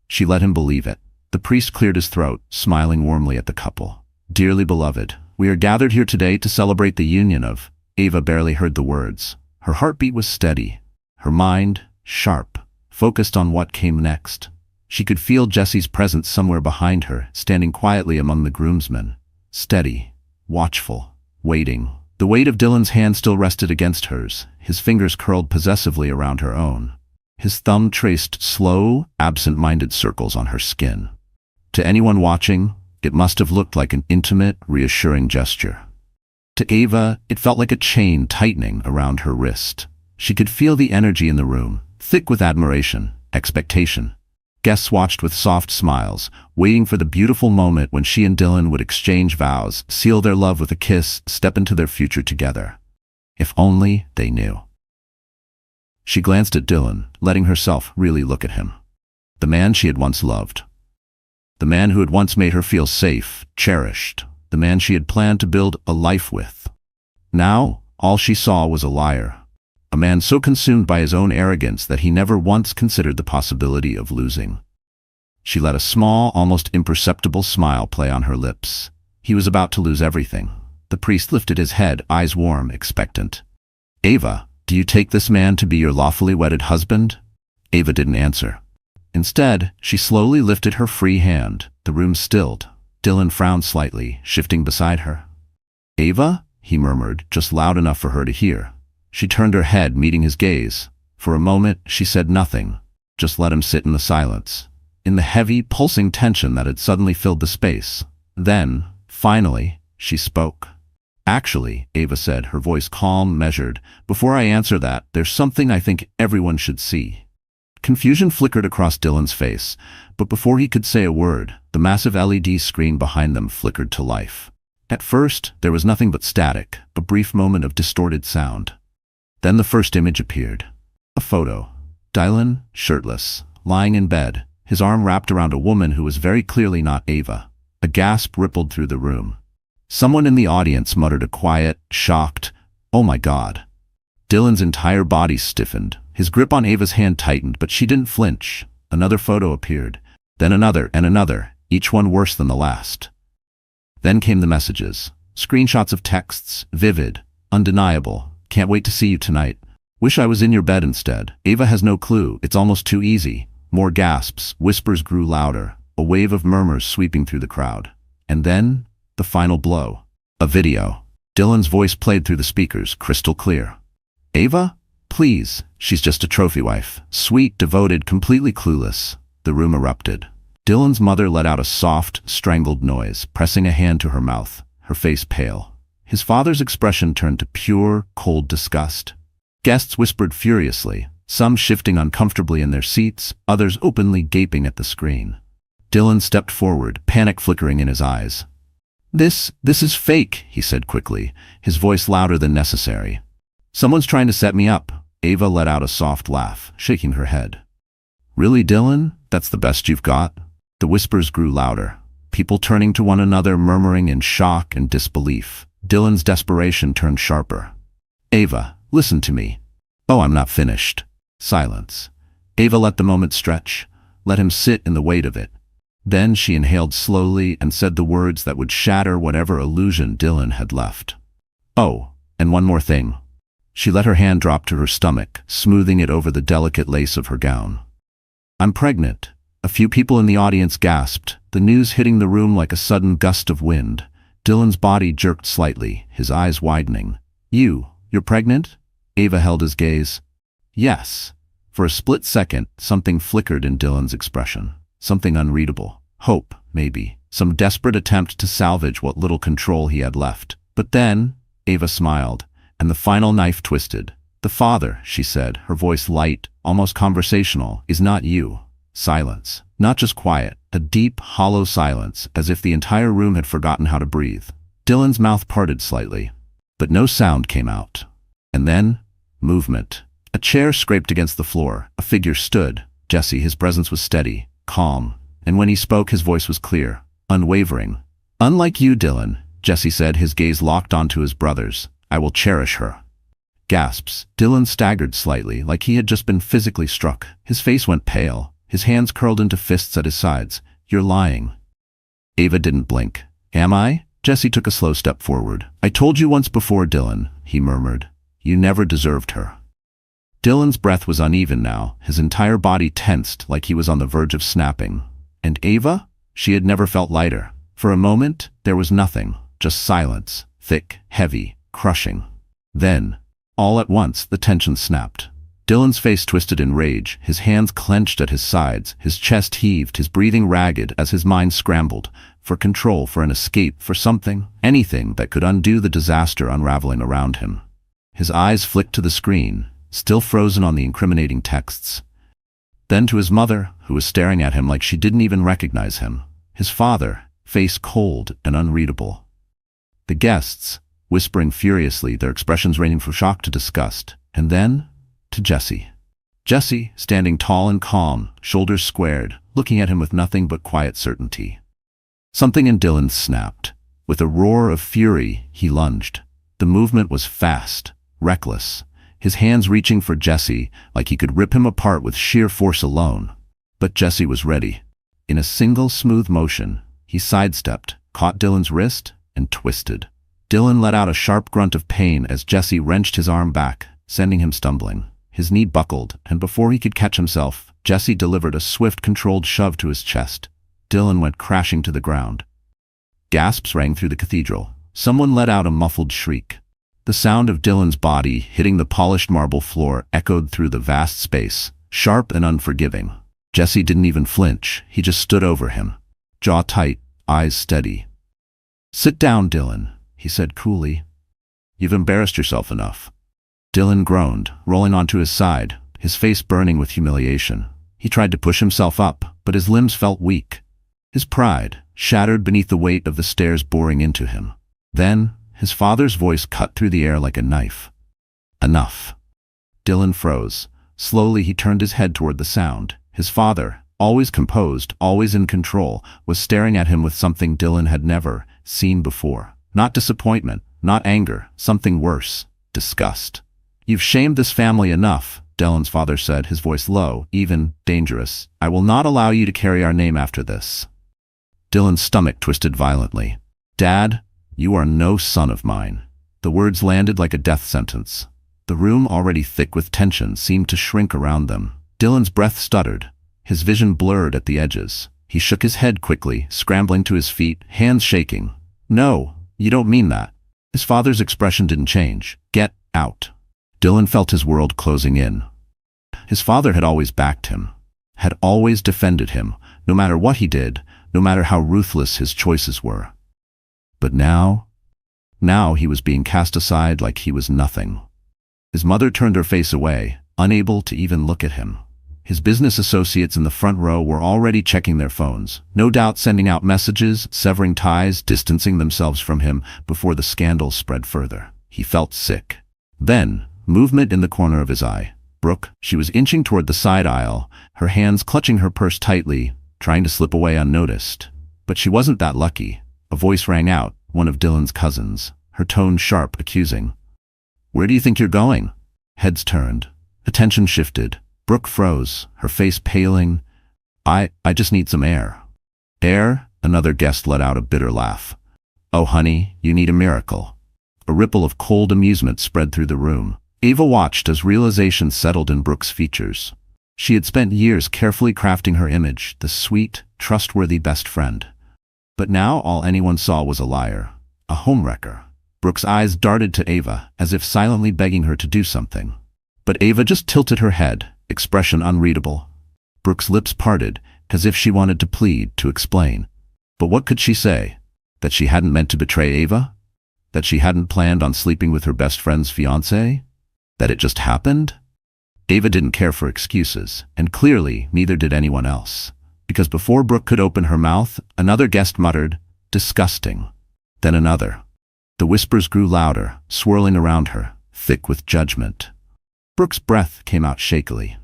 She let him believe it. The priest cleared his throat, smiling warmly at the couple. "Dearly beloved, we are gathered here today to celebrate the union of..." Ava barely heard the words. Her heartbeat was steady, her mind sharp, focused on what came next. She could feel Jesse's presence somewhere behind her, standing quietly among the groomsmen. Steady, watchful, waiting. The weight of Dylan's hand still rested against hers, his fingers curled possessively around her own. His thumb traced slow, absent-minded circles on her skin. To anyone watching, it must have looked like an intimate, reassuring gesture. To Ava, it felt like a chain tightening around her wrist. She could feel the energy in the room, thick with admiration, expectation. Guests watched with soft smiles, waiting for the beautiful moment when she and Dylan would exchange vows, seal their love with a kiss, step into their future together. If only they knew. She glanced at Dylan, letting herself really look at him. The man she had once loved. The man who had once made her feel safe, cherished. The man she had planned to build a life with. Now, all she saw was a liar. A man so consumed by his own arrogance that he never once considered the possibility of losing. She let a small, almost imperceptible smile play on her lips. He was about to lose everything. The priest lifted his head, eyes warm, expectant. "Ava, do you take this man to be your lawfully wedded husband?" Ava didn't answer. Instead, she slowly lifted her free hand. The room stilled. Dylan frowned slightly, shifting beside her. "Ava?" he murmured, just loud enough for her to hear. She turned her head, meeting his gaze. For a moment, she said nothing, just let him sit in the silence, in the heavy, pulsing tension that had suddenly filled the space. Then, finally, she spoke. "Actually," Ava said, her voice calm, measured, "before I answer that, there's something I think everyone should see." Confusion flickered across Dylan's face, but before he could say a word, the massive LED screen behind them flickered to life. At first, there was nothing but static, a brief moment of distorted sound. Then the first image appeared. A photo. Dylan, shirtless, lying in bed, his arm wrapped around a woman who was very clearly not Ava. A gasp rippled through the room. Someone in the audience muttered a quiet, shocked, "Oh my God." Dylan's entire body stiffened. His grip on Ava's hand tightened, but she didn't flinch. Another photo appeared. Then another and another, each one worse than the last. Then came the messages. Screenshots of texts, vivid, undeniable. "Can't wait to see you tonight. Wish I was in your bed instead. Ava has no clue. It's almost too easy." More gasps, whispers grew louder, a wave of murmurs sweeping through the crowd. And then, the final blow. A video. Dylan's voice played through the speakers, crystal clear. "Ava? Please, she's just a trophy wife. Sweet, devoted, completely clueless." The room erupted. Dylan's mother let out a soft, strangled noise, pressing a hand to her mouth, her face pale. His father's expression turned to pure, cold disgust. Guests whispered furiously, some shifting uncomfortably in their seats, others openly gaping at the screen. Dylan stepped forward, panic flickering in his eyes. This is fake," he said quickly, his voice louder than necessary. "Someone's trying to set me up." Ava let out a soft laugh, shaking her head. "Really, Dylan? That's the best you've got?" The whispers grew louder, people turning to one another, murmuring in shock and disbelief. Dylan's desperation turned sharper. "Ava, listen to me." "Oh, I'm not finished." Silence. Ava let the moment stretch, let him sit in the weight of it. Then she inhaled slowly and said the words that would shatter whatever illusion Dylan had left. "Oh, and one more thing." She let her hand drop to her stomach, smoothing it over the delicate lace of her gown. "I'm pregnant." A few people in the audience gasped, the news hitting the room like a sudden gust of wind. Dylan's body jerked slightly, his eyes widening. You're pregnant?" Ava held his gaze. "Yes." For a split second, something flickered in Dylan's expression. Something unreadable. Hope, maybe. Some desperate attempt to salvage what little control he had left. But then, Ava smiled, and the final knife twisted. "The father," she said, her voice light, almost conversational, "is not you." Silence. Not just quiet, a deep, hollow silence, as if the entire room had forgotten how to breathe. Dylan's mouth parted slightly, but no sound came out. And then, movement. A chair scraped against the floor. A figure stood. Jesse, his presence was steady, calm, and when he spoke, his voice was clear, unwavering. "Unlike you, Dylan," Jesse said, his gaze locked onto his brother's. "I will cherish her." Gasps. Dylan staggered slightly, like he had just been physically struck. His face went pale. His hands curled into fists at his sides. "You're lying." Ava didn't blink. "Am I?" Jesse took a slow step forward. "I told you once before, Dylan," he murmured. "You never deserved her." Dylan's breath was uneven now, his entire body tensed like he was on the verge of snapping. And Ava? She had never felt lighter. For a moment, there was nothing, just silence, thick, heavy, crushing. Then, all at once, the tension snapped. Dylan's face twisted in rage, his hands clenched at his sides, his chest heaved, his breathing ragged as his mind scrambled, for control, for an escape, for something, anything that could undo the disaster unraveling around him. His eyes flicked to the screen, still frozen on the incriminating texts. Then to his mother, who was staring at him like she didn't even recognize him. His father, face cold and unreadable. The guests, whispering furiously, their expressions ranging from shock to disgust. And then, to Jesse. Jesse, standing tall and calm, shoulders squared, looking at him with nothing but quiet certainty. Something in Dylan snapped. With a roar of fury, he lunged. The movement was fast, reckless, his hands reaching for Jesse like he could rip him apart with sheer force alone. But Jesse was ready. In a single smooth motion, he sidestepped, caught Dylan's wrist, and twisted. Dylan let out a sharp grunt of pain as Jesse wrenched his arm back, sending him stumbling. His knee buckled, and before he could catch himself, Jesse delivered a swift, controlled shove to his chest. Dylan went crashing to the ground. Gasps rang through the cathedral. Someone let out a muffled shriek. The sound of Dylan's body hitting the polished marble floor echoed through the vast space, sharp and unforgiving. Jesse didn't even flinch, he just stood over him, jaw tight, eyes steady. "Sit down, Dylan," he said coolly. "You've embarrassed yourself enough." Dylan groaned, rolling onto his side, his face burning with humiliation. He tried to push himself up, but his limbs felt weak. His pride, shattered beneath the weight of the stairs boring into him. Then, his father's voice cut through the air like a knife. "Enough." Dylan froze. Slowly he turned his head toward the sound. His father, always composed, always in control, was staring at him with something Dylan had never seen before. Not disappointment, not anger, something worse, disgust. "You've shamed this family enough," Dylan's father said, his voice low, even, dangerous. "I will not allow you to carry our name after this." Dylan's stomach twisted violently. "Dad, you are no son of mine." The words landed like a death sentence. The room, already thick with tension, seemed to shrink around them. Dylan's breath stuttered. His vision blurred at the edges. He shook his head quickly, scrambling to his feet, hands shaking. "No, you don't mean that." His father's expression didn't change. "Get out." Dylan felt his world closing in. His father had always backed him, had always defended him, no matter what he did, no matter how ruthless his choices were. But now he was being cast aside like he was nothing. His mother turned her face away, unable to even look at him. His business associates in the front row were already checking their phones, no doubt sending out messages, severing ties, distancing themselves from him before the scandal spread further. He felt sick. Then, movement in the corner of his eye. Brooke, she was inching toward the side aisle, her hands clutching her purse tightly, trying to slip away unnoticed. But she wasn't that lucky. A voice rang out, one of Dylan's cousins, her tone sharp, accusing. "Where do you think you're going?" Heads turned. Attention shifted. Brooke froze, her face paling. I just need some air." "Air?" Another guest let out a bitter laugh. "Oh, honey, you need a miracle." A ripple of cold amusement spread through the room. Ava watched as realization settled in Brooke's features. She had spent years carefully crafting her image, the sweet, trustworthy best friend. But now all anyone saw was a liar, a homewrecker. Brooke's eyes darted to Ava, as if silently begging her to do something. But Ava just tilted her head, expression unreadable. Brooke's lips parted, as if she wanted to plead, to explain. But what could she say? That she hadn't meant to betray Ava? That she hadn't planned on sleeping with her best friend's fiancé? That it just happened? Ava didn't care for excuses, and clearly neither did anyone else. Because before Brooke could open her mouth, another guest muttered, "Disgusting." Then another. The whispers grew louder, swirling around her, thick with judgment. Brooke's breath came out shakily.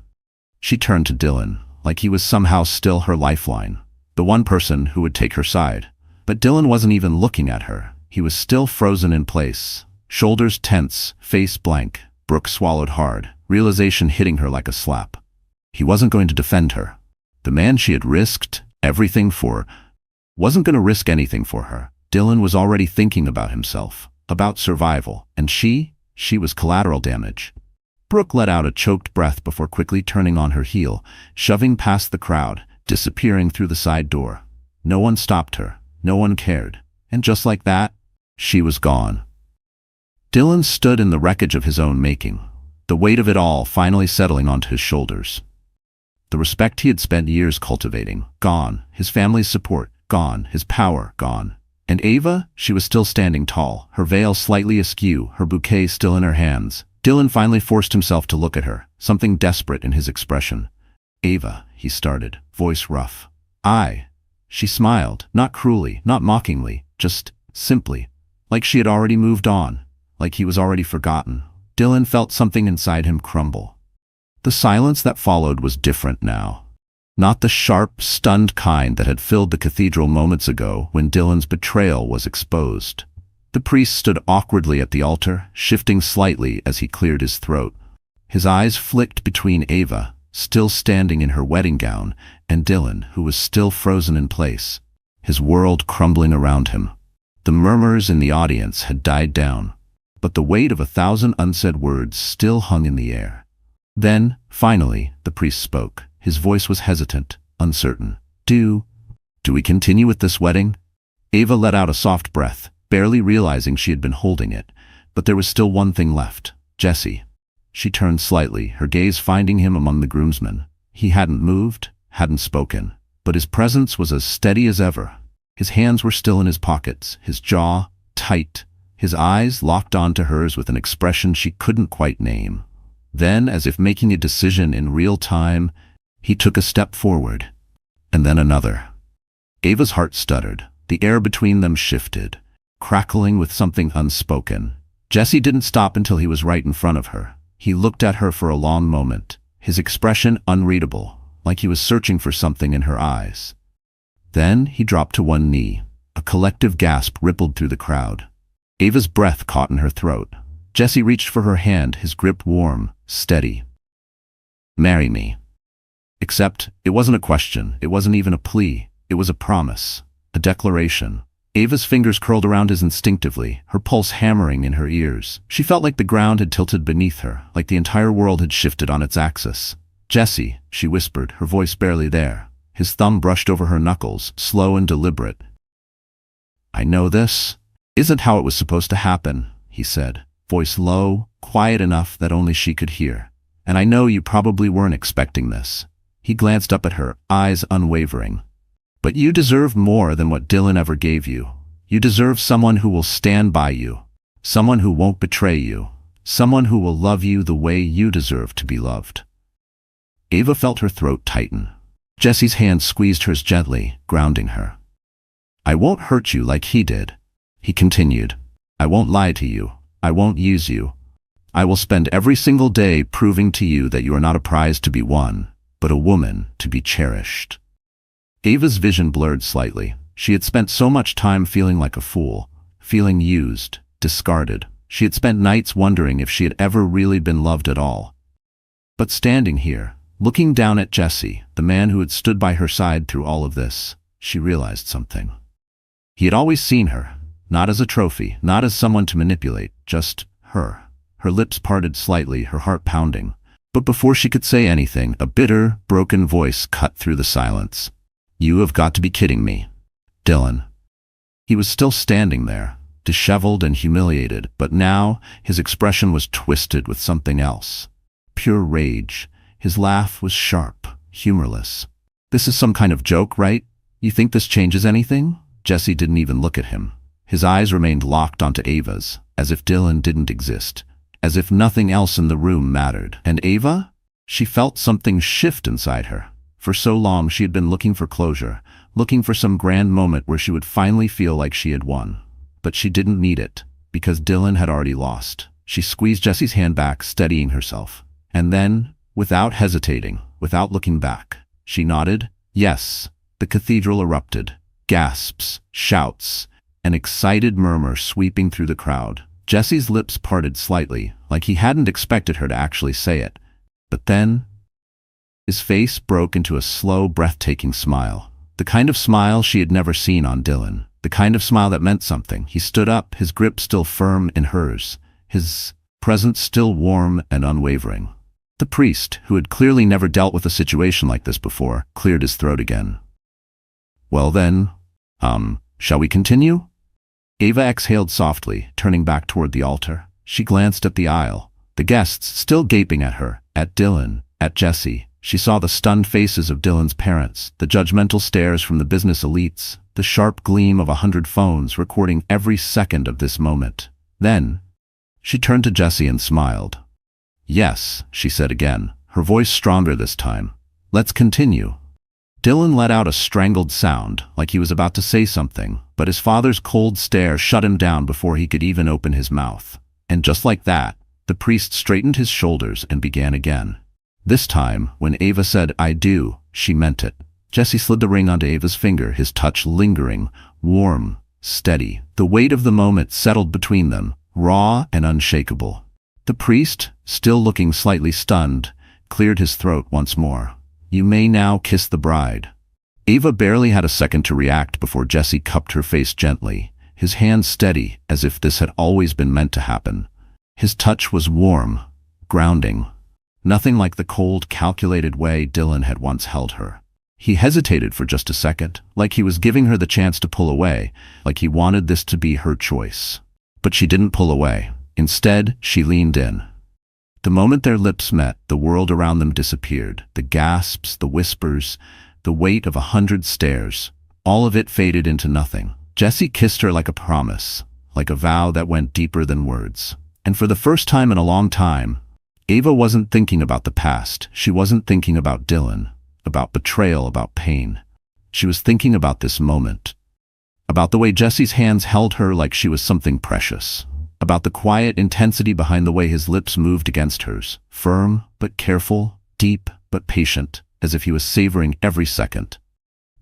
She turned to Dylan, like he was somehow still her lifeline, the one person who would take her side. But Dylan wasn't even looking at her. He was still frozen in place, shoulders tense, face blank. Brooke swallowed hard, realization hitting her like a slap. He wasn't going to defend her. The man she had risked everything for wasn't going to risk anything for her. Dylan was already thinking about himself, about survival, and she was collateral damage. Brooke let out a choked breath before quickly turning on her heel, shoving past the crowd, disappearing through the side door. No one stopped her. No one cared. And just like that, she was gone. Dylan stood in the wreckage of his own making, the weight of it all finally settling onto his shoulders. The respect he had spent years cultivating, gone. His family's support, gone. His power, gone. And Ava, she was still standing tall, her veil slightly askew, her bouquet still in her hands. Dylan finally forced himself to look at her, something desperate in his expression. "Ava," he started, voice rough. She smiled, not cruelly, not mockingly, just simply, like she had already moved on, like he was already forgotten. Dylan felt something inside him crumble. The silence that followed was different now. Not the sharp, stunned kind that had filled the cathedral moments ago when Dylan's betrayal was exposed. The priest stood awkwardly at the altar, shifting slightly as he cleared his throat. His eyes flicked between Ava, still standing in her wedding gown, and Dylan, who was still frozen in place, his world crumbling around him. The murmurs in the audience had died down, but the weight of 1,000 unsaid words still hung in the air. Then, finally, the priest spoke. His voice was hesitant, uncertain. Do we continue with this wedding?" Ava let out a soft breath, barely realizing she had been holding it, but there was still one thing left. Jesse. She turned slightly, her gaze finding him among the groomsmen. He hadn't moved, hadn't spoken, but his presence was as steady as ever. His hands were still in his pockets, his jaw tight, his eyes locked onto hers with an expression she couldn't quite name. Then, as if making a decision in real time, he took a step forward, and then another. Ava's heart stuttered. The air between them shifted, crackling with something unspoken. Jesse didn't stop until he was right in front of her. He looked at her for a long moment, his expression unreadable, like he was searching for something in her eyes. Then he dropped to one knee. A collective gasp rippled through the crowd. Ava's breath caught in her throat. Jesse reached for her hand, his grip warm, steady. "Marry me." Except, it wasn't a question, it wasn't even a plea, it was a promise, a declaration. Ava's fingers curled around his instinctively, her pulse hammering in her ears. She felt like the ground had tilted beneath her, like the entire world had shifted on its axis. "Jesse," she whispered, her voice barely there. His thumb brushed over her knuckles, slow and deliberate. "I know this isn't how it was supposed to happen," he said, voice low, quiet enough that only she could hear. "And I know you probably weren't expecting this." He glanced up at her, eyes unwavering. "But you deserve more than what Dylan ever gave you. You deserve someone who will stand by you, someone who won't betray you, someone who will love you the way you deserve to be loved." Ava felt her throat tighten. Jesse's hand squeezed hers gently, grounding her. "I won't hurt you like he did," he continued. "I won't lie to you. I won't use you. I will spend every single day proving to you that you are not a prize to be won, but a woman to be cherished." Ava's vision blurred slightly. She had spent so much time feeling like a fool, feeling used, discarded. She had spent nights wondering if she had ever really been loved at all. But standing here, looking down at Jesse, the man who had stood by her side through all of this, she realized something. He had always seen her, not as a trophy, not as someone to manipulate, just her. Her lips parted slightly, her heart pounding. But before she could say anything, a bitter, broken voice cut through the silence. "You have got to be kidding me, Dylan." He was still standing there, disheveled and humiliated, but now his expression was twisted with something else. Pure rage. His laugh was sharp, humorless. "This is some kind of joke, right? You think this changes anything?" Jesse didn't even look at him. His eyes remained locked onto Ava's, as if Dylan didn't exist, as if nothing else in the room mattered. And Ava? She felt something shift inside her. For so long she had been looking for closure, looking for some grand moment where she would finally feel like she had won. But she didn't need it, because Dylan had already lost. She squeezed Jesse's hand back, steadying herself. And then, without hesitating, without looking back, she nodded, yes. The cathedral erupted. Gasps, shouts, an excited murmur sweeping through the crowd. Jesse's lips parted slightly, like he hadn't expected her to actually say it. But then, his face broke into a slow, breathtaking smile. The kind of smile she had never seen on Dylan. The kind of smile that meant something. He stood up, his grip still firm in hers, his presence still warm and unwavering. The priest, who had clearly never dealt with a situation like this before, cleared his throat again. Well then, shall we continue? Ava exhaled softly, turning back toward the altar. She glanced at the aisle, the guests still gaping at her, at Dylan, at Jesse. She saw the stunned faces of Dylan's parents, the judgmental stares from the business elites, the sharp gleam of 100 phones recording every second of this moment. Then, she turned to Jesse and smiled. Yes, she said again, her voice stronger this time. Let's continue. Dylan let out a strangled sound, like he was about to say something, but his father's cold stare shut him down before he could even open his mouth. And just like that, the priest straightened his shoulders and began again. This time, when Ava said, "I do," she meant it. Jesse slid the ring onto Ava's finger, his touch lingering, warm, steady. The weight of the moment settled between them, raw and unshakable. The priest, still looking slightly stunned, cleared his throat once more. "You may now kiss the bride." Ava barely had a second to react before Jesse cupped her face gently, his hand steady, as if this had always been meant to happen. His touch was warm, grounding. Nothing like the cold, calculated way Dylan had once held her. He hesitated for just a second, like he was giving her the chance to pull away, like he wanted this to be her choice. But she didn't pull away. Instead, she leaned in. The moment their lips met, the world around them disappeared. The gasps, the whispers, the weight of 100 stares. All of it faded into nothing. Jesse kissed her like a promise, like a vow that went deeper than words. And for the first time in a long time, Ava wasn't thinking about the past. She wasn't thinking about Dylan, about betrayal, about pain. She was thinking about this moment. About the way Jesse's hands held her like she was something precious. About the quiet intensity behind the way his lips moved against hers. Firm, but careful, deep, but patient, as if he was savoring every second.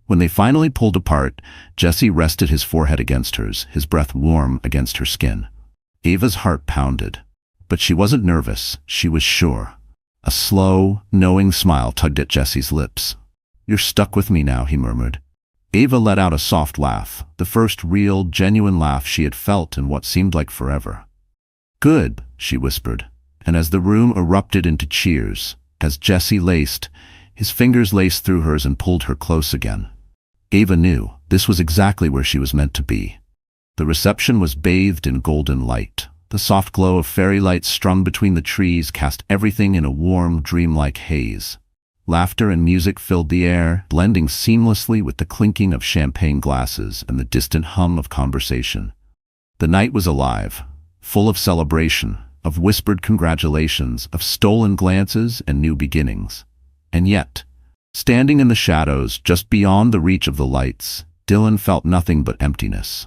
When they finally pulled apart, Jesse rested his forehead against hers, his breath warm against her skin. Ava's heart pounded. But she wasn't nervous, she was sure. A slow, knowing smile tugged at Jesse's lips. "You're stuck with me now," he murmured. Ava let out a soft laugh, the first real, genuine laugh she had felt in what seemed like forever. "Good," she whispered, and as the room erupted into cheers, as Jesse laced, his fingers laced through hers and pulled her close again. Ava knew this was exactly where she was meant to be. The reception was bathed in golden light. The soft glow of fairy lights strung between the trees cast everything in a warm, dreamlike haze. Laughter and music filled the air, blending seamlessly with the clinking of champagne glasses and the distant hum of conversation. The night was alive, full of celebration, of whispered congratulations, of stolen glances and new beginnings. And yet, standing in the shadows just beyond the reach of the lights, Dylan felt nothing but emptiness.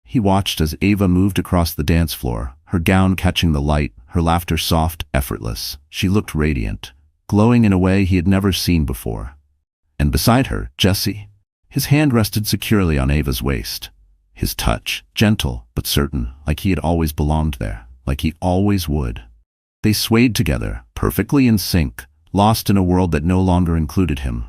He watched as Ava moved across the dance floor, her gown catching the light, her laughter soft, effortless. She looked radiant, glowing in a way he had never seen before. And beside her, Jesse. His hand rested securely on Ava's waist. His touch, gentle but certain, like he had always belonged there, like he always would. They swayed together, perfectly in sync, lost in a world that no longer included him.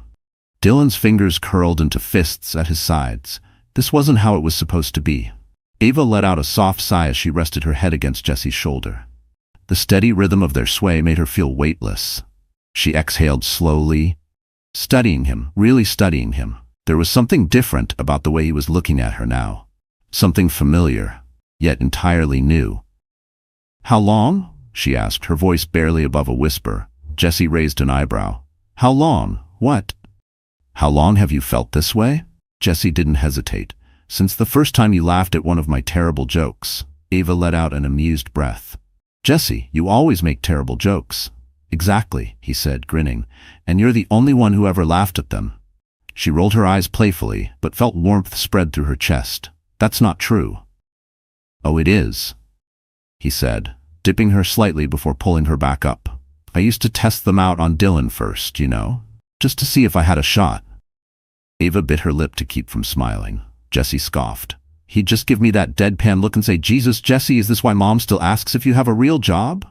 Dylan's fingers curled into fists at his sides. This wasn't how it was supposed to be. Ava let out a soft sigh as she rested her head against Jesse's shoulder. The steady rhythm of their sway made her feel weightless. She exhaled slowly, studying him, really studying him. There was something different about the way he was looking at her now. Something familiar, yet entirely new. "How long?" she asked, her voice barely above a whisper. Jesse raised an eyebrow. "How long? What?" "How long have you felt this way?" Jesse didn't hesitate. Since the first time you laughed at one of my terrible jokes. Ava let out an amused breath. Jesse, you always make terrible jokes. Exactly, he said, grinning, and you're the only one who ever laughed at them. She rolled her eyes playfully, but felt warmth spread through her chest. That's not true. Oh, it is, he said, dipping her slightly before pulling her back up. I used to test them out on Dylan first, you know, just to see if I had a shot. Ava bit her lip to keep from smiling. Jesse scoffed. He'd just give me that deadpan look and say, Jesus, Jesse, is this why Mom still asks if you have a real job?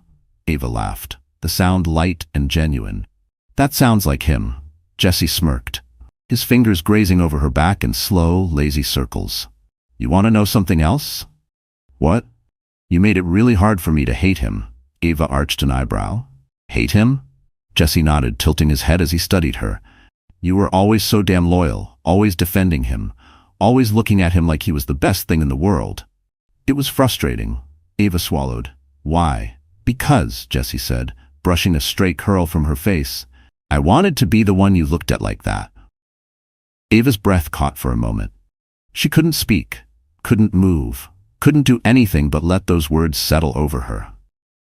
Ava laughed, the sound light and genuine. That sounds like him. Jesse smirked, his fingers grazing over her back in slow, lazy circles. You want to know something else? What? You made it really hard for me to hate him. Ava arched an eyebrow. Hate him? Jesse nodded, tilting his head as he studied her. You were always so damn loyal, always defending him, always looking at him like he was the best thing in the world. It was frustrating. Ava swallowed. Why? Because, Jesse said, brushing a stray curl from her face. I wanted to be the one you looked at like that. Ava's breath caught for a moment. She couldn't speak, couldn't move, couldn't do anything but let those words settle over her.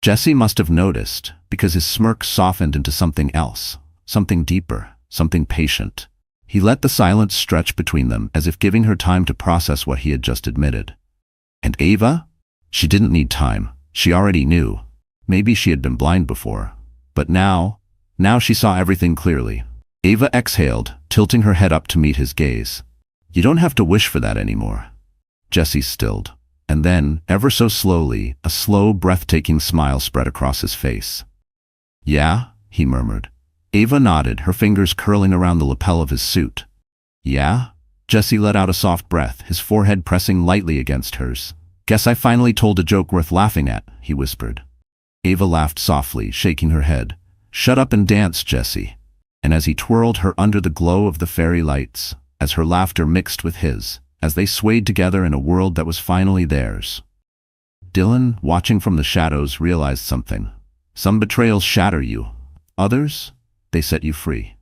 Jesse must have noticed, because his smirk softened into something else, something deeper, something patient. He let the silence stretch between them as if giving her time to process what he had just admitted. And Ava? She didn't need time. She already knew. Maybe she had been blind before. But now she saw everything clearly. Ava exhaled, tilting her head up to meet his gaze. You don't have to wish for that anymore. Jesse stilled. And then, ever so slowly, a slow, breathtaking smile spread across his face. Yeah, he murmured. Ava nodded, her fingers curling around the lapel of his suit. Yeah? Jesse let out a soft breath, his forehead pressing lightly against hers. Guess I finally told a joke worth laughing at, he whispered. Ava laughed softly, shaking her head. Shut up and dance, Jesse. And as he twirled her under the glow of the fairy lights, as her laughter mixed with his, as they swayed together in a world that was finally theirs. Dylan, watching from the shadows, realized something. Some betrayals shatter you. Others, they set you free.